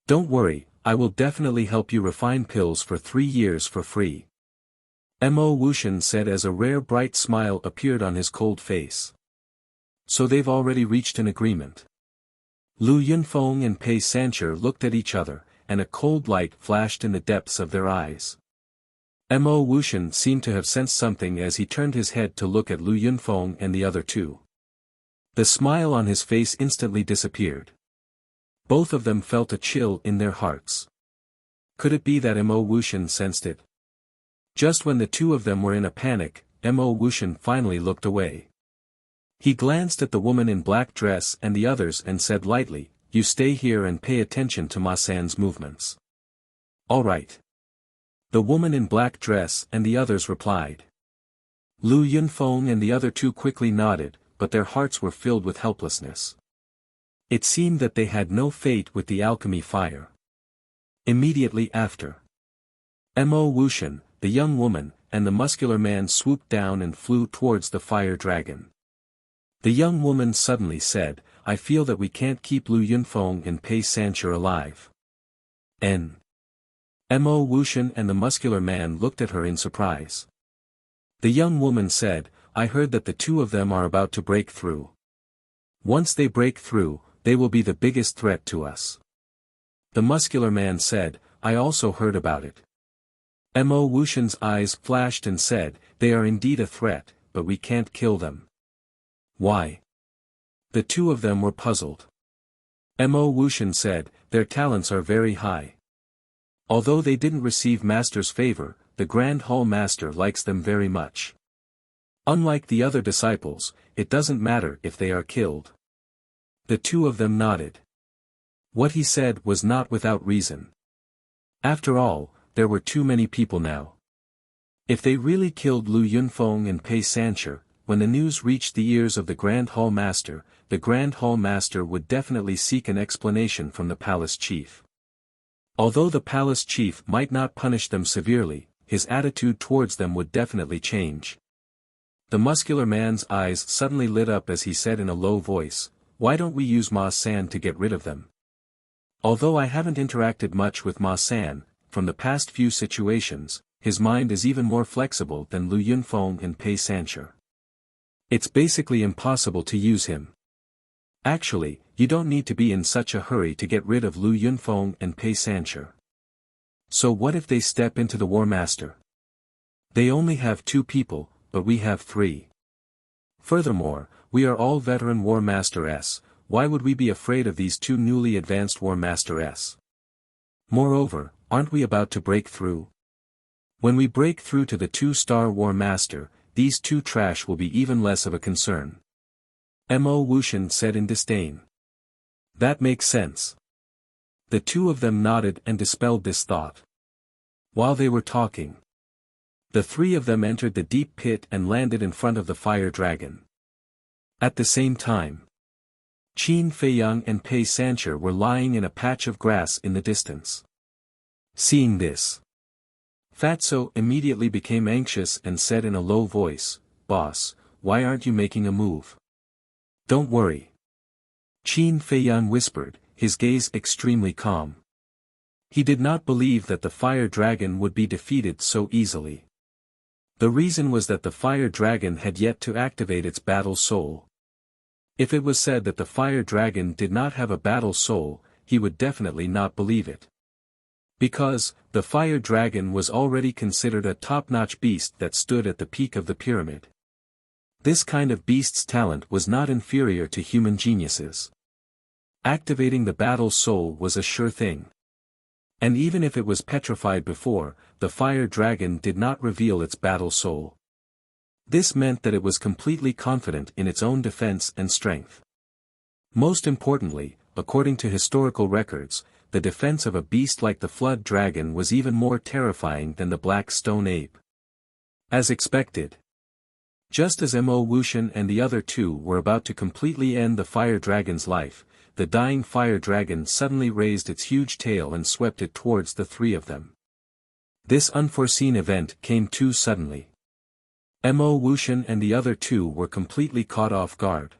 Don't worry, I will definitely help you refine pills for 3 years for free." Mo Wuxian said as a rare bright smile appeared on his cold face. "So they've already reached an agreement." Lu Yunfeng and Pei Sancher looked at each other, and a cold light flashed in the depths of their eyes. Mo Wuxian seemed to have sensed something as he turned his head to look at Lu Yunfeng and the other two. The smile on his face instantly disappeared. Both of them felt a chill in their hearts. Could it be that Mo Wuxian sensed it? Just when the two of them were in a panic, Mo Wuxian finally looked away. He glanced at the woman in black dress and the others and said lightly, "You stay here and pay attention to Ma San's movements." "All right." The woman in black dress and the others replied. Lu Yunfeng and the other two quickly nodded, but their hearts were filled with helplessness. It seemed that they had no fate with the alchemy fire. Immediately after, Mo Wuxian, the young woman, and the muscular man swooped down and flew towards the fire dragon. The young woman suddenly said, "I feel that we can't keep Lu Yunfeng and Pei Sancher alive." Mo Wuxian and the muscular man looked at her in surprise. The young woman said, "I heard that the two of them are about to break through. Once they break through, they will be the biggest threat to us." The muscular man said, "I also heard about it." Mo Wuxian's eyes flashed and said, "They are indeed a threat, but we can't kill them." "Why?" The two of them were puzzled. Mo Wuxian said, "Their talents are very high. Although they didn't receive Master's favor, the Grand Hall Master likes them very much. Unlike the other disciples, it doesn't matter if they are killed." The two of them nodded. What he said was not without reason. After all, there were too many people now. If they really killed Lu Yunfeng and Pei Sancher, when the news reached the ears of the Grand Hall Master would definitely seek an explanation from the palace chief. Although the palace chief might not punish them severely, his attitude towards them would definitely change. The muscular man's eyes suddenly lit up as he said in a low voice, "Why don't we use Ma San to get rid of them?" Although I haven't interacted much with Ma San, from the past few situations, his mind is even more flexible than Lu Yunfeng and Pei Sancher. It's basically impossible to use him. Actually, you don't need to be in such a hurry to get rid of Lu Yunfeng and Pei Sancher. So what if they step into the War Master? They only have 2 people, but we have 3. Furthermore, we are all veteran War Masters. Why would we be afraid of these 2 newly advanced War Masters? Moreover, aren't we about to break through? When we break through to the 2-star War Master, these 2 trash will be even less of a concern. Mo Wuxian said in disdain. That makes sense. The two of them nodded and dispelled this thought. While they were talking, the 3 of them entered the deep pit and landed in front of the fire dragon. At the same time, Qin Feiyang and Pei Sancher were lying in a patch of grass in the distance. Seeing this, Fatso immediately became anxious and said in a low voice, "Boss, why aren't you making a move? Don't worry. Qin Feiyang whispered, his gaze extremely calm. He did not believe that the fire dragon would be defeated so easily. The reason was that the fire dragon had yet to activate its battle soul. If it was said that the fire dragon did not have a battle soul, he would definitely not believe it. Because, the fire dragon was already considered a top-notch beast that stood at the peak of the pyramid. This kind of beast's talent was not inferior to human geniuses. Activating the battle soul was a sure thing. And even if it was petrified before, the fire dragon did not reveal its battle soul. This meant that it was completely confident in its own defense and strength. Most importantly, according to historical records, the defense of a beast like the flood dragon was even more terrifying than the black stone ape. As expected. Just as Mo Wuxian and the other two were about to completely end the fire dragon's life, the dying fire dragon suddenly raised its huge tail and swept it towards the three of them. This unforeseen event came too suddenly. Mo Wuxian and the other two were completely caught off guard.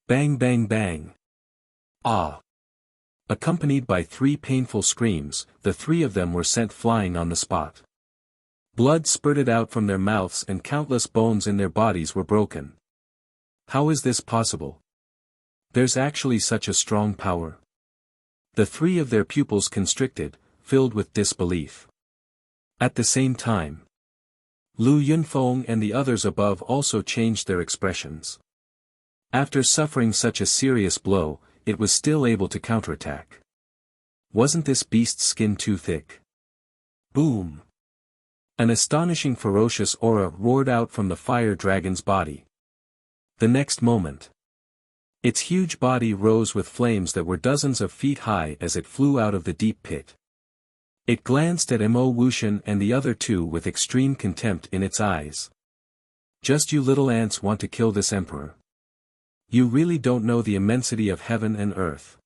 Bang bang bang. Ah! Accompanied by three painful screams, the three of them were sent flying on the spot. Blood spurted out from their mouths and countless bones in their bodies were broken. How is this possible? There's actually such a strong power. The three of their pupils constricted, filled with disbelief. At the same time, Lu Yunfeng and the others above also changed their expressions. After suffering such a serious blow, it was still able to counterattack. Wasn't this beast's skin too thick? Boom! An astonishing ferocious aura roared out from the fire dragon's body. The next moment, its huge body rose with flames that were dozens of feet high as it flew out of the deep pit. It glanced at Mo Wuxian and the other two with extreme contempt in its eyes. Just you little ants want to kill this emperor. You really don't know the immensity of heaven and earth.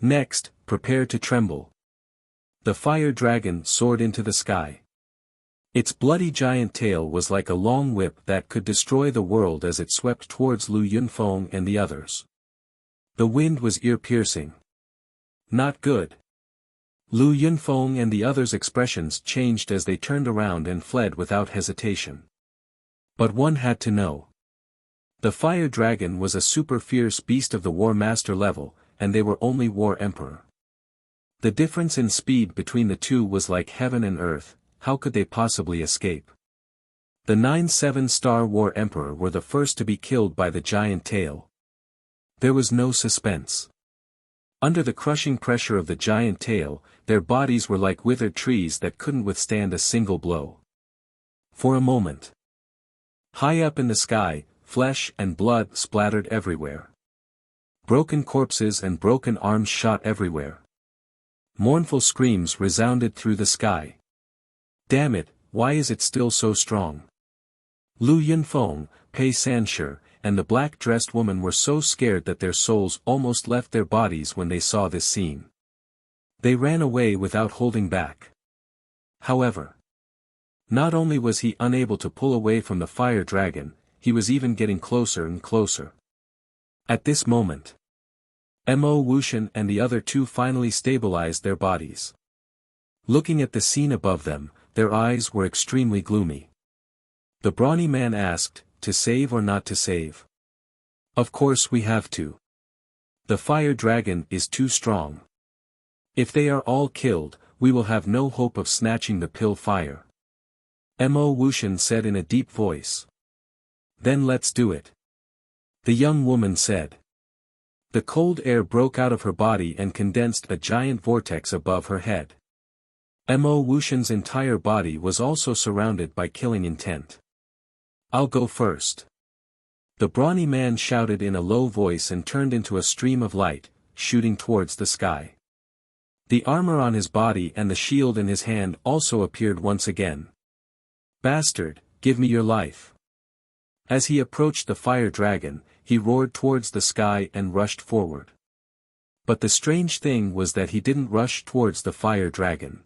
Next, prepare to tremble. The fire dragon soared into the sky. Its bloody giant tail was like a long whip that could destroy the world as it swept towards Lu Yunfeng and the others. The wind was ear-piercing. Not good. Lu Yunfeng and the others' expressions changed as they turned around and fled without hesitation. But one had to know. The fire dragon was a super fierce beast of the War Master level, and they were only War Emperor. The difference in speed between the two was like heaven and earth. How could they possibly escape? The 9 7-star War Emperor were the first to be killed by the giant tail. There was no suspense. Under the crushing pressure of the giant tail, their bodies were like withered trees that couldn't withstand a single blow. For a moment. High up in the sky, flesh and blood splattered everywhere. Broken corpses and broken arms shot everywhere. Mournful screams resounded through the sky. Damn it, why is it still so strong? Lu Yunfeng, Pei Sanshi, and the black-dressed woman were so scared that their souls almost left their bodies when they saw this scene. They ran away without holding back. However, not only was he unable to pull away from the fire dragon, he was even getting closer and closer. At this moment, Mo Wuxian and the other two finally stabilized their bodies. Looking at the scene above them, their eyes were extremely gloomy. The brawny man asked, to save or not to save? Of course we have to. The fire dragon is too strong. If they are all killed, we will have no hope of snatching the pill fire. Mo Wuxian said in a deep voice. Then let's do it. The young woman said. The cold air broke out of her body and condensed a giant vortex above her head. Mo Wuxian's entire body was also surrounded by killing intent. I'll go first. The brawny man shouted in a low voice and turned into a stream of light, shooting towards the sky. The armor on his body and the shield in his hand also appeared once again. Bastard, give me your life. As he approached the fire dragon, he roared towards the sky and rushed forward. But the strange thing was that he didn't rush towards the fire dragon.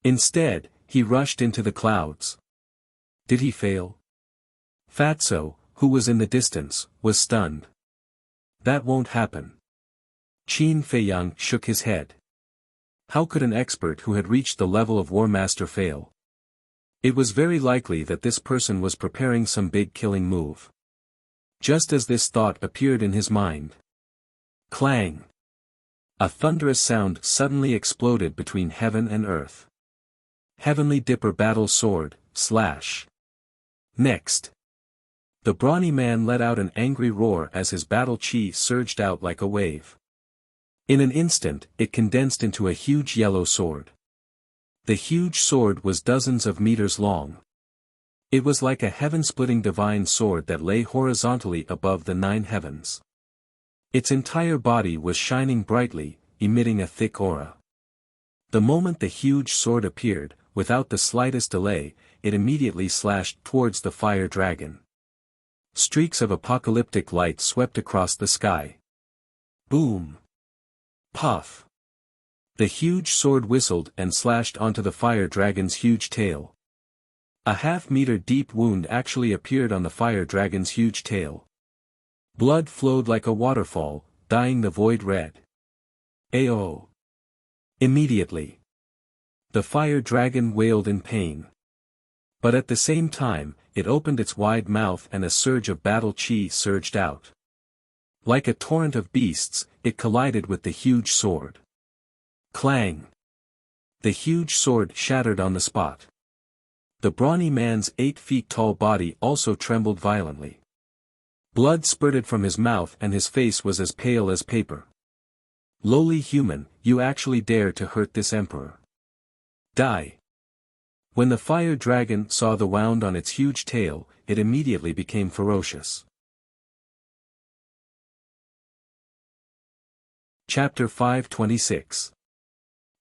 Instead, he rushed into the clouds. Did he fail? Fatso, who was in the distance, was stunned. That won't happen. Qin Feiyang shook his head. How could an expert who had reached the level of War Master fail? It was very likely that this person was preparing some big killing move. Just as this thought appeared in his mind. Clang! A thunderous sound suddenly exploded between heaven and earth. Heavenly Dipper Battle Sword, slash. Next. The brawny man let out an angry roar as his battle chi surged out like a wave. In an instant, it condensed into a huge yellow sword. The huge sword was dozens of meters long. It was like a heaven-splitting divine sword that lay horizontally above the 9 heavens. Its entire body was shining brightly, emitting a thick aura. The moment the huge sword appeared, without the slightest delay, it immediately slashed towards the fire dragon. Streaks of apocalyptic light swept across the sky. Boom! Puff! The huge sword whistled and slashed onto the fire dragon's huge tail. A half-meter deep wound actually appeared on the fire dragon's huge tail. Blood flowed like a waterfall, dyeing the void red. Ayo! Immediately. The fire dragon wailed in pain. But at the same time, it opened its wide mouth and a surge of battle chi surged out. Like a torrent of beasts, it collided with the huge sword. Clang! The huge sword shattered on the spot. The brawny man's 8 feet tall body also trembled violently. Blood spurted from his mouth and his face was as pale as paper. Lowly human, you actually dare to hurt this emperor. Die! When the fire dragon saw the wound on its huge tail, it immediately became ferocious. Chapter 526.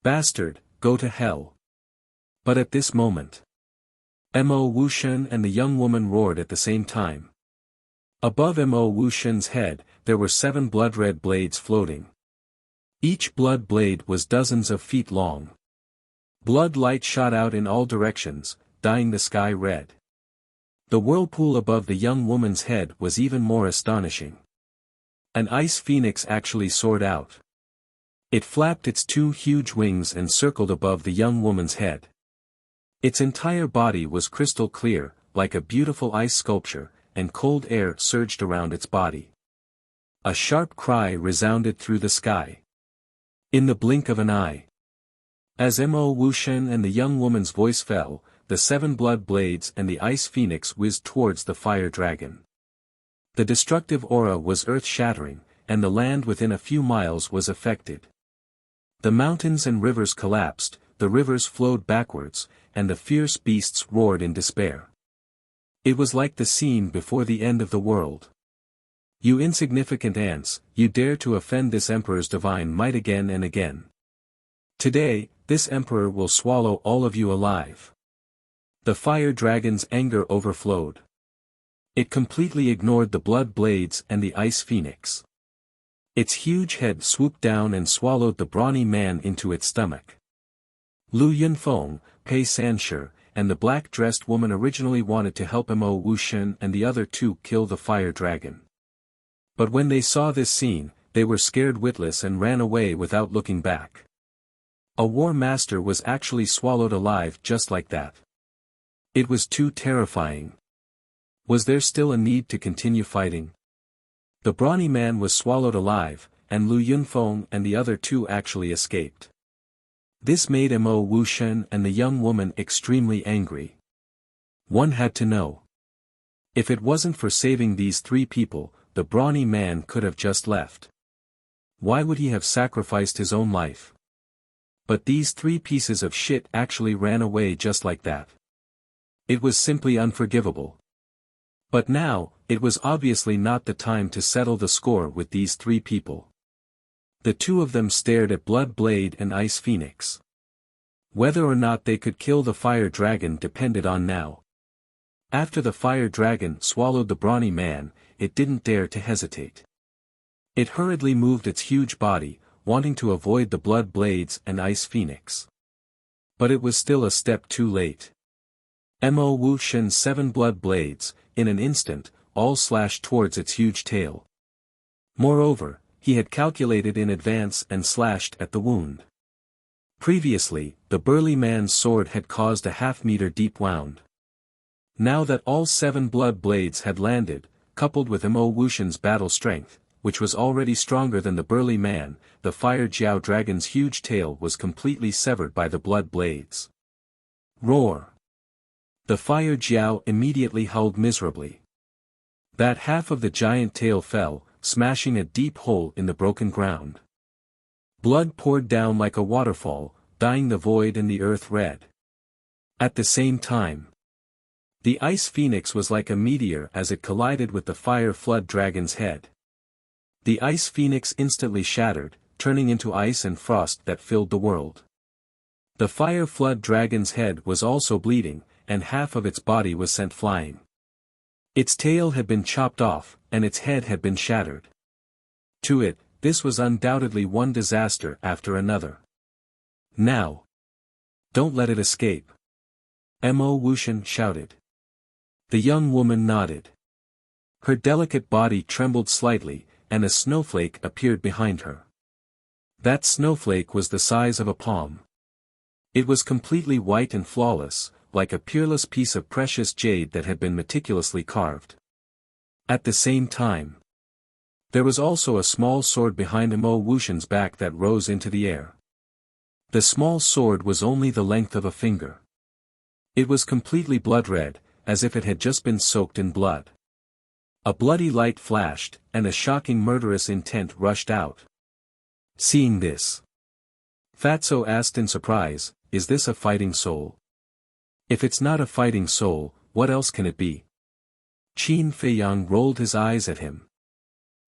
Bastard, go to hell. But at this moment, Mo Wuxian and the young woman roared at the same time. Above Mo Wuxian's head, there were 7 blood-red blades floating. Each blood blade was dozens of feet long. Blood light shot out in all directions, dyeing the sky red. The whirlpool above the young woman's head was even more astonishing. An ice phoenix actually soared out. It flapped its 2 huge wings and circled above the young woman's head. Its entire body was crystal clear, like a beautiful ice sculpture, and cold air surged around its body. A sharp cry resounded through the sky. In the blink of an eye. As Mo Wuxian and the young woman's voice fell, the 7 blood blades and the ice phoenix whizzed towards the fire dragon. The destructive aura was earth-shattering, and the land within a few miles was affected. The mountains and rivers collapsed, the rivers flowed backwards, and the fierce beasts roared in despair. It was like the scene before the end of the world. You insignificant ants, you dare to offend this emperor's divine might again and again. Today, this emperor will swallow all of you alive. The fire dragon's anger overflowed. It completely ignored the blood blades and the ice phoenix. Its huge head swooped down and swallowed the brawny man into its stomach. Lu Yunfeng, Pei Sanshi, and the black-dressed woman originally wanted to help Mo Wuxian and the other 2 kill the fire dragon. But when they saw this scene, they were scared witless and ran away without looking back. A war master was actually swallowed alive just like that. It was too terrifying. Was there still a need to continue fighting? The brawny man was swallowed alive, and Lu Yunfeng and the other 2 actually escaped. This made Mo Wuxian and the young woman extremely angry. One had to know. If it wasn't for saving these 3 people, the brawny man could have just left. Why would he have sacrificed his own life? But these 3 pieces of shit actually ran away just like that. It was simply unforgivable. But now, it was obviously not the time to settle the score with these 3 people. The 2 of them stared at Blood Blade and Ice Phoenix. Whether or not they could kill the fire dragon depended on now. After the fire dragon swallowed the brawny man, it didn't dare to hesitate. It hurriedly moved its huge body, wanting to avoid the blood blades and ice phoenix. But it was still a step too late. Mo Wuxian's 7 blood blades, in an instant, all slashed towards its huge tail. Moreover, he had calculated in advance and slashed at the wound. Previously, the burly man's sword had caused a half-meter deep wound. Now that all 7 blood blades had landed, coupled with Mo Wuxian's battle strength, which was already stronger than the burly man, the fire Jiao dragon's huge tail was completely severed by the blood blades. Roar! The fire Jiao immediately howled miserably. That half of the giant tail fell, smashing a deep hole in the broken ground. Blood poured down like a waterfall, dyeing the void and the earth red. At the same time, the ice phoenix was like a meteor as it collided with the fire flood dragon's head. The ice phoenix instantly shattered, turning into ice and frost that filled the world. The fire flood dragon's head was also bleeding, and half of its body was sent flying. Its tail had been chopped off, and its head had been shattered. To it, this was undoubtedly one disaster after another. Now, don't let it escape. Mo Wuxian shouted. The young woman nodded. Her delicate body trembled slightly, and a snowflake appeared behind her. That snowflake was the size of a palm. It was completely white and flawless, like a peerless piece of precious jade that had been meticulously carved. At the same time, there was also a small sword behind Mo Wuxian's back that rose into the air. The small sword was only the length of a finger. It was completely blood-red, as if it had just been soaked in blood. A bloody light flashed, and a shocking murderous intent rushed out. Seeing this, Fatso asked in surprise, "Is this a fighting soul? If it's not a fighting soul, what else can it be?" Qin Feiyang rolled his eyes at him.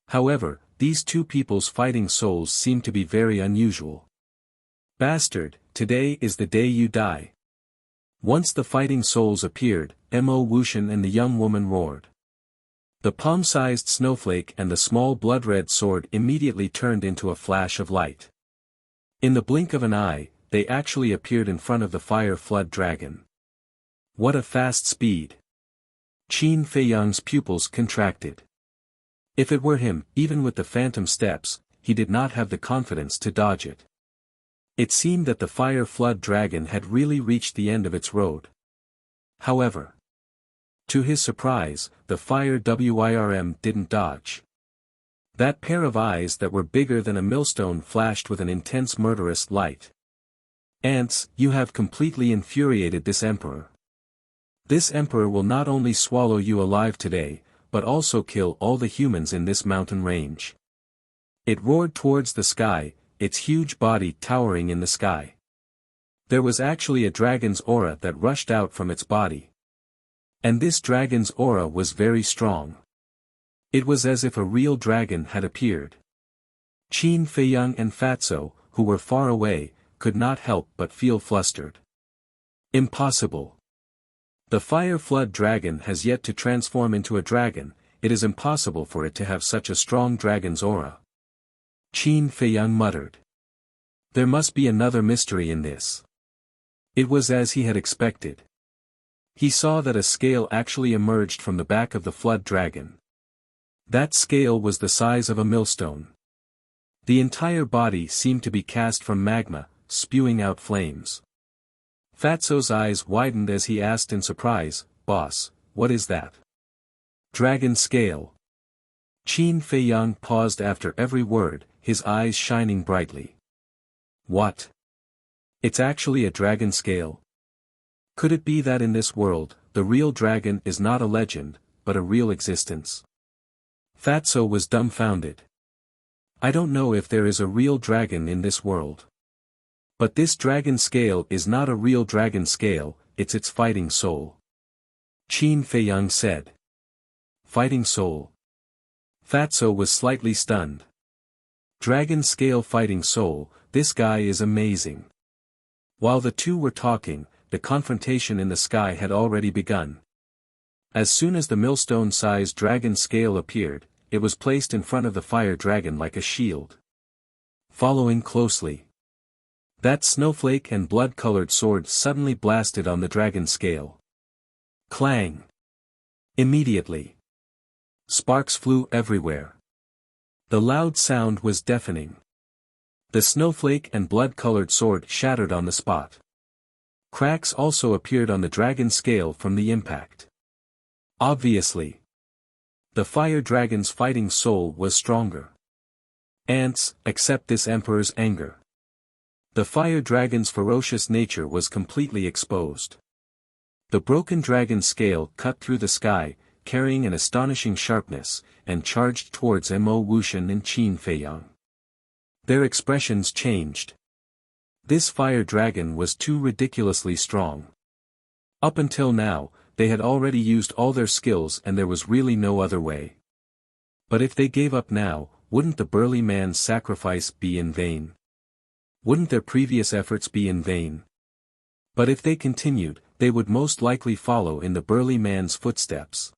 However, these two people's fighting souls seemed to be very unusual. "Bastard, today is the day you die." Once the fighting souls appeared, Mo Wuxian and the young woman roared. The palm-sized snowflake and the small blood-red sword immediately turned into a flash of light. In the blink of an eye, they actually appeared in front of the fire flood dragon. What a fast speed! Qin Feiyang's pupils contracted. If it were him, even with the phantom steps, he did not have the confidence to dodge it. It seemed that the fire flood dragon had really reached the end of its road. However, to his surprise, the fire Wyrm didn't dodge. That pair of eyes that were bigger than a millstone flashed with an intense murderous light. "Ants, you have completely infuriated this emperor. This emperor will not only swallow you alive today, but also kill all the humans in this mountain range." It roared towards the sky, its huge body towering in the sky. There was actually a dragon's aura that rushed out from its body. And this dragon's aura was very strong. It was as if a real dragon had appeared. Qin Feiyang and Fatso, who were far away, could not help but feel flustered. Impossible. The fire flood dragon has yet to transform into a dragon, it is impossible for it to have such a strong dragon's aura. Qin Feiyang muttered. There must be another mystery in this. It was as he had expected. He saw that a scale actually emerged from the back of the flood dragon. That scale was the size of a millstone. The entire body seemed to be cast from magma, spewing out flames. Fatso's eyes widened as he asked in surprise, "Boss, what is that?" "Dragon scale." Qin Feiyang paused after every word, his eyes shining brightly. "What? It's actually a dragon scale? Could it be that in this world, the real dragon is not a legend, but a real existence?" Fatso was dumbfounded. "I don't know if there is a real dragon in this world. But this dragon scale is not a real dragon scale, it's its fighting soul." Qin Feiyang said. "Fighting soul?" Fatso was slightly stunned. "Dragon scale fighting soul, this guy is amazing." While the two were talking, the confrontation in the sky had already begun. As soon as the millstone-sized dragon scale appeared, it was placed in front of the fire dragon like a shield. Following closely, that snowflake and blood-colored sword suddenly blasted on the dragon scale. Clang! Immediately, sparks flew everywhere. The loud sound was deafening. The snowflake and blood-colored sword shattered on the spot. Cracks also appeared on the dragon scale from the impact. Obviously, the fire dragon's fighting soul was stronger. Ants, accept this emperor's anger. The fire dragon's ferocious nature was completely exposed. The broken dragon scale cut through the sky, carrying an astonishing sharpness, and charged towards Mo Wuxian and Qin Feiyang. Their expressions changed. This fire dragon was too ridiculously strong. Up until now, they had already used all their skills and there was really no other way. But if they gave up now, wouldn't the burly man's sacrifice be in vain? Wouldn't their previous efforts be in vain? But if they continued, they would most likely follow in the burly man's footsteps.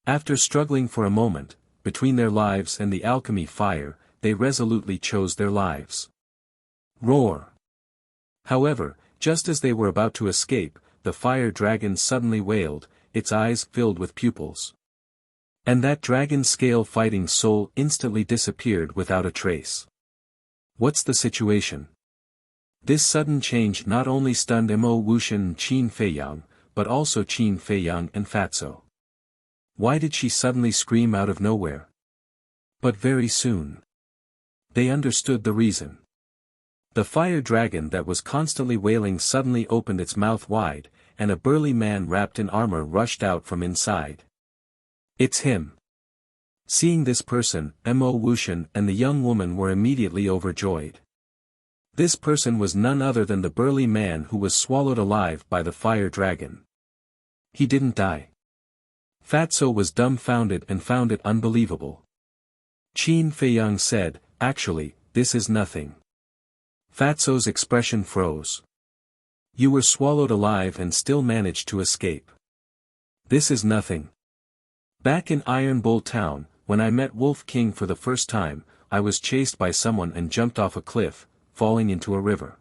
After struggling for a moment, between their lives and the alchemy fire, they resolutely chose their lives. Roar! However, just as they were about to escape, the fire dragon suddenly wailed, its eyes filled with pupils. And that dragon scale fighting soul instantly disappeared without a trace. What's the situation? This sudden change not only stunned Mo Wuxian and Qin Feiyang, but also Qin Feiyang and Fatso. Why did she suddenly scream out of nowhere? But very soon, they understood the reason. The fire dragon that was constantly wailing suddenly opened its mouth wide, and a burly man wrapped in armor rushed out from inside. It's him. Seeing this person, Mo Wuxian and the young woman were immediately overjoyed. This person was none other than the burly man who was swallowed alive by the fire dragon. He didn't die. Fatso was dumbfounded and found it unbelievable. Qin Feiyang said, "Actually, this is nothing." Fatso's expression froze. "You were swallowed alive and still managed to escape. This is nothing. Back in Iron Bull Town, when I met Wolf King for the first time, I was chased by someone and jumped off a cliff, falling into a river.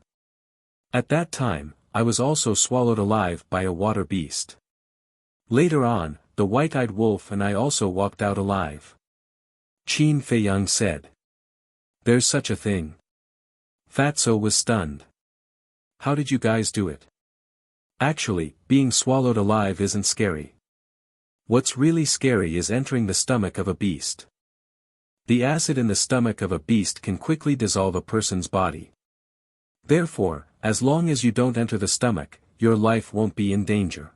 At that time, I was also swallowed alive by a water beast. Later on, the white-eyed wolf and I also walked out alive." Qin Feiyang said. "There's such a thing." Fatso was stunned. "How did you guys do it?" "Actually, being swallowed alive isn't scary. What's really scary is entering the stomach of a beast. The acid in the stomach of a beast can quickly dissolve a person's body. Therefore, as long as you don't enter the stomach, your life won't be in danger.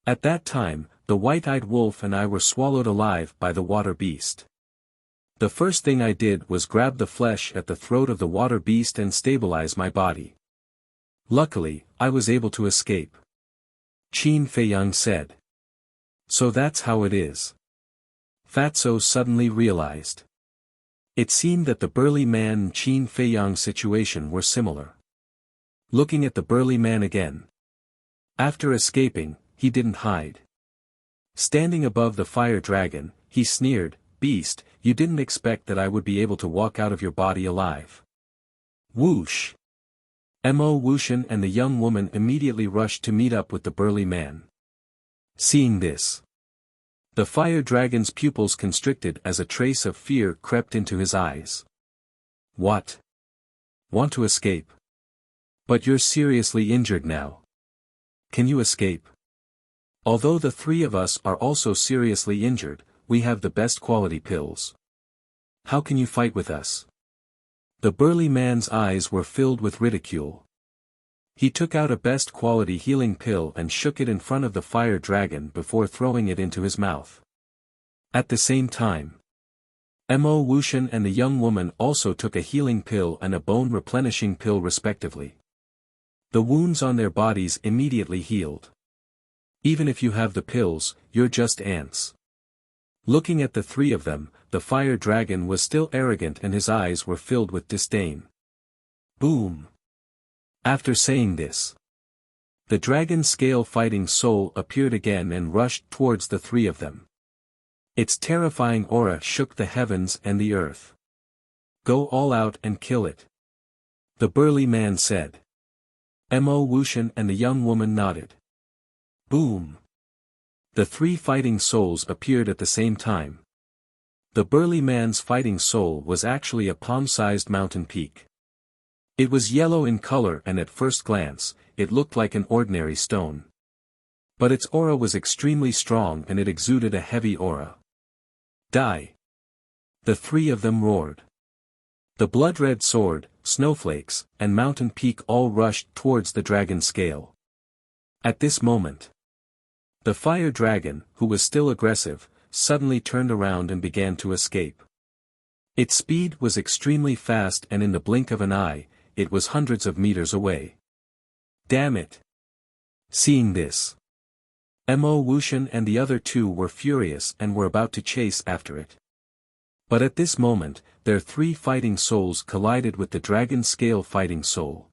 At that time, the white-eyed wolf and I were swallowed alive by the water beast. The first thing I did was grab the flesh at the throat of the water beast and stabilize my body. Luckily, I was able to escape." Qin Feiyang said. "So that's how it is." Fatso suddenly realized. It seemed that the burly man and Qin Feiyang's situation were similar. Looking at the burly man again. After escaping, he didn't hide. Standing above the fire dragon, he sneered, "Beast, you didn't expect that I would be able to walk out of your body alive." Whoosh! Mo Wuxian and the young woman immediately rushed to meet up with the burly man. Seeing this, the fire dragon's pupils constricted as a trace of fear crept into his eyes. "What? Want to escape? But you're seriously injured now. Can you escape? Although the three of us are also seriously injured, we have the best quality pills. How can you fight with us?" The burly man's eyes were filled with ridicule. He took out a best quality healing pill and shook it in front of the fire dragon before throwing it into his mouth. At the same time, Mo Wuxian and the young woman also took a healing pill and a bone-replenishing pill respectively. The wounds on their bodies immediately healed. Even if you have the pills, you're just ants. Looking at the three of them, the fire dragon was still arrogant and his eyes were filled with disdain. Boom! After saying this, the dragon scale fighting soul appeared again and rushed towards the three of them. Its terrifying aura shook the heavens and the earth. "Go all out and kill it," the burly man said. Mo Wuxian and the young woman nodded. Boom! The three fighting souls appeared at the same time. The burly man's fighting soul was actually a palm-sized mountain peak. It was yellow in color and at first glance, it looked like an ordinary stone. But its aura was extremely strong and it exuded a heavy aura. Die! The three of them roared. The blood-red sword, snowflakes, and mountain peak all rushed towards the dragon scale. At this moment, the fire dragon, who was still aggressive, suddenly turned around and began to escape. Its speed was extremely fast and in the blink of an eye, it was hundreds of meters away. Damn it! Seeing this, Wuxian and the other two were furious and were about to chase after it. But at this moment, their three fighting souls collided with the dragon scale fighting soul.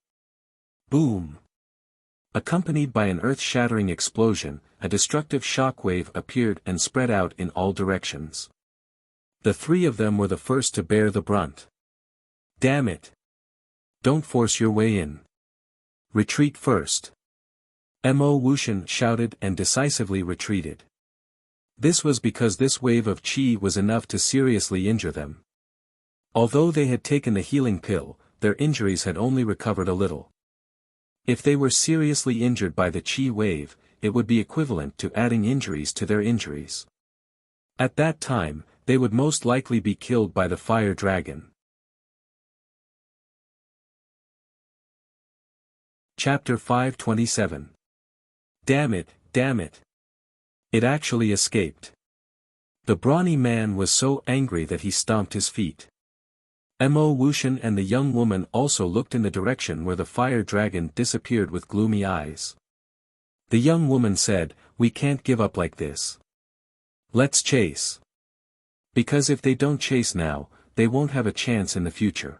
Boom! Accompanied by an earth-shattering explosion, a destructive shockwave appeared and spread out in all directions. The three of them were the first to bear the brunt. Damn it! Don't force your way in. Retreat first. Wuxian shouted and decisively retreated. This was because this wave of qi was enough to seriously injure them. Although they had taken the healing pill, their injuries had only recovered a little. If they were seriously injured by the qi wave, it would be equivalent to adding injuries to their injuries. At that time, they would most likely be killed by the fire dragon. Chapter 527. Damn it, damn it. It actually escaped. The brawny man was so angry that he stomped his feet. Wuxian and the young woman also looked in the direction where the fire dragon disappeared with gloomy eyes. The young woman said, "We can't give up like this. Let's chase. Because if they don't chase now, they won't have a chance in the future."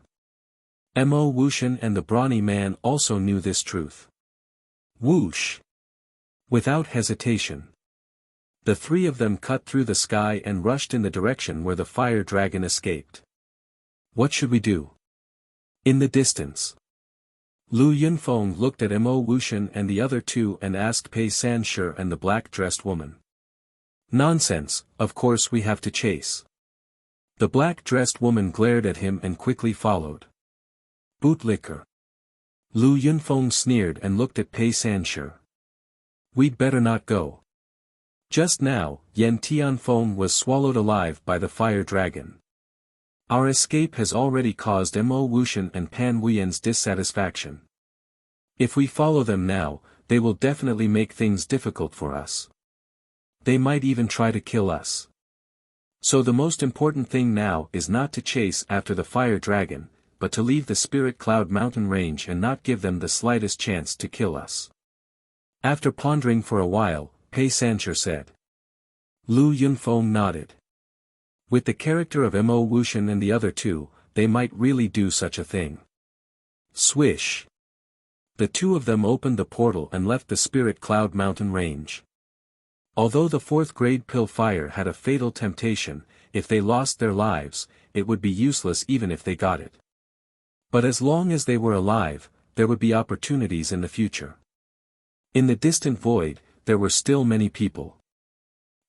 Wuxian and the brawny man also knew this truth. Whoosh! Without hesitation, the three of them cut through the sky and rushed in the direction where the fire dragon escaped. What should we do? In the distance, Lu Yunfeng looked at Wuxian and the other two and asked Pei Sanshi and the black-dressed woman. Nonsense, of course we have to chase. The black-dressed woman glared at him and quickly followed. Bootlicker. Lu Yunfeng sneered and looked at Pei Sanshi. We'd better not go. Just now, Yan Tianfeng was swallowed alive by the fire dragon. Our escape has already caused Wuxian and Pan Wuyan's dissatisfaction. If we follow them now, they will definitely make things difficult for us. They might even try to kill us. So the most important thing now is not to chase after the fire dragon, but to leave the Spirit Cloud mountain range and not give them the slightest chance to kill us. After pondering for a while, Pei Sanshi said. Lu Yunfeng nodded. With the character of Wuxian and the other two, they might really do such a thing. Swish! The two of them opened the portal and left the Spirit Cloud mountain range. Although the fourth-grade pill fire had a fatal temptation, if they lost their lives, it would be useless even if they got it. But as long as they were alive, there would be opportunities in the future. In the distant void, there were still many people.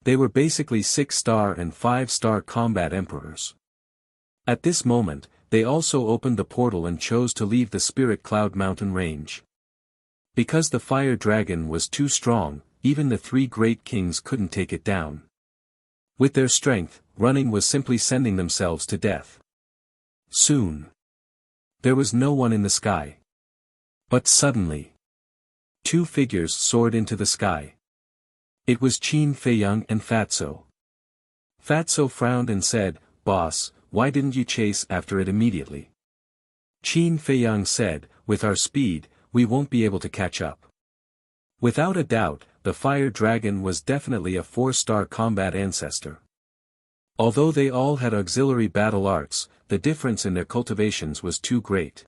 They were basically 6-star and 5-star combat emperors. At this moment, they also opened the portal and chose to leave the Spirit Cloud mountain range. Because the fire dragon was too strong, even the three great kings couldn't take it down. With their strength, running was simply sending themselves to death. Soon, there was no one in the sky. But suddenly, two figures soared into the sky. It was Qin Feiyang and Fatso. Fatso frowned and said, "Boss, why didn't you chase after it immediately?" Qin Feiyang said, "With our speed, we won't be able to catch up." Without a doubt, the fire dragon was definitely a 4-star combat ancestor. Although they all had auxiliary battle arts, the difference in their cultivations was too great.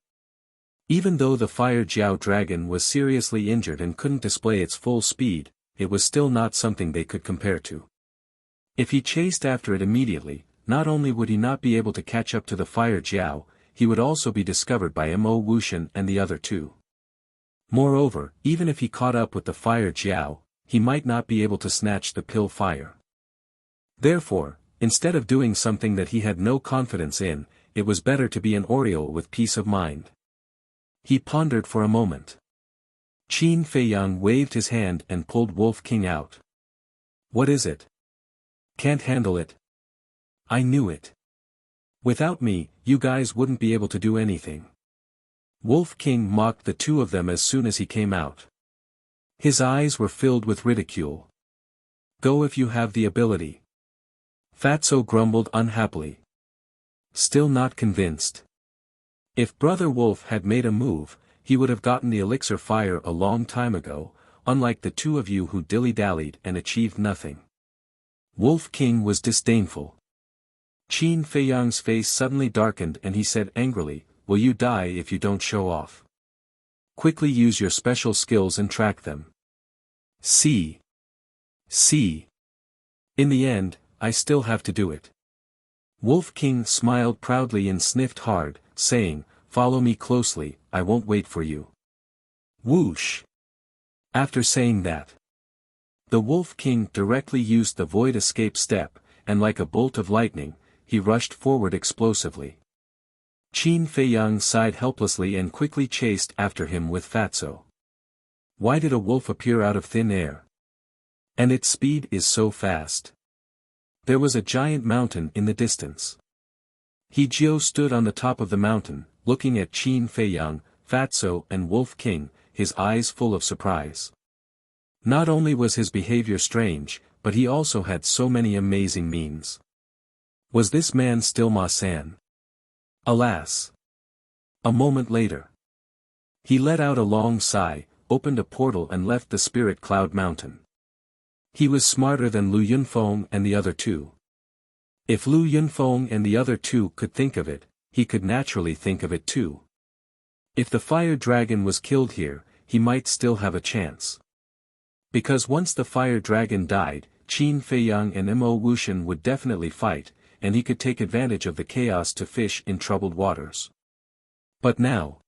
Even though the fire Jiao dragon was seriously injured and couldn't display its full speed, it was still not something they could compare to. If he chased after it immediately, not only would he not be able to catch up to the fire Jiao, he would also be discovered by Wuxian and the other two. Moreover, even if he caught up with the fire Jiao, he might not be able to snatch the pill fire. Therefore, Instead of doing something that he had no confidence in, it was better to be an Oriole with peace of mind. He pondered for a moment. Qin Feiyang waved his hand and pulled Wolf King out. What is it? Can't handle it? I knew it. Without me, you guys wouldn't be able to do anything. Wolf King mocked the two of them as soon as he came out. His eyes were filled with ridicule. Go if you have the ability. Fatso grumbled unhappily. Still not convinced. If Brother Wolf had made a move, he would have gotten the elixir fire a long time ago, unlike the two of you who dilly-dallied and achieved nothing. Wolf King was disdainful. Qin Feiyang's face suddenly darkened and he said angrily, will you die if you don't show off? Quickly use your special skills and track them. See. In the end, I still have to do it. Wolf King smiled proudly and sniffed hard, saying, follow me closely, I won't wait for you. Whoosh! After saying that, the Wolf King directly used the void escape step, and like a bolt of lightning, he rushed forward explosively. Qin Feiyang sighed helplessly and quickly chased after him with Fatso. Why did a wolf appear out of thin air? And its speed is so fast. There was a giant mountain in the distance. He Jiao stood on the top of the mountain, looking at Qin Feiyang, Fatso and Wolf King, his eyes full of surprise. Not only was his behavior strange, but he also had so many amazing means. Was this man still Ma San? Alas! A moment later. He let out a long sigh, opened a portal and left the Spirit Cloud Mountain. He was smarter than Lu Yunfeng and the other two. If Lu Yunfeng and the other two could think of it, he could naturally think of it too. If the fire dragon was killed here, he might still have a chance. Because once the fire dragon died, Qin Feiyang and Mo Wuxian would definitely fight, and he could take advantage of the chaos to fish in troubled waters. But now,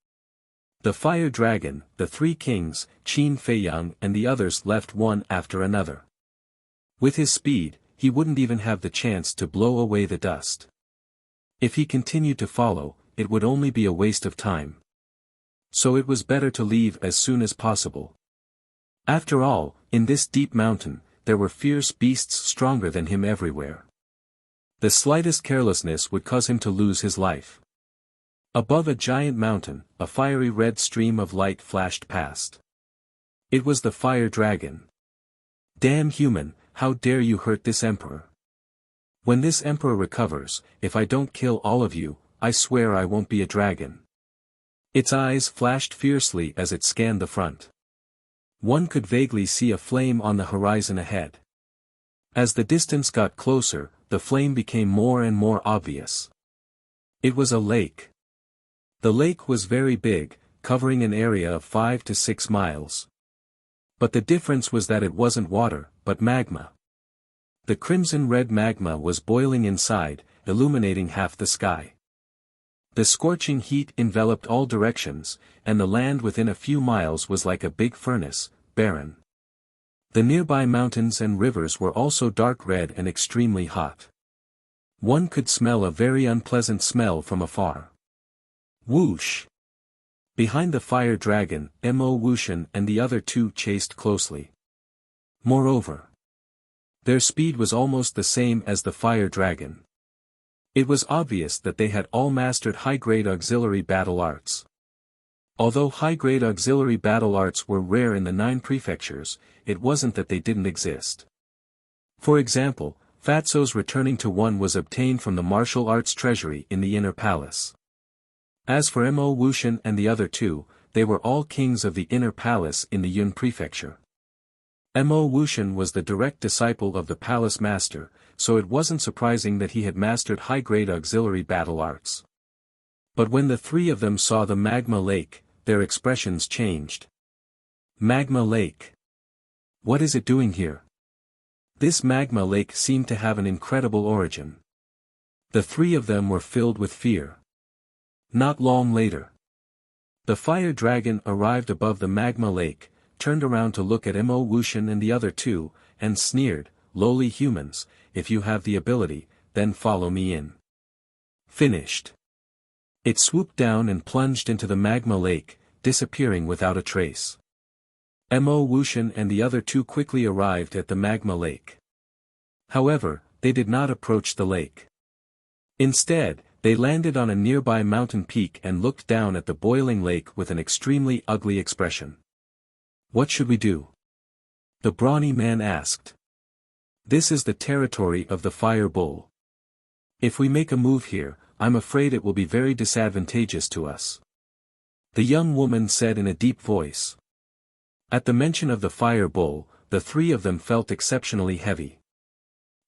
the fire dragon, the three kings, Qin Feiyang and the others left one after another. With his speed, he wouldn't even have the chance to blow away the dust. If he continued to follow, it would only be a waste of time. So it was better to leave as soon as possible. After all, in this deep mountain, there were fierce beasts stronger than him everywhere. The slightest carelessness would cause him to lose his life. Above a giant mountain, a fiery red stream of light flashed past. It was the fire dragon. Damn human, how dare you hurt this emperor? When this emperor recovers, if I don't kill all of you, I swear I won't be a dragon. Its eyes flashed fiercely as it scanned the front. One could vaguely see a flame on the horizon ahead. As the distance got closer, the flame became more and more obvious. It was a lake. The lake was very big, covering an area of 5 to 6 miles. But the difference was that it wasn't water, but magma. The crimson-red magma was boiling inside, illuminating half the sky. The scorching heat enveloped all directions, and the land within a few miles was like a big furnace, barren. The nearby mountains and rivers were also dark red and extremely hot. One could smell a very unpleasant smell from afar. Whoosh! Behind the fire dragon, Mo Wuxian and the other two chased closely. Moreover, their speed was almost the same as the fire dragon. It was obvious that they had all mastered high-grade auxiliary battle arts. Although high-grade auxiliary battle arts were rare in the 9 prefectures, it wasn't that they didn't exist. For example, Fatso's returning to one was obtained from the martial arts treasury in the inner palace. As for Mo Wuxian and the other two, they were all kings of the inner palace in the Yun prefecture. Mo Wuxian was the direct disciple of the palace master, so it wasn't surprising that he had mastered high-grade auxiliary battle arts. But when the three of them saw the magma lake, their expressions changed. Magma lake. What is it doing here? This magma lake seemed to have an incredible origin. The three of them were filled with fear. Not long later, the fire dragon arrived above the magma lake, turned around to look at Mo Wuxian and the other two, and sneered, lowly humans, if you have the ability, then follow me in. Finished. It swooped down and plunged into the magma lake, disappearing without a trace. Mo Wuxian and the other two quickly arrived at the magma lake. However, they did not approach the lake. Instead, they landed on a nearby mountain peak and looked down at the boiling lake with an extremely ugly expression. "What should we do?" the brawny man asked. "This is the territory of the fire bull. If we make a move here, I'm afraid it will be very disadvantageous to us," the young woman said in a deep voice. At the mention of the fire bull, the three of them felt exceptionally heavy.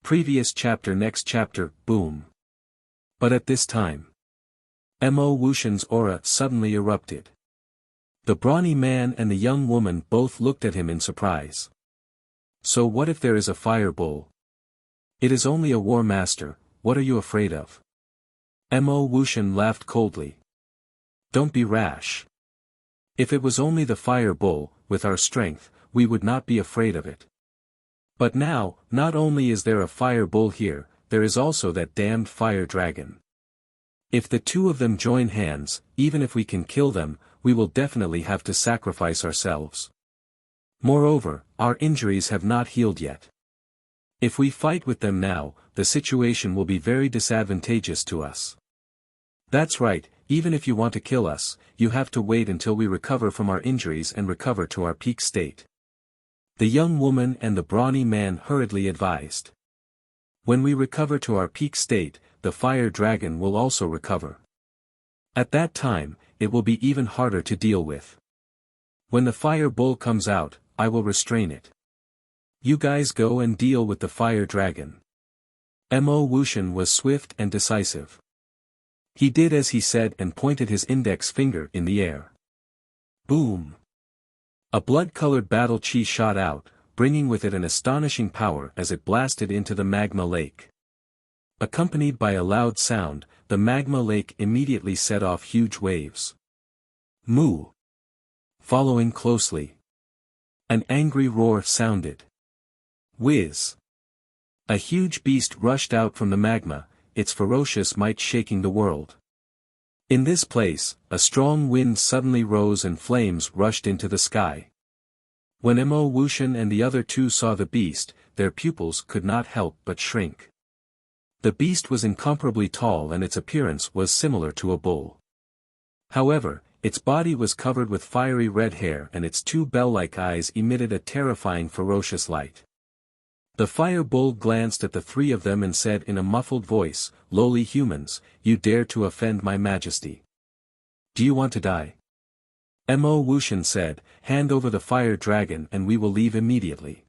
Previous chapter. Next chapter, boom. But at this time, Mo Wuxian's aura suddenly erupted. The brawny man and the young woman both looked at him in surprise. "So what if there is a fire bull? It is only a war master, what are you afraid of?" Mo Wuxian laughed coldly. "Don't be rash. If it was only the fire bull, with our strength, we would not be afraid of it. But now, not only is there a fire bull here, there is also that damned fire dragon. If the two of them join hands, even if we can kill them, we will definitely have to sacrifice ourselves. Moreover, our injuries have not healed yet. If we fight with them now, the situation will be very disadvantageous to us." "That's right, even if you want to kill us, you have to wait until we recover from our injuries and recover to our peak state," the young woman and the brawny man hurriedly advised. "When we recover to our peak state, the fire dragon will also recover. At that time, it will be even harder to deal with. When the fire bull comes out, I will restrain it. You guys go and deal with the fire dragon." Mo Wuxian was swift and decisive. He did as he said and pointed his index finger in the air. Boom! A blood-colored battle chi shot out, bringing with it an astonishing power as it blasted into the magma lake. Accompanied by a loud sound, the magma lake immediately set off huge waves. Moo! Following closely. An angry roar sounded. Whiz! A huge beast rushed out from the magma, its ferocious might shaking the world. In this place, a strong wind suddenly rose and flames rushed into the sky. When Mo Wuxian and the other two saw the beast, their pupils could not help but shrink. The beast was incomparably tall and its appearance was similar to a bull. However, its body was covered with fiery red hair and its two bell-like eyes emitted a terrifying ferocious light. The fire bull glanced at the three of them and said in a muffled voice, "Lowly humans, you dare to offend my majesty. Do you want to die?" Mo Wuxian said, "Hand over the fire dragon and we will leave immediately.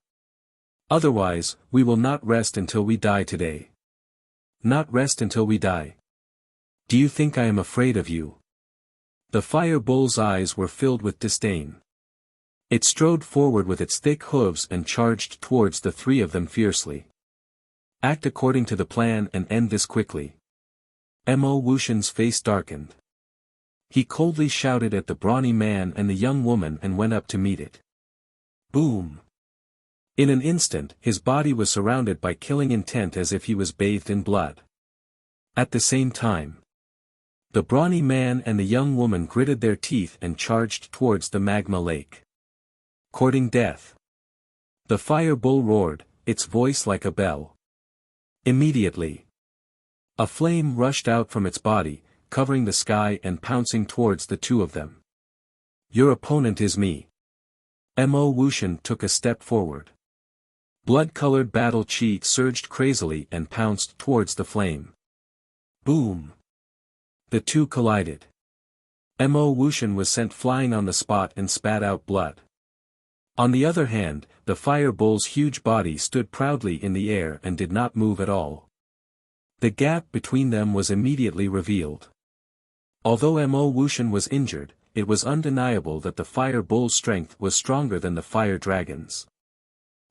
Otherwise, we will not rest until we die today." "Not rest until we die? Do you think I am afraid of you?" The fire bull's eyes were filled with disdain. It strode forward with its thick hooves and charged towards the three of them fiercely. "Act according to the plan and end this quickly." Mo Wuxian's face darkened. He coldly shouted at the brawny man and the young woman and went up to meet it. Boom! In an instant his body was surrounded by killing intent as if he was bathed in blood. At the same time, the brawny man and the young woman gritted their teeth and charged towards the magma lake. Courting death. The fire bull roared, its voice like a bell. Immediately, a flame rushed out from its body, covering the sky and pouncing towards the two of them. "Your opponent is me." Mo Wuxian took a step forward. Blood-colored battle chi surged crazily and pounced towards the flame. Boom! The two collided. Mo Wuxian was sent flying on the spot and spat out blood. On the other hand, the fire bull's huge body stood proudly in the air and did not move at all. The gap between them was immediately revealed. Although Mo Wuxian was injured, it was undeniable that the fire bull's strength was stronger than the fire dragon's.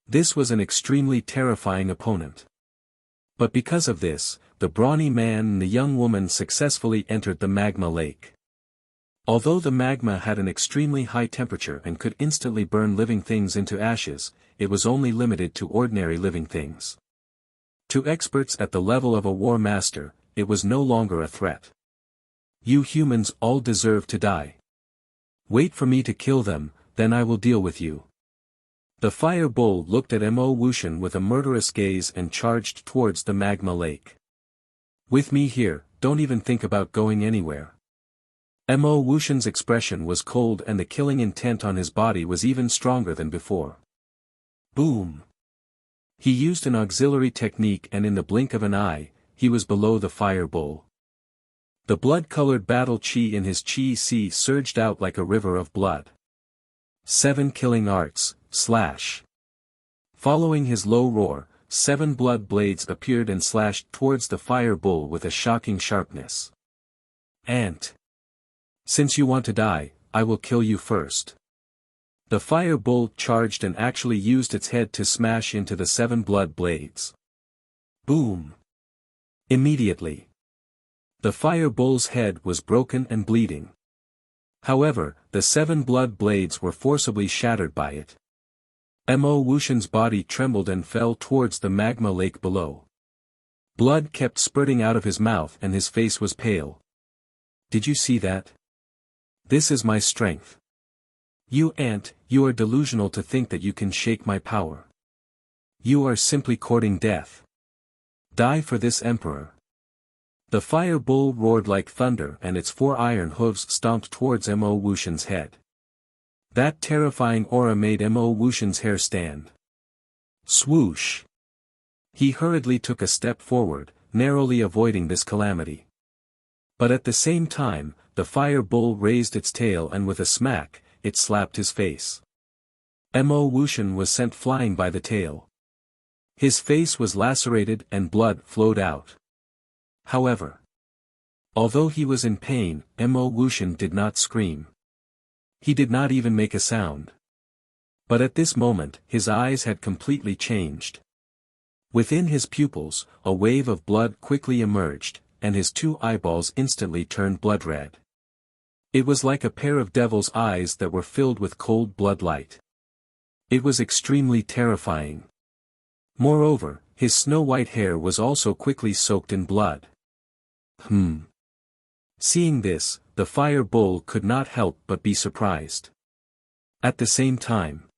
This was an extremely terrifying opponent. But because of this, the brawny man and the young woman successfully entered the magma lake. Although the magma had an extremely high temperature and could instantly burn living things into ashes, it was only limited to ordinary living things. To experts at the level of a war master, it was no longer a threat. You humans all deserve to die. Wait for me to kill them, then I will deal with you. The fire bull looked at Mo Wuxian with a murderous gaze and charged towards the magma lake. With me here, don't even think about going anywhere. Mo Wuxian's expression was cold and the killing intent on his body was even stronger than before. Boom! He used an auxiliary technique and in the blink of an eye, he was below the fire bull. The blood-colored battle chi in his chi sea surged out like a river of blood. 7 killing arts, slash. Following his low roar, 7 blood blades appeared and slashed towards the fire bull with a shocking sharpness. Ant. Since you want to die, I will kill you first. The fire bull charged and actually used its head to smash into the 7 blood blades. Boom! Immediately, the fire bull's head was broken and bleeding. However, the 7 blood blades were forcibly shattered by it. Mo Wuxian's body trembled and fell towards the magma lake below. Blood kept spurting out of his mouth and his face was pale. Did you see that? This is my strength. You ant, you are delusional to think that you can shake my power. You are simply courting death. Die for this emperor. The fire bull roared like thunder and its 4 iron hooves stomped towards Mo Wuxian's head. That terrifying aura made Mo Wuxian's hair stand. Swoosh! He hurriedly took a step forward, narrowly avoiding this calamity. But at the same time, the fire bull raised its tail and with a smack, it slapped his face. Mo Wuxian was sent flying by the tail. His face was lacerated and blood flowed out. However, although he was in pain, Mo Wuxian did not scream. He did not even make a sound. But at this moment, his eyes had completely changed. Within his pupils, a wave of blood quickly emerged, and his 2 eyeballs instantly turned blood red. It was like a pair of devil's eyes that were filled with cold blood light. It was extremely terrifying. Moreover, his snow-white hair was also quickly soaked in blood. Seeing this, the fire bull could not help but be surprised. At the same time,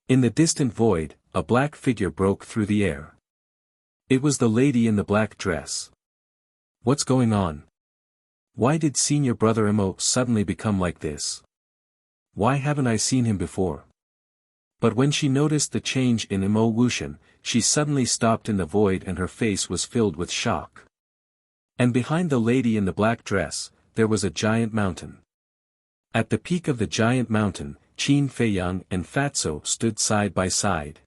in the distant void, a black figure broke through the air. It was the lady in the black dress. What's going on? Why did senior brother Mo suddenly become like this? Why haven't I seen him before? But when she noticed the change in Mo Wuxian, she suddenly stopped in the void and her face was filled with shock. And behind the lady in the black dress, there was a giant mountain. At the peak of the giant mountain, Qin Feiyang and Fatso stood side by side.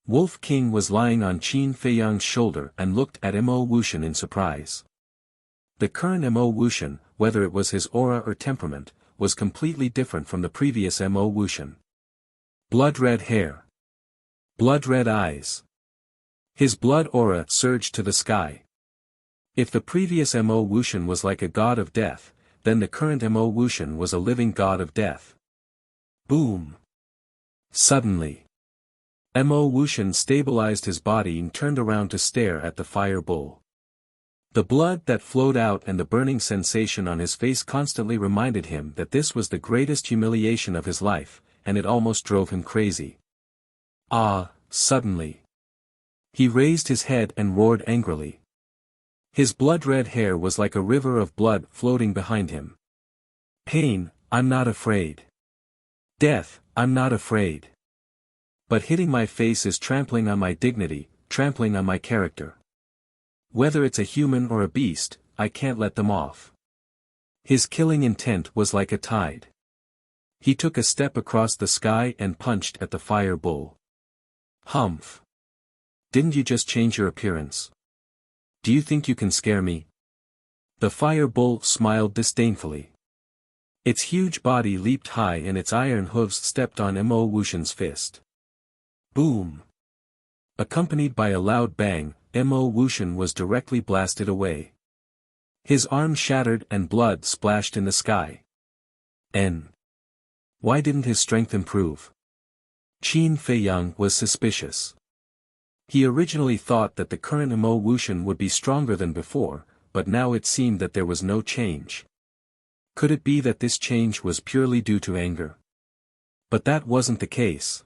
Wolf King was lying on Qin Feiyang's shoulder and looked at Mo Wuxian in surprise. The current Mo Wuxian, whether it was his aura or temperament, was completely different from the previous Mo Wuxian. Blood-red hair. Blood-red eyes. His blood aura surged to the sky. If the previous Mo Wuxian was like a god of death, then the current Mo Wuxian was a living god of death. Boom! Suddenly, Mo Wuxian stabilized his body and turned around to stare at the fire bull. The blood that flowed out and the burning sensation on his face constantly reminded him that this was the greatest humiliation of his life, and it almost drove him crazy. Suddenly, he raised his head and roared angrily. His blood-red hair was like a river of blood floating behind him. Pain, I'm not afraid. Death, I'm not afraid. But hitting my face is trampling on my dignity, trampling on my character. Whether it's a human or a beast, I can't let them off. His killing intent was like a tide. He took a step across the sky and punched at the fire bull. Humph! Didn't you just change your appearance? Do you think you can scare me? The fire bull smiled disdainfully. Its huge body leaped high and its iron hooves stepped on Mo Wuxian's fist. Boom! Accompanied by a loud bang, Mo Wuxian was directly blasted away. His arm shattered and blood splashed in the sky. Why didn't his strength improve? Qin Feiyang was suspicious. He originally thought that the current Mo Wuxian would be stronger than before, but now it seemed that there was no change. Could it be that this change was purely due to anger? But that wasn't the case.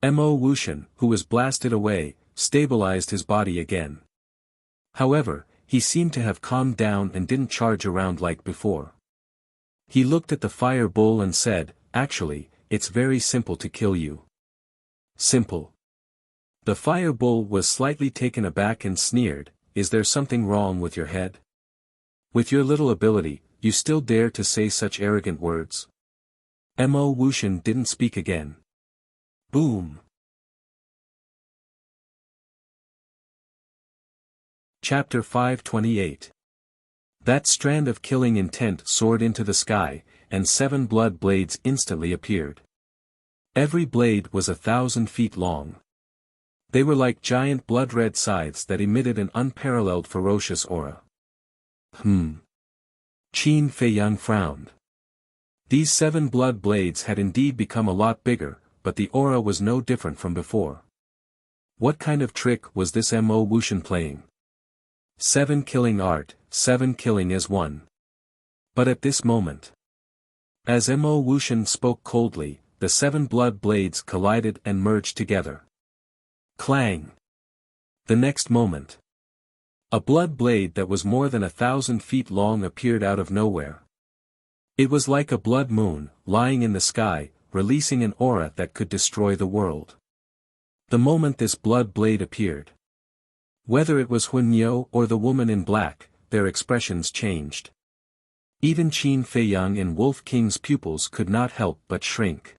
Mo Wuxian, who was blasted away, stabilized his body again. However, he seemed to have calmed down and didn't charge around like before. He looked at the fire bull and said, "Actually, it's very simple to kill you." Simple. The fire bull was slightly taken aback and sneered, "Is there something wrong with your head? With your little ability, you still dare to say such arrogant words?" Mo Wuxian didn't speak again. Boom. Chapter 528. That strand of killing intent soared into the sky, and 7 blood blades instantly appeared. Every blade was 1,000 feet long. They were like giant blood-red scythes that emitted an unparalleled ferocious aura. Qin Feiyang frowned. These 7 blood blades had indeed become a lot bigger, but the aura was no different from before. What kind of trick was this Mo Wuxian playing? 7 killing art, 7 killing as one. But at this moment, as Mo Wuxian spoke coldly, the 7 blood blades collided and merged together. Clang! The next moment, a blood blade that was more than 1,000 feet long appeared out of nowhere. It was like a blood moon, lying in the sky, releasing an aura that could destroy the world. The moment this blood blade appeared, whether it was Hunyou or the woman in black, their expressions changed. Even Qin Feiyang and Wolf King's pupils could not help but shrink.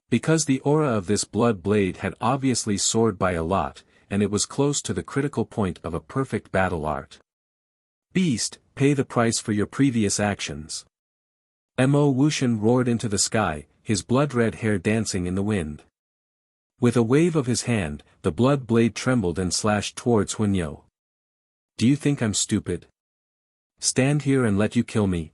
Because the aura of this blood blade had obviously soared by a lot, and it was close to the critical point of a perfect battle art. "Beast, pay the price for your previous actions." Mo Wuxian roared into the sky, his blood-red hair dancing in the wind. With a wave of his hand, the blood blade trembled and slashed towards Hunyou. "Do you think I'm stupid? Stand here and let you kill me?"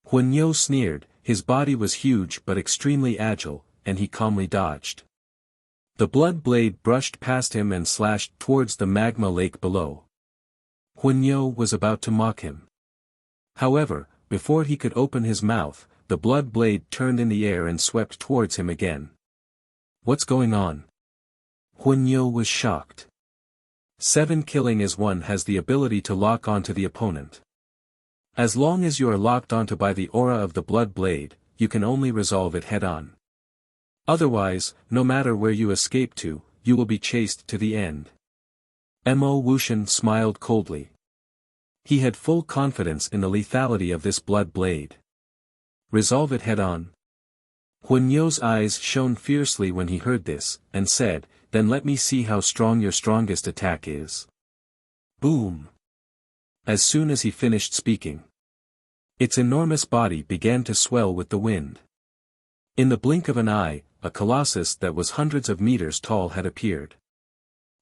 Hunyou sneered. His body was huge but extremely agile, and he calmly dodged. The blood blade brushed past him and slashed towards the magma lake below. Hunyou was about to mock him. However, before he could open his mouth, the blood blade turned in the air and swept towards him again. "What's going on?" Hunyou was shocked. 7 killing as one has the ability to lock onto the opponent. As long as you are locked onto by the aura of the blood blade, you can only resolve it head-on. Otherwise, no matter where you escape to, you will be chased to the end. Mo Wuxian smiled coldly. He had full confidence in the lethality of this blood blade. Resolve it head-on. Hunyou's eyes shone fiercely when he heard this, and said, "Then let me see how strong your strongest attack is." Boom! As soon as he finished speaking, its enormous body began to swell with the wind. In the blink of an eye, a colossus that was hundreds of meters tall had appeared.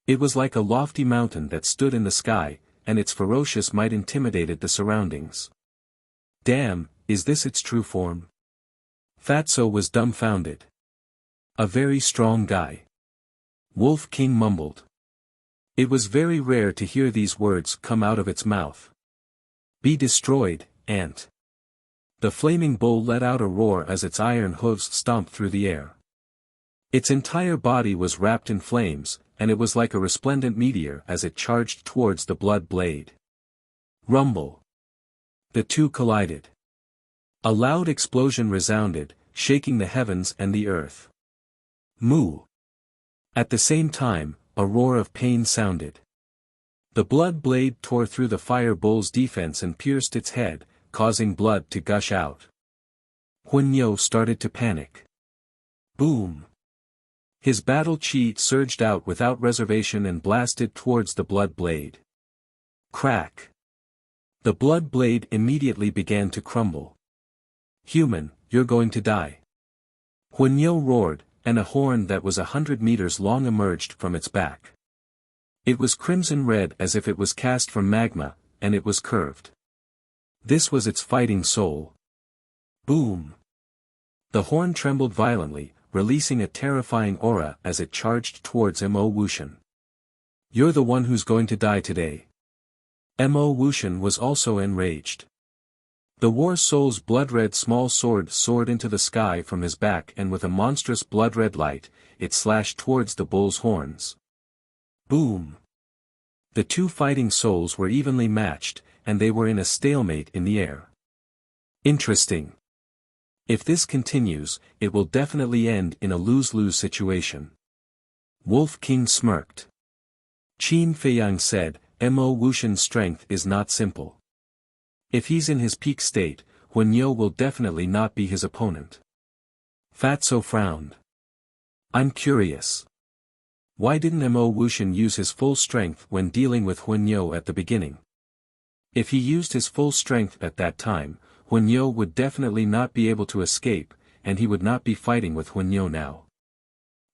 It was like a lofty mountain that stood in the sky, and its ferocious might intimidated the surroundings. "Damn, is this its true form?" Fatso was dumbfounded. "A very strong guy," Wolf King mumbled. It was very rare to hear these words come out of its mouth. "Be destroyed, ant." The flaming bull let out a roar as its iron hooves stomped through the air. Its entire body was wrapped in flames, and it was like a resplendent meteor as it charged towards the blood blade. Rumble. The two collided. A loud explosion resounded, shaking the heavens and the earth. Moo. At the same time, a roar of pain sounded. The blood blade tore through the fire bull's defense and pierced its head, causing blood to gush out. Hunyou started to panic. Boom. His battle chi surged out without reservation and blasted towards the blood blade. Crack. The blood blade immediately began to crumble. "Human, you're going to die." Hunyou roared, and a horn that was 100 meters long emerged from its back. It was crimson red as if it was cast from magma, and it was curved. This was its fighting soul. Boom. The horn trembled violently, releasing a terrifying aura as it charged towards Mo Wuxian. You're the one who's going to die today. Mo Wuxian was also enraged. The war soul's blood-red small sword soared into the sky from his back, and with a monstrous blood-red light, it slashed towards the bull's horns. Boom! The two fighting souls were evenly matched, and they were in a stalemate in the air. Interesting. If this continues, it will definitely end in a lose-lose situation. Wolf King smirked. Qin Feiyang said, Mo Wuxian's strength is not simple. If he's in his peak state, Huanyo will definitely not be his opponent. Fatso frowned. I'm curious. Why didn't Mo Wuxian use his full strength when dealing with Huanyo at the beginning? If he used his full strength at that time, Huanyo would definitely not be able to escape, and he would not be fighting with Huanyo now.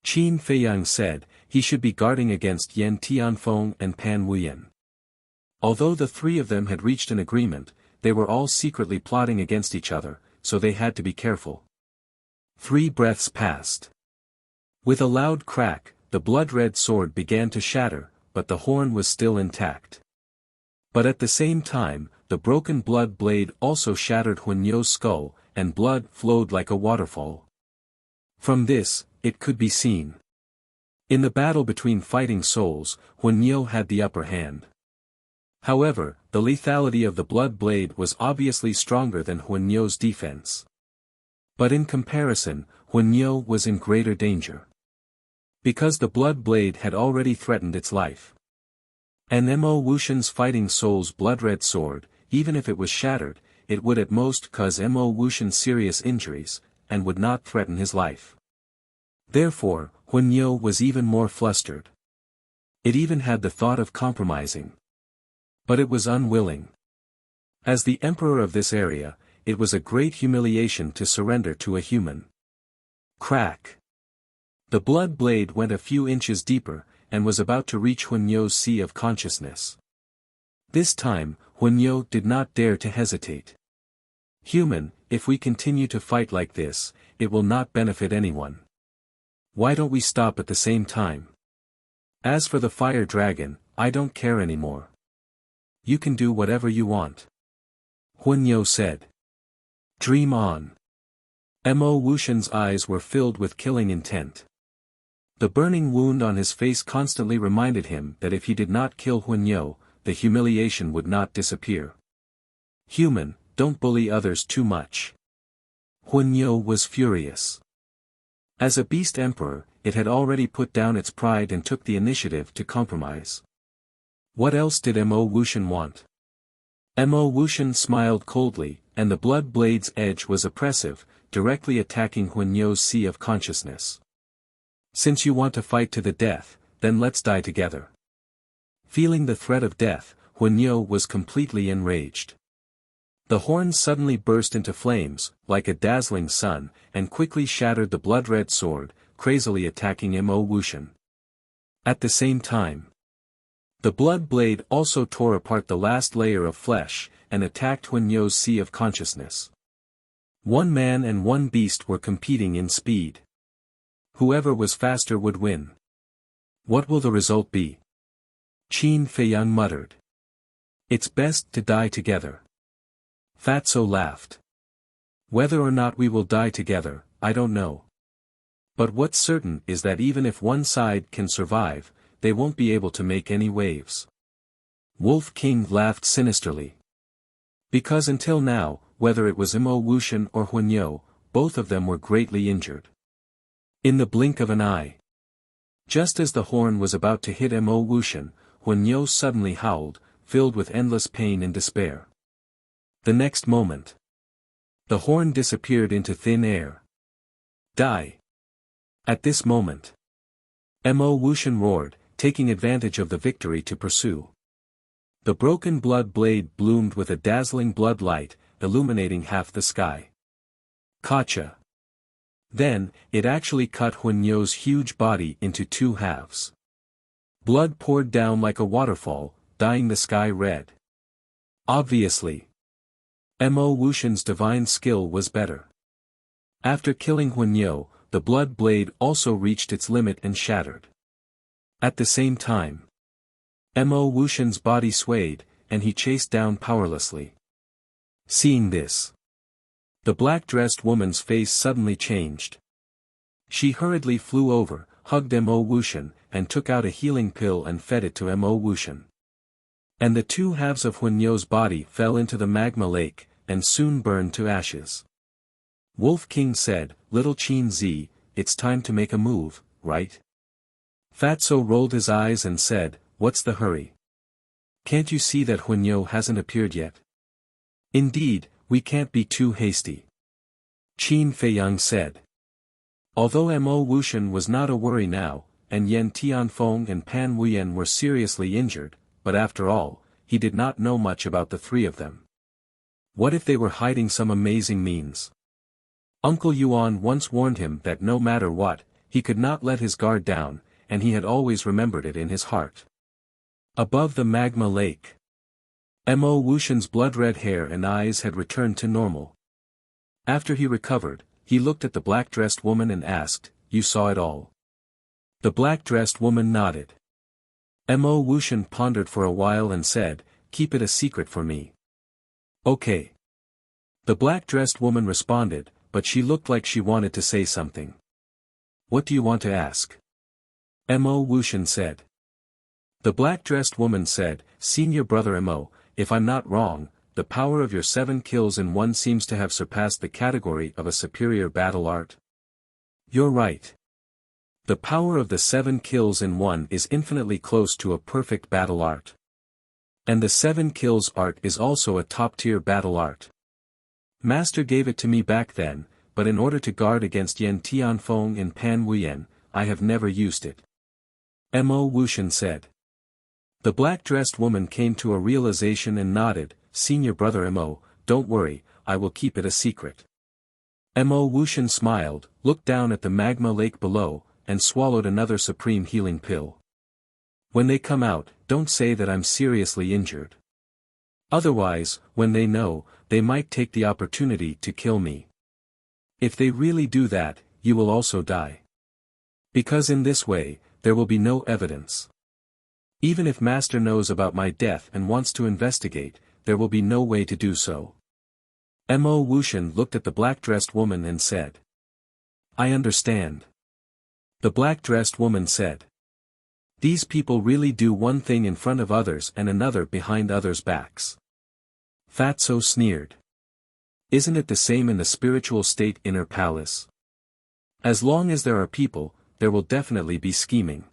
Qin Feiyang said, he should be guarding against Yan Tianfeng and Pan Wuyan. Although the three of them had reached an agreement, they were all secretly plotting against each other, so they had to be careful. 3 breaths passed. With a loud crack, the blood-red sword began to shatter, but the horn was still intact. But at the same time, the broken blood blade also shattered Huanyo's skull, and blood flowed like a waterfall. From this, it could be seen. In the battle between fighting souls, Huanyo had the upper hand. However, the lethality of the blood blade was obviously stronger than Huanyo's defense. But in comparison, Huanyo was in greater danger. Because the blood blade had already threatened its life. And Mo Wuxian's fighting soul's blood-red sword, even if it was shattered, it would at most cause Mo Wuxian serious injuries, and would not threaten his life. Therefore, Huanyo was even more flustered. It even had the thought of compromising. But it was unwilling. As the emperor of this area, it was a great humiliation to surrender to a human. Crack! The blood blade went a few inches deeper, and was about to reach Huanyo's sea of consciousness. This time, Huanyo did not dare to hesitate. Human, if we continue to fight like this, it will not benefit anyone. Why don't we stop at the same time? As for the fire dragon, I don't care anymore. You can do whatever you want. Huanyo said. Dream on. Mo Wuxian's eyes were filled with killing intent. The burning wound on his face constantly reminded him that if he did not kill Huanyo, the humiliation would not disappear. Human, don't bully others too much. Huanyo was furious. As a beast emperor, it had already put down its pride and took the initiative to compromise. What else did Mo Wuxian want? Mo Wuxian smiled coldly, and the blood blade's edge was oppressive, directly attacking Huanyo's sea of consciousness. Since you want to fight to the death, then let's die together. Feeling the threat of death, Huanyo was completely enraged. The horn suddenly burst into flames, like a dazzling sun, and quickly shattered the blood-red sword, crazily attacking Mo Wuxian. At the same time, the blood blade also tore apart the last layer of flesh, and attacked Huanyo's sea of consciousness. One man and one beast were competing in speed. Whoever was faster would win. What will the result be? Qin Feiyang muttered. It's best to die together. Fatso laughed. Whether or not we will die together, I don't know. But what's certain is that even if one side can survive, they won't be able to make any waves. Wolf King laughed sinisterly. Because until now, whether it was Mo Wuxian or Huanyo, both of them were greatly injured. In the blink of an eye. Just as the horn was about to hit Mo Wuxian, Huanyo suddenly howled, filled with endless pain and despair. The next moment, the horn disappeared into thin air. Die! At this moment, Mo Wuxian roared, taking advantage of the victory to pursue. The broken blood blade bloomed with a dazzling blood light, illuminating half the sky. Gotcha! Then, it actually cut Huanyo's huge body into 2 halves. Blood poured down like a waterfall, dyeing the sky red. Obviously, Mo Wuxian's divine skill was better. After killing Huanyo, the blood blade also reached its limit and shattered. At the same time, Mo Wuxian's body swayed, and he chased down powerlessly. Seeing this, the black-dressed woman's face suddenly changed. She hurriedly flew over, hugged Mo Wuxian, and took out a healing pill and fed it to Mo Wuxian. And the two halves of Hunyou's body fell into the magma lake, and soon burned to ashes. Wolf King said, "Little Qin Zi, it's time to make a move, right?" Fatso rolled his eyes and said, "What's the hurry? Can't you see that Hunyou hasn't appeared yet?" "Indeed, we can't be too hasty," Qin Feiyang said. Although Mo Wuxian was not a worry now, and Yan Tianfeng and Pan Wuyan were seriously injured, but after all, he did not know much about the three of them. What if they were hiding some amazing means? Uncle Yuan once warned him that no matter what, he could not let his guard down, and he had always remembered it in his heart. Above the magma lake, Mo Wuxian's blood-red hair and eyes had returned to normal. After he recovered, he looked at the black-dressed woman and asked, "You saw it all?" The black-dressed woman nodded. Mo Wuxian pondered for a while and said, "Keep it a secret for me." "Okay." The black-dressed woman responded, but she looked like she wanted to say something. "What do you want to ask?" Mo Wuxian said. The black-dressed woman said, "Senior brother Mo, if I'm not wrong, the power of your 7 kills in one seems to have surpassed the category of a superior battle art." "You're right. The power of the 7 kills in one is infinitely close to a perfect battle art. And the 7 kills art is also a top-tier battle art. Master gave it to me back then, but in order to guard against Yan Tianfeng and Pan Wuyan, I have never used it," Mo Wuxian said. The black-dressed woman came to a realization and nodded, "Senior brother Mo, don't worry, I will keep it a secret." Mo Wuxian smiled, looked down at the magma lake below, and swallowed another supreme healing pill. "When they come out, don't say that I'm seriously injured. Otherwise, when they know, they might take the opportunity to kill me. If they really do that, you will also die. Because in this way, there will be no evidence. Even if Master knows about my death and wants to investigate, there will be no way to do so." Mo Wuxian looked at the black-dressed woman and said, "I understand." The black-dressed woman said, "These people really do one thing in front of others and another behind others' backs." Fatso sneered. "Isn't it the same in the spiritual state inner palace? As long as there are people, there will definitely be scheming.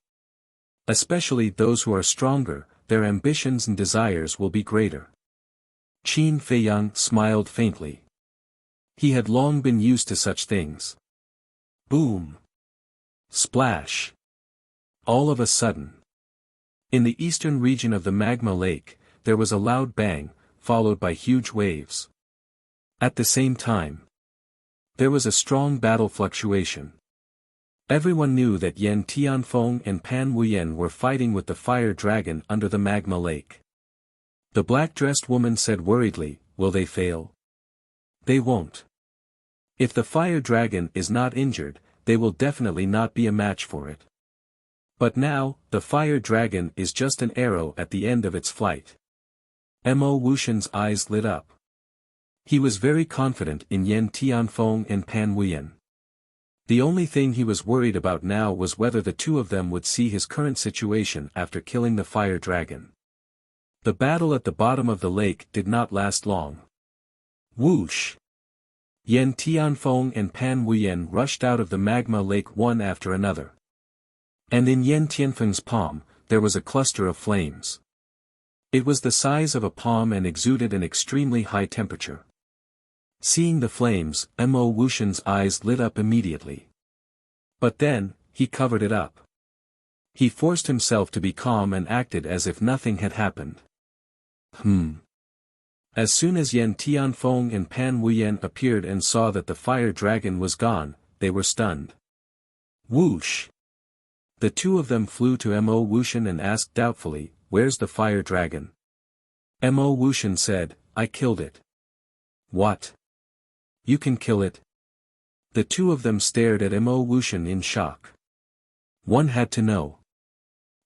Especially those who are stronger, their ambitions and desires will be greater." Qin Feiyang smiled faintly. He had long been used to such things. Boom! Splash! All of a sudden, in the eastern region of the magma lake, there was a loud bang, followed by huge waves. At the same time, there was a strong battle fluctuation. Everyone knew that Yan Tianfeng and Pan Wuyan were fighting with the fire dragon under the magma lake. The black-dressed woman said worriedly, "Will they fail?" "They won't. If the fire dragon is not injured, they will definitely not be a match for it. But now, the fire dragon is just an arrow at the end of its flight." Mo Wuxian's eyes lit up. He was very confident in Yan Tianfeng and Pan Wuyan. The only thing he was worried about now was whether the two of them would see his current situation after killing the fire dragon. The battle at the bottom of the lake did not last long. Whoosh! Yan Tianfeng and Pan Wuyan rushed out of the magma lake one after another. And in Yan Tianfeng's palm, there was a cluster of flames. It was the size of a palm and exuded an extremely high temperature. Seeing the flames, Mo Wuxian's eyes lit up immediately. But then, he covered it up. He forced himself to be calm and acted as if nothing had happened. As soon as Yan Tianfeng and Pan Wuyan appeared and saw that the fire dragon was gone, they were stunned. Whoosh! The two of them flew to Mo Wuxian and asked doubtfully, "Where's the fire dragon?" Mo Wuxian said, "I killed it." "What? You can kill it?" The two of them stared at Mo Wuxian in shock. One had to know.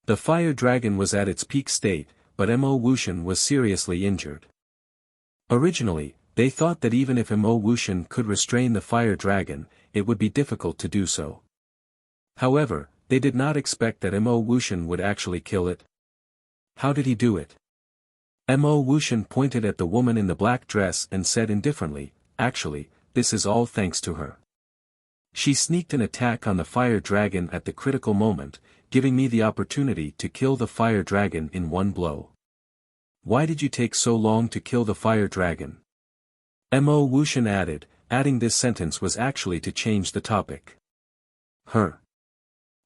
The fire dragon was at its peak state, but Mo Wuxian was seriously injured. Originally, they thought that even if Mo Wuxian could restrain the fire dragon, it would be difficult to do so. However, they did not expect that Mo Wuxian would actually kill it. How did he do it? Mo Wuxian pointed at the woman in the black dress and said indifferently, "Actually, this is all thanks to her. She sneaked an attack on the fire dragon at the critical moment, giving me the opportunity to kill the fire dragon in one blow." "Why did you take so long to kill the fire dragon?" Mo Wuxian added, adding this sentence was actually to change the topic. Her.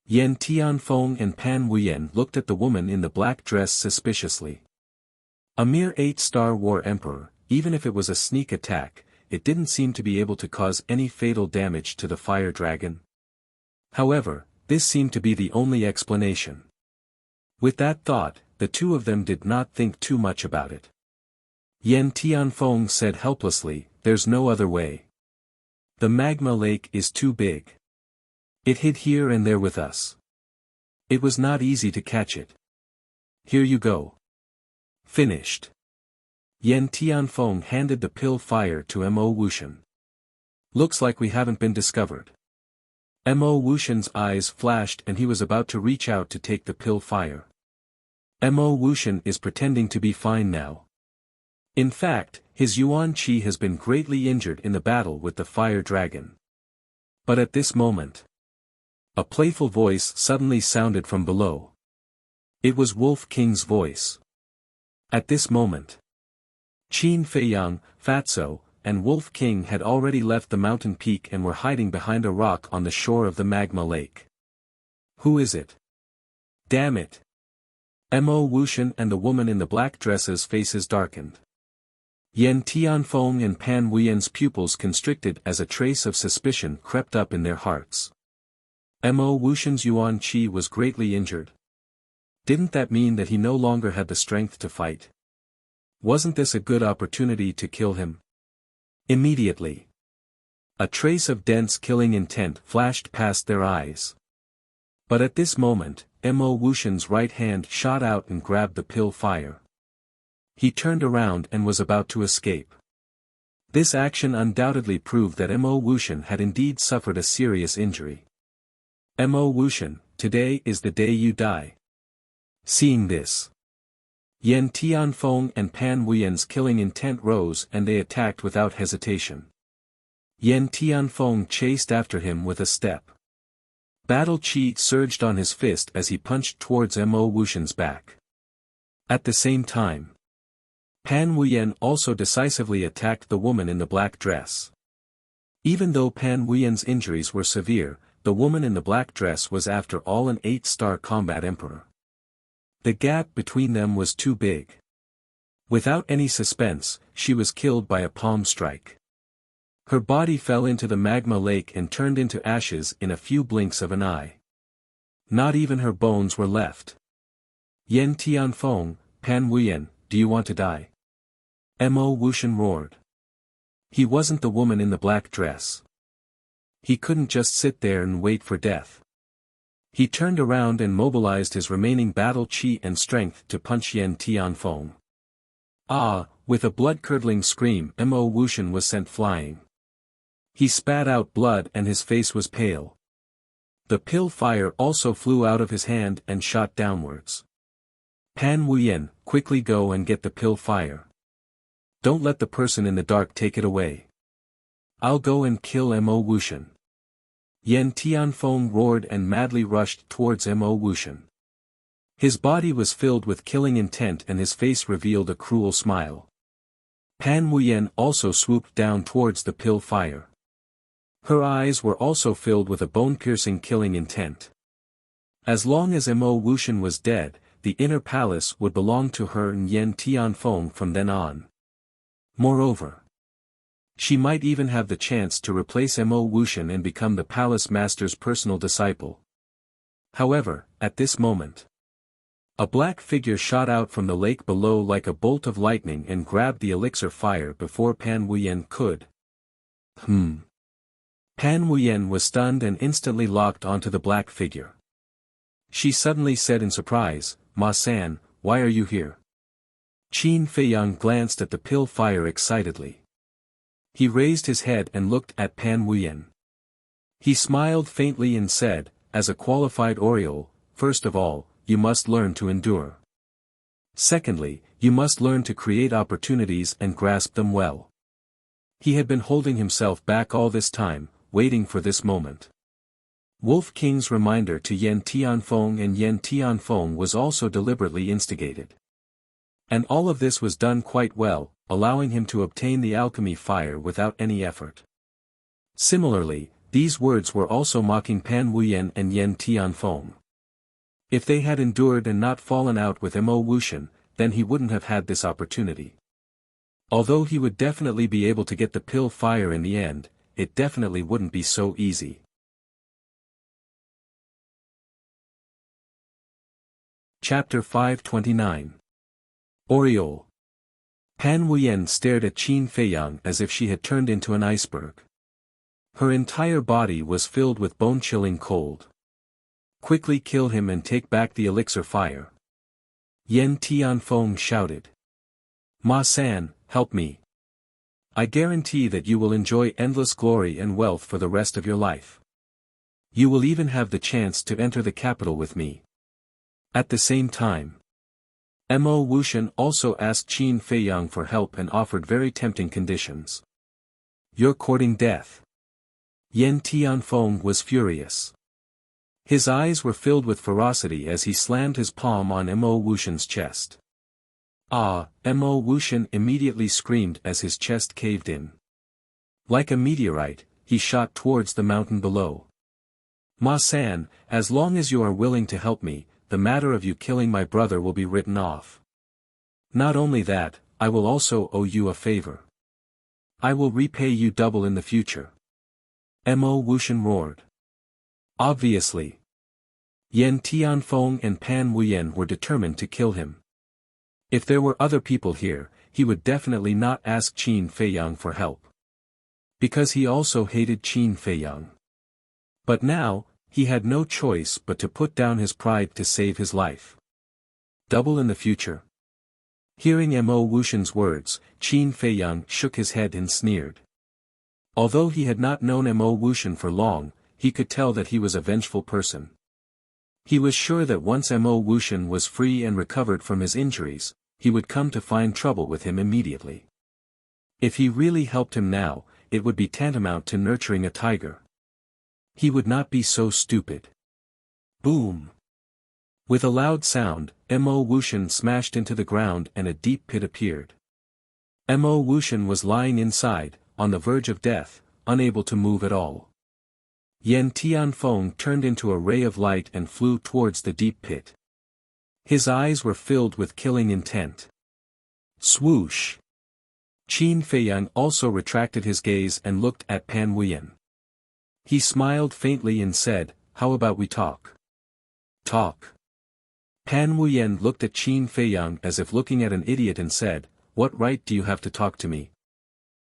Yan Tianfeng and Pan Wuyen looked at the woman in the black dress suspiciously. A mere 8-star war emperor, even if it was a sneak attack, it didn't seem to be able to cause any fatal damage to the fire dragon. However, this seemed to be the only explanation. With that thought, the two of them did not think too much about it. Yan Tianfeng said helplessly, "There's no other way. The magma lake is too big. It hid here and there with us. It was not easy to catch it. Here you go." Finished. Yan Tianfeng handed the pill fire to Mo Wuxian. "Looks like we haven't been discovered." Mo Wuxian's eyes flashed and he was about to reach out to take the pill fire. Mo Wuxian is pretending to be fine now. In fact, his Yuan Qi has been greatly injured in the battle with the fire dragon. But at this moment, a playful voice suddenly sounded from below. It was Wolf King's voice. At this moment, Qin Feiyang, Fatso, and Wolf King had already left the mountain peak and were hiding behind a rock on the shore of the magma lake. "Who is it? Damn it!" Mo Wuxian and the woman in the black dresses' faces darkened. Yan Tianfeng and Pan Wuyen's pupils constricted as a trace of suspicion crept up in their hearts. Mo Wuxian's Yuan Qi was greatly injured. Didn't that mean that he no longer had the strength to fight? Wasn't this a good opportunity to kill him? Immediately, a trace of dense killing intent flashed past their eyes. But at this moment, Mo Wuxian's right hand shot out and grabbed the pill fire. He turned around and was about to escape. This action undoubtedly proved that Mo Wuxian had indeed suffered a serious injury. "Mo Wuxian, today is the day you die." Seeing this, Yan Tianfeng and Pan Wuyen's killing intent rose and they attacked without hesitation. Yan Tianfeng chased after him with a step. Battle Qi surged on his fist as he punched towards Mo Wuxian's back. At the same time, Pan Wuyen also decisively attacked the woman in the black dress. Even though Pan Wuyen's injuries were severe, the woman in the black dress was after all an 8-star combat emperor. The gap between them was too big. Without any suspense, she was killed by a palm strike. Her body fell into the magma lake and turned into ashes in a few blinks of an eye. Not even her bones were left. "Yan Tianfeng, Pan Wuyen, do you want to die?" Mo Wuxian roared. He wasn't the woman in the black dress. He couldn't just sit there and wait for death. He turned around and mobilized his remaining battle chi and strength to punch Yan Tianfeng. Ah! With a blood-curdling scream, Mo Wuxian was sent flying. He spat out blood and his face was pale. The pill fire also flew out of his hand and shot downwards. "Pan Wuyen, quickly go and get the pill fire. Don't let the person in the dark take it away. I'll go and kill Mo Wuxian." Yan Tianfeng roared and madly rushed towards Mo Wuxian. His body was filled with killing intent and his face revealed a cruel smile. Pan Wuyen also swooped down towards the pill fire. Her eyes were also filled with a bone-piercing killing intent. As long as Mo Wuxian was dead, the inner palace would belong to her and Yan Tianfeng from then on. Moreover, she might even have the chance to replace Mo Wuxian and become the palace master's personal disciple. However, at this moment, a black figure shot out from the lake below like a bolt of lightning and grabbed the elixir fire before Pan Wuyen could. Pan Wuyen was stunned and instantly locked onto the black figure. She suddenly said in surprise, "Ma-san, why are you here?" Qin Feiyang glanced at the pill fire excitedly. He raised his head and looked at Pan Wuyen. He smiled faintly and said, "As a qualified Oriole, first of all, you must learn to endure. Secondly, you must learn to create opportunities and grasp them well." He had been holding himself back all this time, waiting for this moment. Wolf King's reminder to Yen Tianfeng and Yen Tianfeng was also deliberately instigated. And all of this was done quite well, allowing him to obtain the alchemy fire without any effort. Similarly, these words were also mocking Pan Wuyen and Yen Tianfeng. If they had endured and not fallen out with Mo Wuxian, then he wouldn't have had this opportunity. Although he would definitely be able to get the pill fire in the end, it definitely wouldn't be so easy. Chapter 529. Oriole. Pan Wuyen stared at Qin Feiyang as if she had turned into an iceberg. Her entire body was filled with bone-chilling cold. "Quickly kill him and take back the elixir fire." Yen Tianfeng shouted. "Ma-san, help me. I guarantee that you will enjoy endless glory and wealth for the rest of your life. You will even have the chance to enter the capital with me." At the same time, Mo Wuxian also asked Qin Feiyang for help and offered very tempting conditions. "You're courting death." Yen Tianfeng was furious. His eyes were filled with ferocity as he slammed his palm on Mo Wuxian's chest. "Ah!" Mo Wuxian immediately screamed as his chest caved in. Like a meteorite, he shot towards the mountain below. "Ma-san, as long as you are willing to help me, the matter of you killing my brother will be written off. Not only that, I will also owe you a favor. I will repay you double in the future." Mo Wuxian roared. Obviously, Yen Tianfeng and Pan Wuyen were determined to kill him. If there were other people here, he would definitely not ask Qin Feiyang for help. Because he also hated Qin Feiyang. But now, he had no choice but to put down his pride to save his life. Double in the future. Hearing Mo Wuxian's words, Qin Feiyang shook his head and sneered. Although he had not known Mo Wuxian for long, he could tell that he was a vengeful person. He was sure that once Mo Wuxian was free and recovered from his injuries, he would come to find trouble with him immediately. If he really helped him now, it would be tantamount to nurturing a tiger. He would not be so stupid. Boom! With a loud sound, Mo Wuxian smashed into the ground and a deep pit appeared. Mo Wuxian was lying inside, on the verge of death, unable to move at all. Yen Tianfeng turned into a ray of light and flew towards the deep pit. His eyes were filled with killing intent. Swoosh! Qin Feiyang also retracted his gaze and looked at Pan Wuyen. He smiled faintly and said, "How about we talk?" "Talk?" Pan Wuyen looked at Qin Feiyang as if looking at an idiot and said, "What right do you have to talk to me?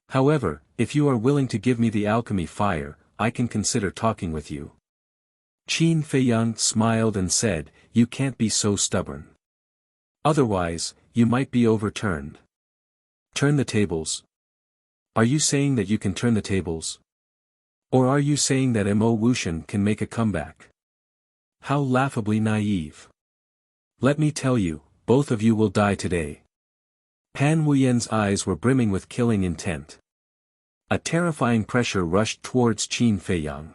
However, if you are willing to give me the alchemy fire, I can consider talking with you." Qin Feiyang smiled and said, "You can't be so stubborn. Otherwise, you might be overturned." Turn the tables? Are you saying that you can turn the tables? Or are you saying that Mo Wuxian can make a comeback? How laughably naive. Let me tell you, both of you will die today. Pan Wuyen's eyes were brimming with killing intent. A terrifying pressure rushed towards Qin Feiyang.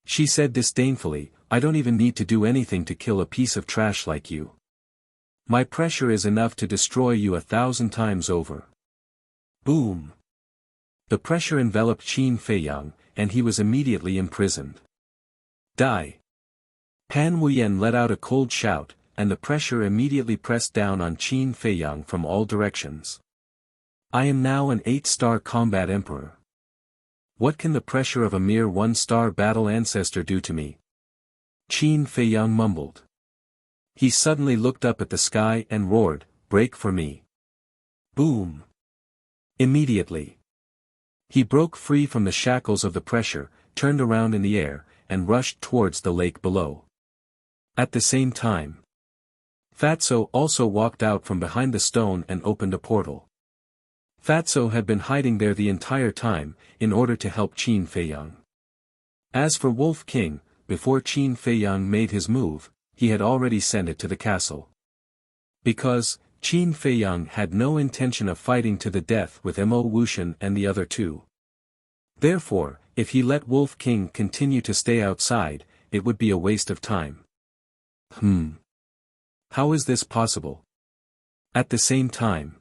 She said disdainfully, "I don't even need to do anything to kill a piece of trash like you. My pressure is enough to destroy you 1,000 times over." Boom! The pressure enveloped Qin Feiyang, and he was immediately imprisoned. Die! Pan Wuyen let out a cold shout, and the pressure immediately pressed down on Qin Feiyang from all directions. "I am now an 8-star combat emperor. What can the pressure of a mere 1-star battle ancestor do to me?" Qin Feiyang mumbled. He suddenly looked up at the sky and roared, "Break for me." Boom! Immediately, he broke free from the shackles of the pressure, turned around in the air, and rushed towards the lake below. At the same time, Fatso also walked out from behind the stone and opened a portal. Fatso had been hiding there the entire time, in order to help Qin Feiyang. As for Wolf King, before Qin Feiyang made his move, he had already sent it to the castle. Because, Qin Feiyang had no intention of fighting to the death with Mo Wuxian and the other two. Therefore, if he let Wolf King continue to stay outside, it would be a waste of time. How is this possible? At the same time,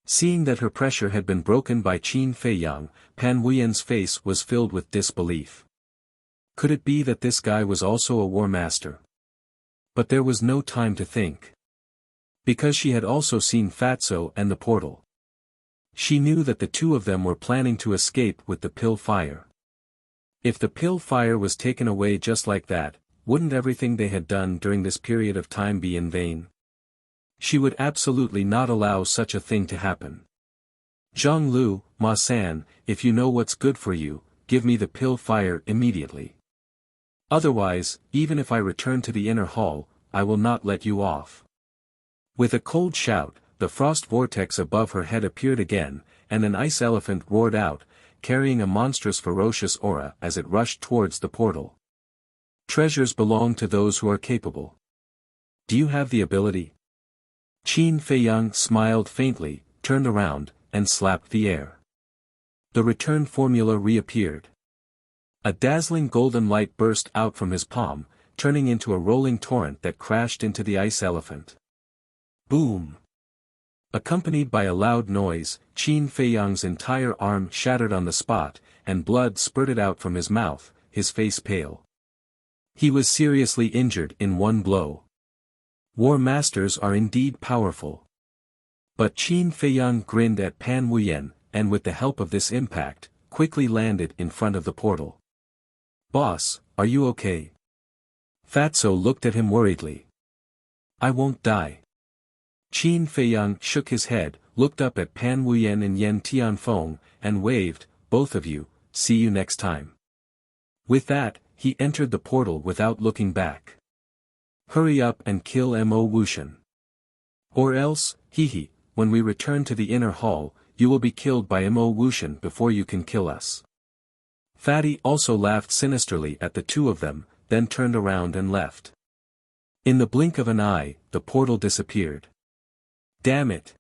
seeing that her pressure had been broken by Qin Feiyang, Pan Wuyen's face was filled with disbelief. Could it be that this guy was also a war master? But there was no time to think. Because she had also seen Fatso and the portal. She knew that the two of them were planning to escape with the pill fire. If the pill fire was taken away just like that, wouldn't everything they had done during this period of time be in vain? She would absolutely not allow such a thing to happen. Zhang Lu, Ma San, if you know what's good for you, give me the pill fire immediately. Otherwise, even if I return to the inner hall, I will not let you off. With a cold shout, the frost vortex above her head appeared again, and an ice elephant roared out, carrying a monstrous ferocious aura as it rushed towards the portal. Treasures belong to those who are capable. Do you have the ability? Qin Feiyang smiled faintly, turned around, and slapped the air. The return formula reappeared. A dazzling golden light burst out from his palm, turning into a rolling torrent that crashed into the ice elephant. Boom! Accompanied by a loud noise, Qin Feiyang's entire arm shattered on the spot, and blood spurted out from his mouth, his face pale. He was seriously injured in one blow. War masters are indeed powerful. But Qin Feiyang grinned at Pan Wuyen, and with the help of this impact, quickly landed in front of the portal. Boss, are you okay? Fatso looked at him worriedly. I won't die. Qin Feiyang shook his head, looked up at Pan Wuyen and Yen Tianfeng, and waved, both of you, see you next time. With that, he entered the portal without looking back. Hurry up and kill Mo Wuxian. Or else, when we return to the inner hall, you will be killed by Mo Wuxian before you can kill us. Fatty also laughed sinisterly at the two of them, then turned around and left. In the blink of an eye, the portal disappeared. Damn it!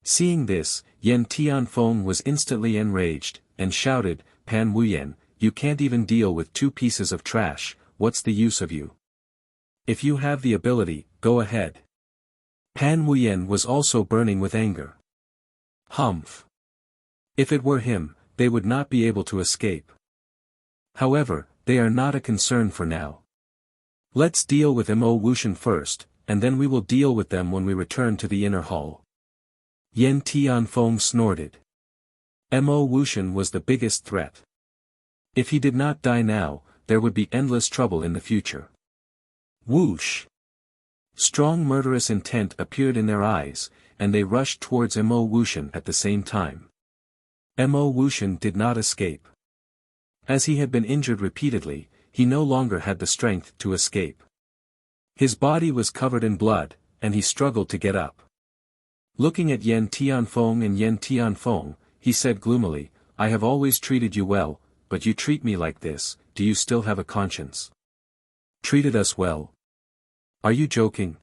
Seeing this, Yen Tianfeng was instantly enraged, and shouted, Pan Wuyen, you can't even deal with two pieces of trash, what's the use of you? If you have the ability, go ahead. Pan Wuyen was also burning with anger. Humph! If it were him, they would not be able to escape. However, they are not a concern for now. Let's deal with Mo Wuxian first, and then we will deal with them when we return to the inner hall. Yen Tianfeng snorted. Mo Wuxian was the biggest threat. If he did not die now, there would be endless trouble in the future. Whoosh! Strong murderous intent appeared in their eyes, and they rushed towards Mo Wuxian at the same time. Mo Wuxian did not escape. As he had been injured repeatedly, he no longer had the strength to escape. His body was covered in blood, and he struggled to get up. Looking at Yen Tianfeng and Yen Tianfeng, he said gloomily, I have always treated you well, but you treat me like this, do you still have a conscience? Treated us well? Are you joking?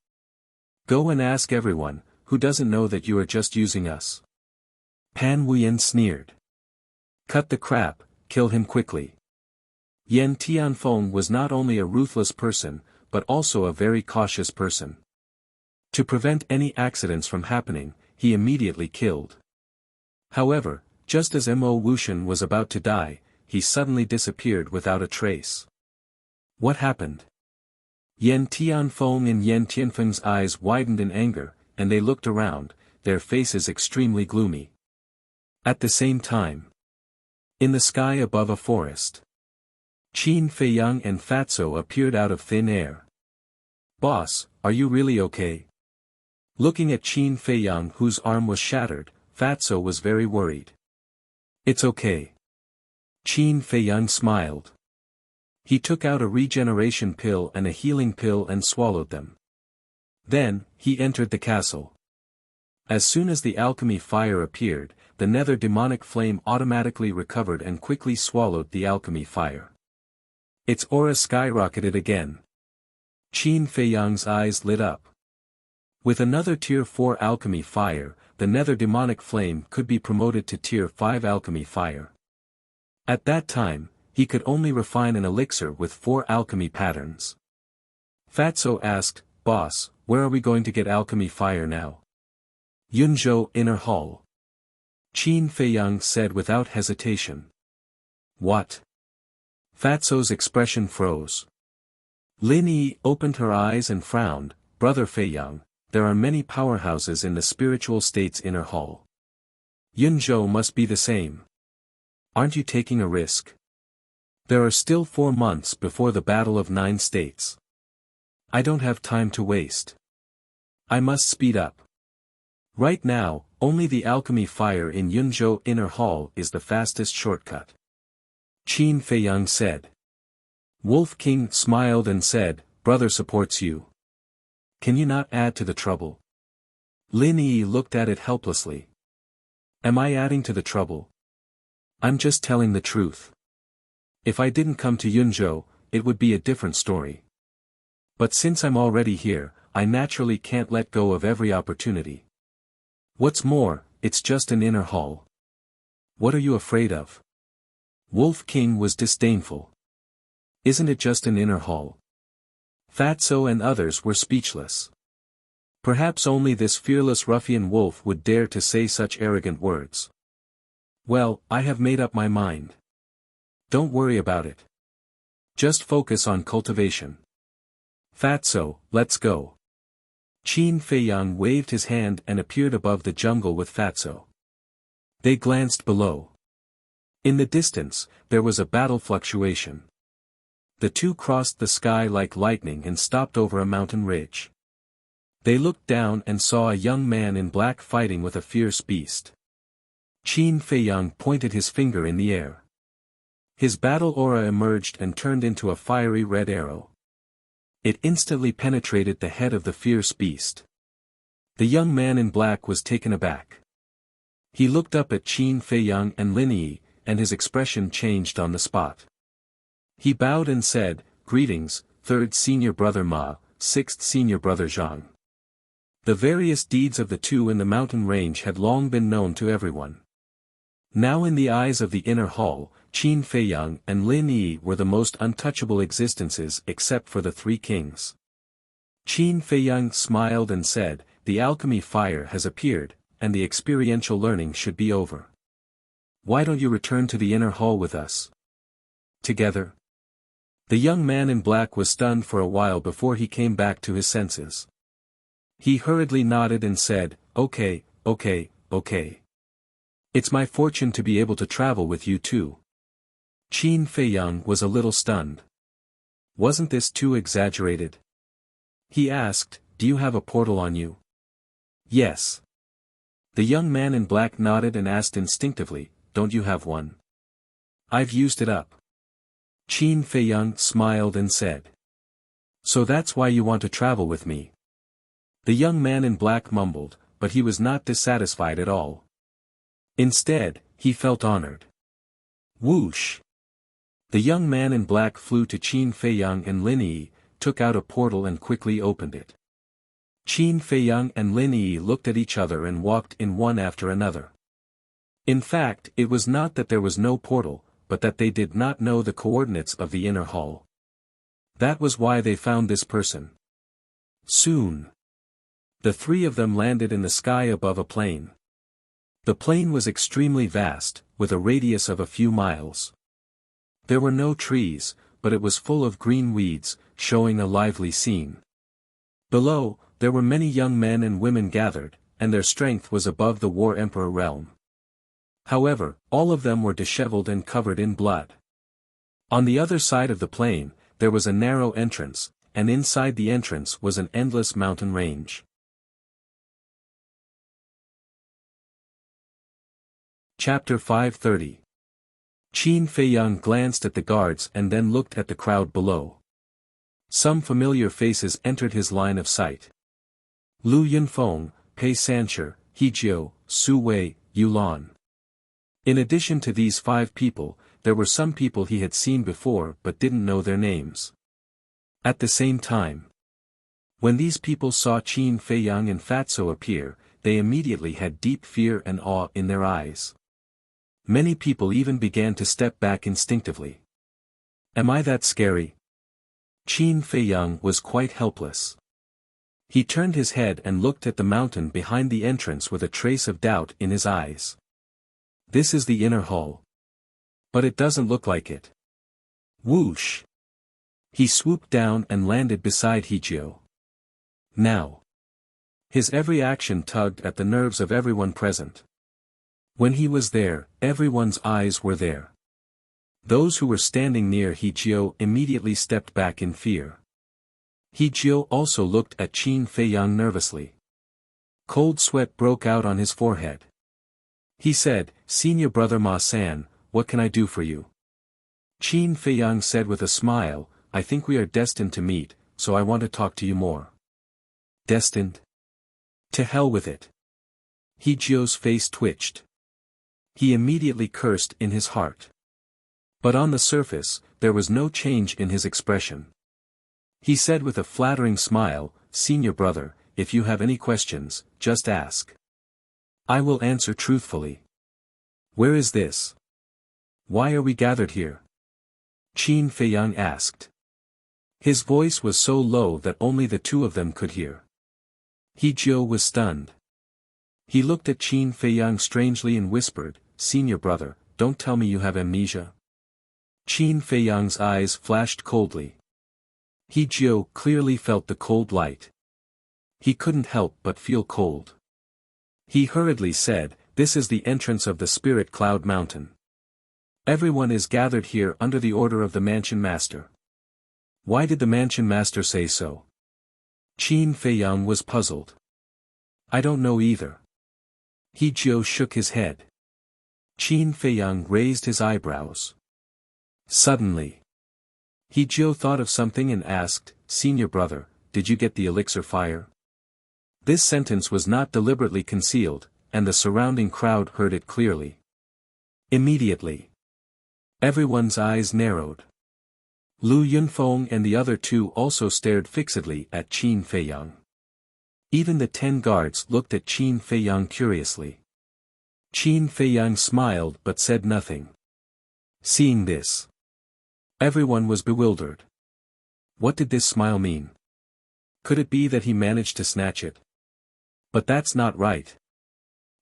Go and ask everyone, who doesn't know that you are just using us? Pan Wuyen sneered. Cut the crap, kill him quickly. Yen Tianfeng was not only a ruthless person, but also a very cautious person. To prevent any accidents from happening, he immediately killed. However, just as Mo Wuxian was about to die, he suddenly disappeared without a trace. What happened? Yen Tianfeng and Yen Tianfeng's eyes widened in anger, and they looked around, their faces extremely gloomy. At the same time, in the sky above a forest, Qin Feiyang and Fatso appeared out of thin air. Boss, are you really okay? Looking at Qin Feiyang whose arm was shattered, Fatso was very worried. It's okay. Qin Feiyang smiled. He took out a regeneration pill and a healing pill and swallowed them. Then, he entered the castle. As soon as the alchemy fire appeared, the nether demonic flame automatically recovered and quickly swallowed the alchemy fire. Its aura skyrocketed again. Qin Feiyang's eyes lit up. With another Tier 4 alchemy fire, the nether demonic flame could be promoted to Tier 5 alchemy fire. At that time, he could only refine an elixir with 4 alchemy patterns. Fatso asked, "Boss, where are we going to get alchemy fire now?" "Yunzhou Inner Hall." Qin Feiyang said without hesitation. "What?" Fatso's expression froze. Lin Yi opened her eyes and frowned. "Brother Feiyang, there are many powerhouses in the spiritual state's inner hall. Yunzhou must be the same. Aren't you taking a risk? There are still 4 months before the Battle of 9 States. I don't have time to waste. I must speed up. Right now, only the alchemy fire in Yunzhou Inner Hall is the fastest shortcut." Qin Feiyang said. Wolf King smiled and said, "Brother supports you. Can you not add to the trouble?" Lin Yi looked at it helplessly. "Am I adding to the trouble? I'm just telling the truth. If I didn't come to Yunzhou, it would be a different story. But since I'm already here, I naturally can't let go of every opportunity. What's more, it's just an inner hall. What are you afraid of?" Wolf King was disdainful. "Isn't it just an inner hall?" Fatso and others were speechless. Perhaps only this fearless ruffian wolf would dare to say such arrogant words. "Well, I have made up my mind. Don't worry about it. Just focus on cultivation. Fatso, let's go." Qin Feiyang waved his hand and appeared above the jungle with Fatso. They glanced below. In the distance, there was a battle fluctuation. The two crossed the sky like lightning and stopped over a mountain ridge. They looked down and saw a young man in black fighting with a fierce beast. Qin Feiyang pointed his finger in the air. His battle aura emerged and turned into a fiery red arrow. It instantly penetrated the head of the fierce beast. The young man in black was taken aback. He looked up at Qin Feiyang and Lin Yi, and his expression changed on the spot. He bowed and said, "Greetings, 3rd Senior Brother Ma, 6th Senior Brother Zhang." The various deeds of the two in the mountain range had long been known to everyone. Now in the eyes of the inner hall, Qin Feiyang and Lin Yi were the most untouchable existences except for the 3 kings. Qin Feiyang smiled and said, "The alchemy fire has appeared, and the experiential learning should be over. Why don't you return to the inner hall with us? Together?" The young man in black was stunned for a while before he came back to his senses. He hurriedly nodded and said, "Okay, okay, okay. It's my fortune to be able to travel with you too." Qin Feiyang was a little stunned. Wasn't this too exaggerated? He asked, "Do you have a portal on you?" "Yes." The young man in black nodded and asked instinctively, "Don't you have one?" "I've used it up." Qin Feiyang smiled and said. "So that's why you want to travel with me?" The young man in black mumbled, but he was not dissatisfied at all. Instead, he felt honored. Whoosh! The young man in black flew to Qin Feiyang and Lin Yi, took out a portal and quickly opened it. Qin Feiyang and Lin Yi looked at each other and walked in one after another. In fact, it was not that there was no portal, but that they did not know the coordinates of the inner hall. That was why they found this person. Soon, the 3 of them landed in the sky above a plain. The plain was extremely vast, with a radius of a few miles. There were no trees, but it was full of green weeds, showing a lively scene. Below, there were many young men and women gathered, and their strength was above the War Emperor realm. However, all of them were disheveled and covered in blood. On the other side of the plain, there was a narrow entrance, and inside the entrance was an endless mountain range. Chapter 530. Qin Feiyang glanced at the guards and then looked at the crowd below. Some familiar faces entered his line of sight. Lu Yunfeng, Pei Sancher, He Jiu, Su Wei, Yulan. In addition to these 5 people, there were some people he had seen before but didn't know their names. At the same time, when these people saw Qin Feiyang and Fatso appear, they immediately had deep fear and awe in their eyes. Many people even began to step back instinctively. Am I that scary? Qin Feiyang was quite helpless. He turned his head and looked at the mountain behind the entrance with a trace of doubt in his eyes. This is the inner hall. But it doesn't look like it. Whoosh! He swooped down and landed beside Hijio. Now. His every action tugged at the nerves of everyone present. When he was there, everyone's eyes were there. Those who were standing near Hijio immediately stepped back in fear. Hijio also looked at Qin Feiyang nervously. Cold sweat broke out on his forehead. He said, "Senior brother Ma-san, what can I do for you?" Qin Feiyang said with a smile, "I think we are destined to meet, so I want to talk to you more." Destined? To hell with it. Hijio's face twitched. He immediately cursed in his heart. But on the surface, there was no change in his expression. He said with a flattering smile, "Senior brother, if you have any questions, just ask. I will answer truthfully." Where is this? Why are we gathered here? Qin Feiyang asked. His voice was so low that only the 2 of them could hear. Hijio was stunned. He looked at Qin Feiyang strangely and whispered, "Senior brother, don't tell me you have amnesia." Qin Feiyang's eyes flashed coldly. Hijio clearly felt the cold light. He couldn't help but feel cold. He hurriedly said, "This is the entrance of the Spirit Cloud Mountain. Everyone is gathered here under the order of the Mansion Master." Why did the Mansion Master say so? Qin Feiyang was puzzled. I don't know either. Hijio shook his head. Qin Feiyang raised his eyebrows. Suddenly, Hijio thought of something and asked, "Senior brother, did you get the elixir fire?" This sentence was not deliberately concealed, and the surrounding crowd heard it clearly. Immediately, everyone's eyes narrowed. Lu Yunfeng and the other 2 also stared fixedly at Qin Feiyang. Even the 10 guards looked at Qin Feiyang curiously. Qin Feiyang smiled but said nothing. Seeing this, everyone was bewildered. What did this smile mean? Could it be that he managed to snatch it? But that's not right.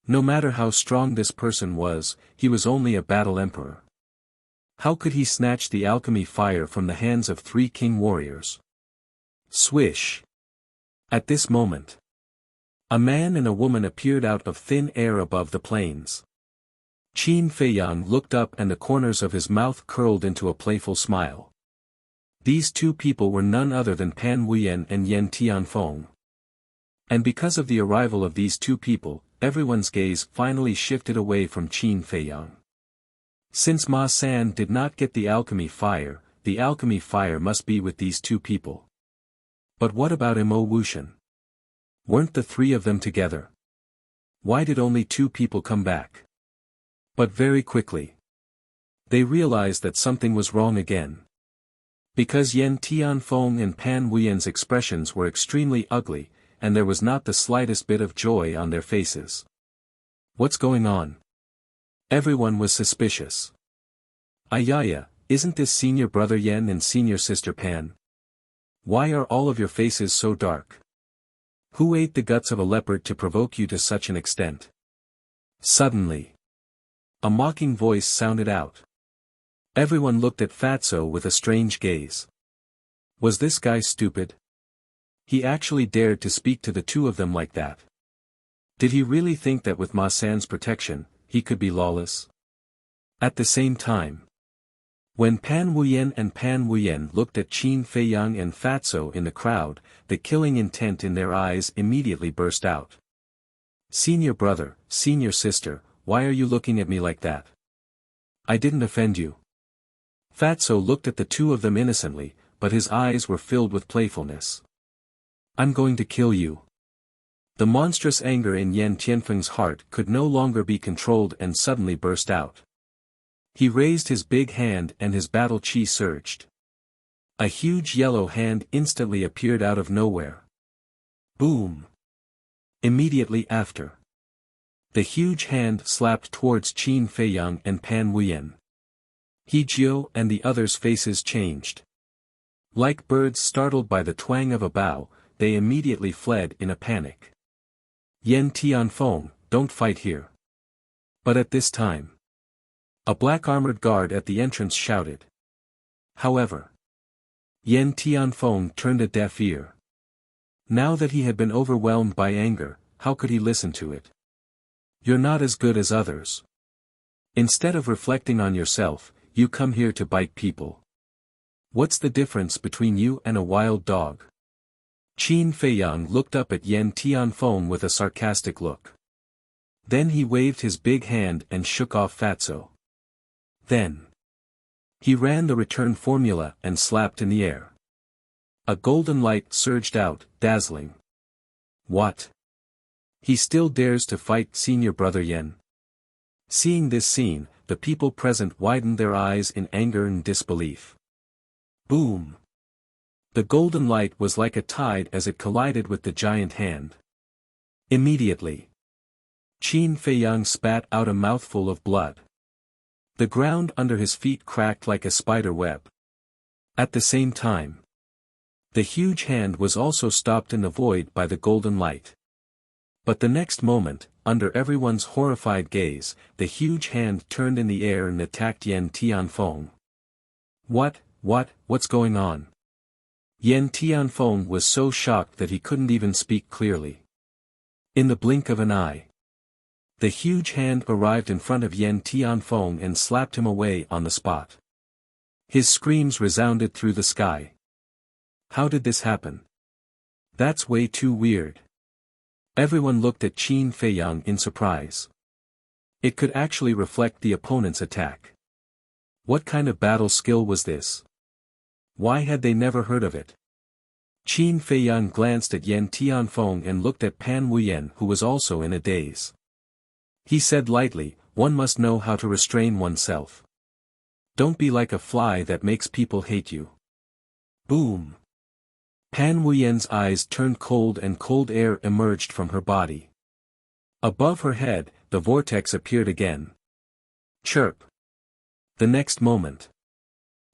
No matter how strong this person was, he was only a battle emperor. How could he snatch the alchemy fire from the hands of 3 king warriors? Swish! At this moment, a man and a woman appeared out of thin air above the plains. Qin Feiyang looked up and the corners of his mouth curled into a playful smile. These 2 people were none other than Pan Wuyen and Yen Tianfeng. And because of the arrival of these 2 people, everyone's gaze finally shifted away from Qin Feiyang. Since Ma-san did not get the alchemy fire must be with these 2 people. But what about Mo Wuxian? Weren't the 3 of them together? Why did only 2 people come back? But very quickly, they realized that something was wrong again. Because Yen Tianfeng and Pan Wuyen's expressions were extremely ugly, and there was not the slightest bit of joy on their faces. What's going on? Everyone was suspicious. Ayaya, isn't this senior brother Yen and senior sister Pan? Why are all of your faces so dark? Who ate the guts of a leopard to provoke you to such an extent? Suddenly, a mocking voice sounded out. Everyone looked at Fatso with a strange gaze. Was this guy stupid? He actually dared to speak to the 2 of them like that. Did he really think that with Ma-san's protection, he could be lawless? At the same time, when Pan Wuyen and Pan Wuyen looked at Qin Feiyang and Fatso in the crowd, the killing intent in their eyes immediately burst out. Senior brother, senior sister, why are you looking at me like that? I didn't offend you. Fatso looked at the two of them innocently, but his eyes were filled with playfulness. I'm going to kill you. The monstrous anger in Yan Tianfeng's heart could no longer be controlled and suddenly burst out. He raised his big hand and his battle chi surged. A huge yellow hand instantly appeared out of nowhere. Boom! Immediately after, the huge hand slapped towards Qin Feiyang and Pan Wuyen. He Jiu and the others' faces changed. Like birds startled by the twang of a bow, they immediately fled in a panic. Yan Tianfeng, don't fight here. But at this time, a black armored guard at the entrance shouted. However, Yan Tianfeng turned a deaf ear. Now that he had been overwhelmed by anger, how could he listen to it? You're not as good as others. Instead of reflecting on yourself, you come here to bite people. What's the difference between you and a wild dog? Qin Feiyang looked up at Yan Tianfeng with a sarcastic look. Then he waved his big hand and shook off Fatso. Then he ran the return formula and slapped in the air. A golden light surged out, dazzling. What? He still dares to fight senior brother Yan? Seeing this scene, the people present widened their eyes in anger and disbelief. Boom! The golden light was like a tide as it collided with the giant hand. Immediately, Qin Feiyang spat out a mouthful of blood. The ground under his feet cracked like a spider web. At the same time, the huge hand was also stopped in the void by the golden light. But the next moment, under everyone's horrified gaze, the huge hand turned in the air and attacked Yan Tianfeng. What's going on? Yan Tianfeng was so shocked that he couldn't even speak clearly. In the blink of an eye, the huge hand arrived in front of Yan Tianfeng and slapped him away on the spot. His screams resounded through the sky. How did this happen? That's way too weird. Everyone looked at Qin Feiyang in surprise. It could actually reflect the opponent's attack. What kind of battle skill was this? Why had they never heard of it? Qin Feiyang glanced at Yan Tianfeng and looked at Pan Wuyen, who was also in a daze. He said lightly, one must know how to restrain oneself. Don't be like a fly that makes people hate you. Boom! Pan Wuyen's eyes turned cold and cold air emerged from her body. Above her head, the vortex appeared again. Chirp! The next moment,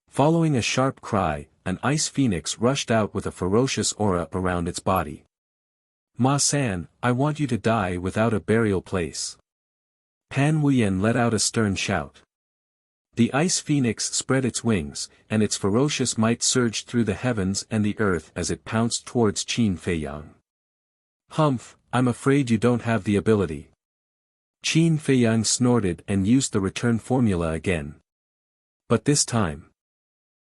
following a sharp cry, an ice phoenix rushed out with a ferocious aura around its body. Ma-san, I want you to die without a burial place. Pan Wuyen let out a stern shout. The ice phoenix spread its wings, and its ferocious might surged through the heavens and the earth as it pounced towards Qin Feiyang. Humph, I'm afraid you don't have the ability. Qin Feiyang snorted and used the return formula again. But this time,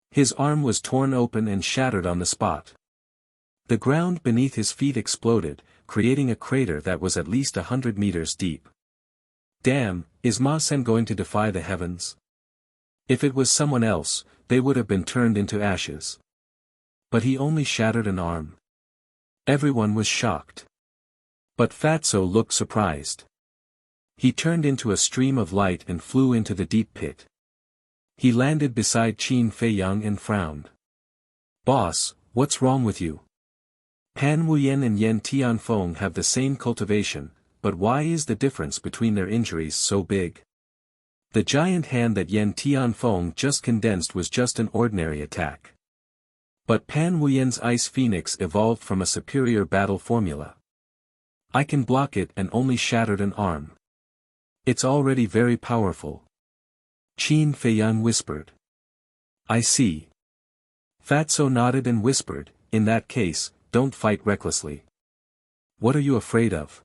his arm was torn open and shattered on the spot. The ground beneath his feet exploded, creating a crater that was at least 100 meters deep. Damn, is Ma-sen going to defy the heavens? If it was someone else, they would have been turned into ashes. But he only shattered an arm. Everyone was shocked. But Fatso looked surprised. He turned into a stream of light and flew into the deep pit. He landed beside Qin Feiyang and frowned. Boss, what's wrong with you? Pan Wuyen and Yan Tianfeng have the same cultivation, but why is the difference between their injuries so big? The giant hand that Yan Tianfeng just condensed was just an ordinary attack. But Pan Wuyen's Ice Phoenix evolved from a superior battle formula. I can block it and only shattered an arm. It's already very powerful. Qin Feiyang whispered. I see. Fatso nodded and whispered, in that case, don't fight recklessly. What are you afraid of?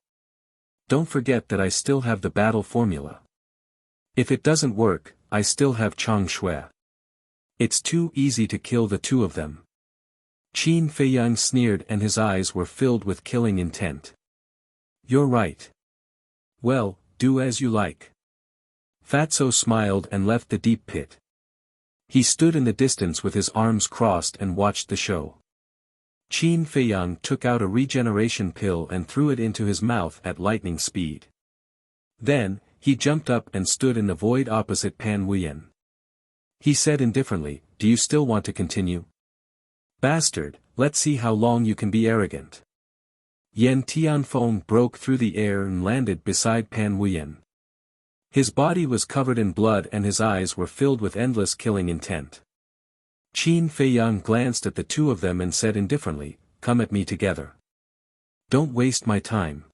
Don't forget that I still have the battle formula. If it doesn't work, I still have Chang Shui. It's too easy to kill the two of them. Qin Feiyang sneered and his eyes were filled with killing intent. You're right. Well, do as you like. Fatso smiled and left the deep pit. He stood in the distance with his arms crossed and watched the show. Qin Feiyang took out a regeneration pill and threw it into his mouth at lightning speed. Then, he jumped up and stood in the void opposite Pan Wuyan. He said indifferently, "Do you still want to continue? Bastard, let's see how long you can be arrogant." Yan Tianfeng broke through the air and landed beside Pan Wuyan. His body was covered in blood and his eyes were filled with endless killing intent. Qin Feiyang glanced at the two of them and said indifferently, "Come at me together. Don't waste my time."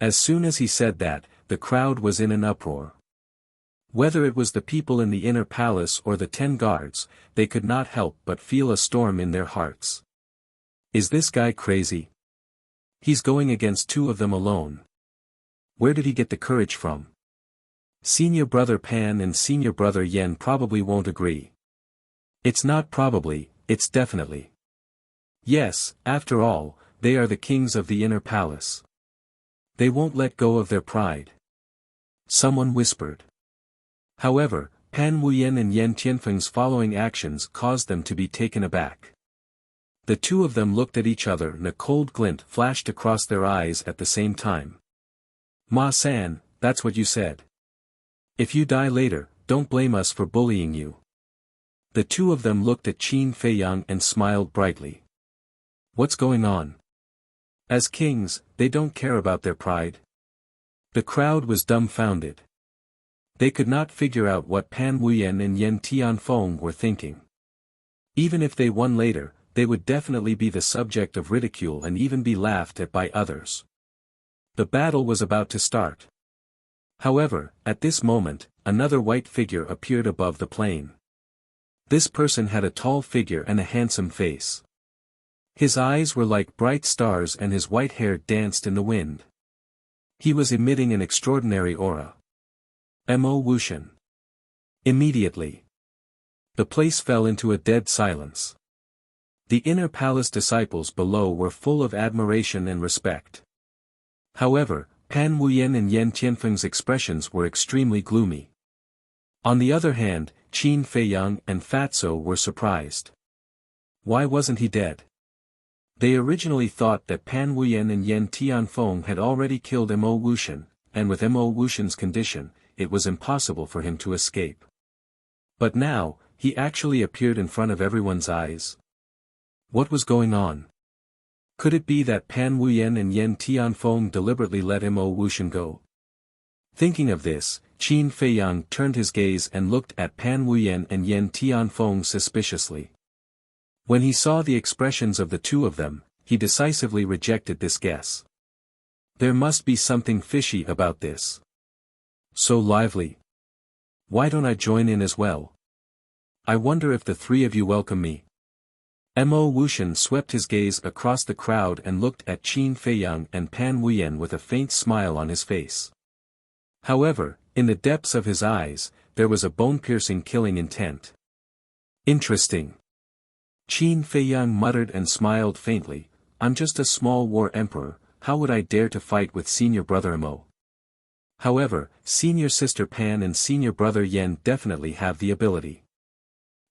As soon as he said that, the crowd was in an uproar. Whether it was the people in the inner palace or the 10 guards, they could not help but feel a storm in their hearts. Is this guy crazy? He's going against two of them alone. Where did he get the courage from? Senior brother Pan and senior brother Yen probably won't agree. It's not probably, it's definitely. Yes, after all, they are the kings of the inner palace. They won't let go of their pride. Someone whispered. However, Pan Wuyan and Yan Tianfeng's following actions caused them to be taken aback. The two of them looked at each other and a cold glint flashed across their eyes at the same time. "Ma-san, that's what you said. If you die later, don't blame us for bullying you." The two of them looked at Qin Feiyang and smiled brightly. What's going on? As kings, they don't care about their pride. The crowd was dumbfounded. They could not figure out what Pan Wuyan and Yan Tianfeng were thinking. Even if they won later, they would definitely be the subject of ridicule and even be laughed at by others. The battle was about to start. However, at this moment, another white figure appeared above the plain. This person had a tall figure and a handsome face. His eyes were like bright stars and his white hair danced in the wind. He was emitting an extraordinary aura. Mo Wuxian. Immediately, the place fell into a dead silence. The inner palace disciples below were full of admiration and respect. However, Pan Wuyan and Yan Tianfeng's expressions were extremely gloomy. On the other hand, Qin Feiyang and Fatso were surprised. Why wasn't he dead? They originally thought that Pan Wuyan and Yan Tianfeng had already killed Mo Wuxian, and with Mo Wuxian's condition, it was impossible for him to escape. But now, he actually appeared in front of everyone's eyes. What was going on? Could it be that Pan Wuyan and Yan Tianfeng deliberately let Mo Wuxian go? Thinking of this, Qin Feiyang turned his gaze and looked at Pan Wuyan and Yan Tianfeng suspiciously. When he saw the expressions of the two of them, he decisively rejected this guess. There must be something fishy about this. So lively. Why don't I join in as well? I wonder if the three of you welcome me. Mo Wuxian swept his gaze across the crowd and looked at Qin Feiyang and Pan Wuyan with a faint smile on his face. However, in the depths of his eyes, there was a bone-piercing killing intent. Interesting. Qin Feiyang muttered and smiled faintly, I'm just a small war emperor, how would I dare to fight with senior brother Mo? However, senior sister Pan and senior brother Yen definitely have the ability.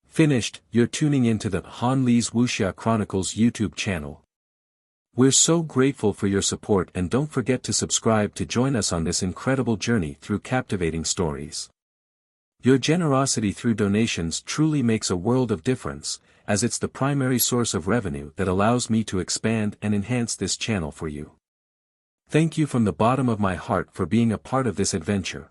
Finished. You're tuning into the Han Li's Wuxia Chronicles YouTube channel. We're so grateful for your support and don't forget to subscribe to join us on this incredible journey through captivating stories. Your generosity through donations truly makes a world of difference, as it's the primary source of revenue that allows me to expand and enhance this channel for you. Thank you from the bottom of my heart for being a part of this adventure.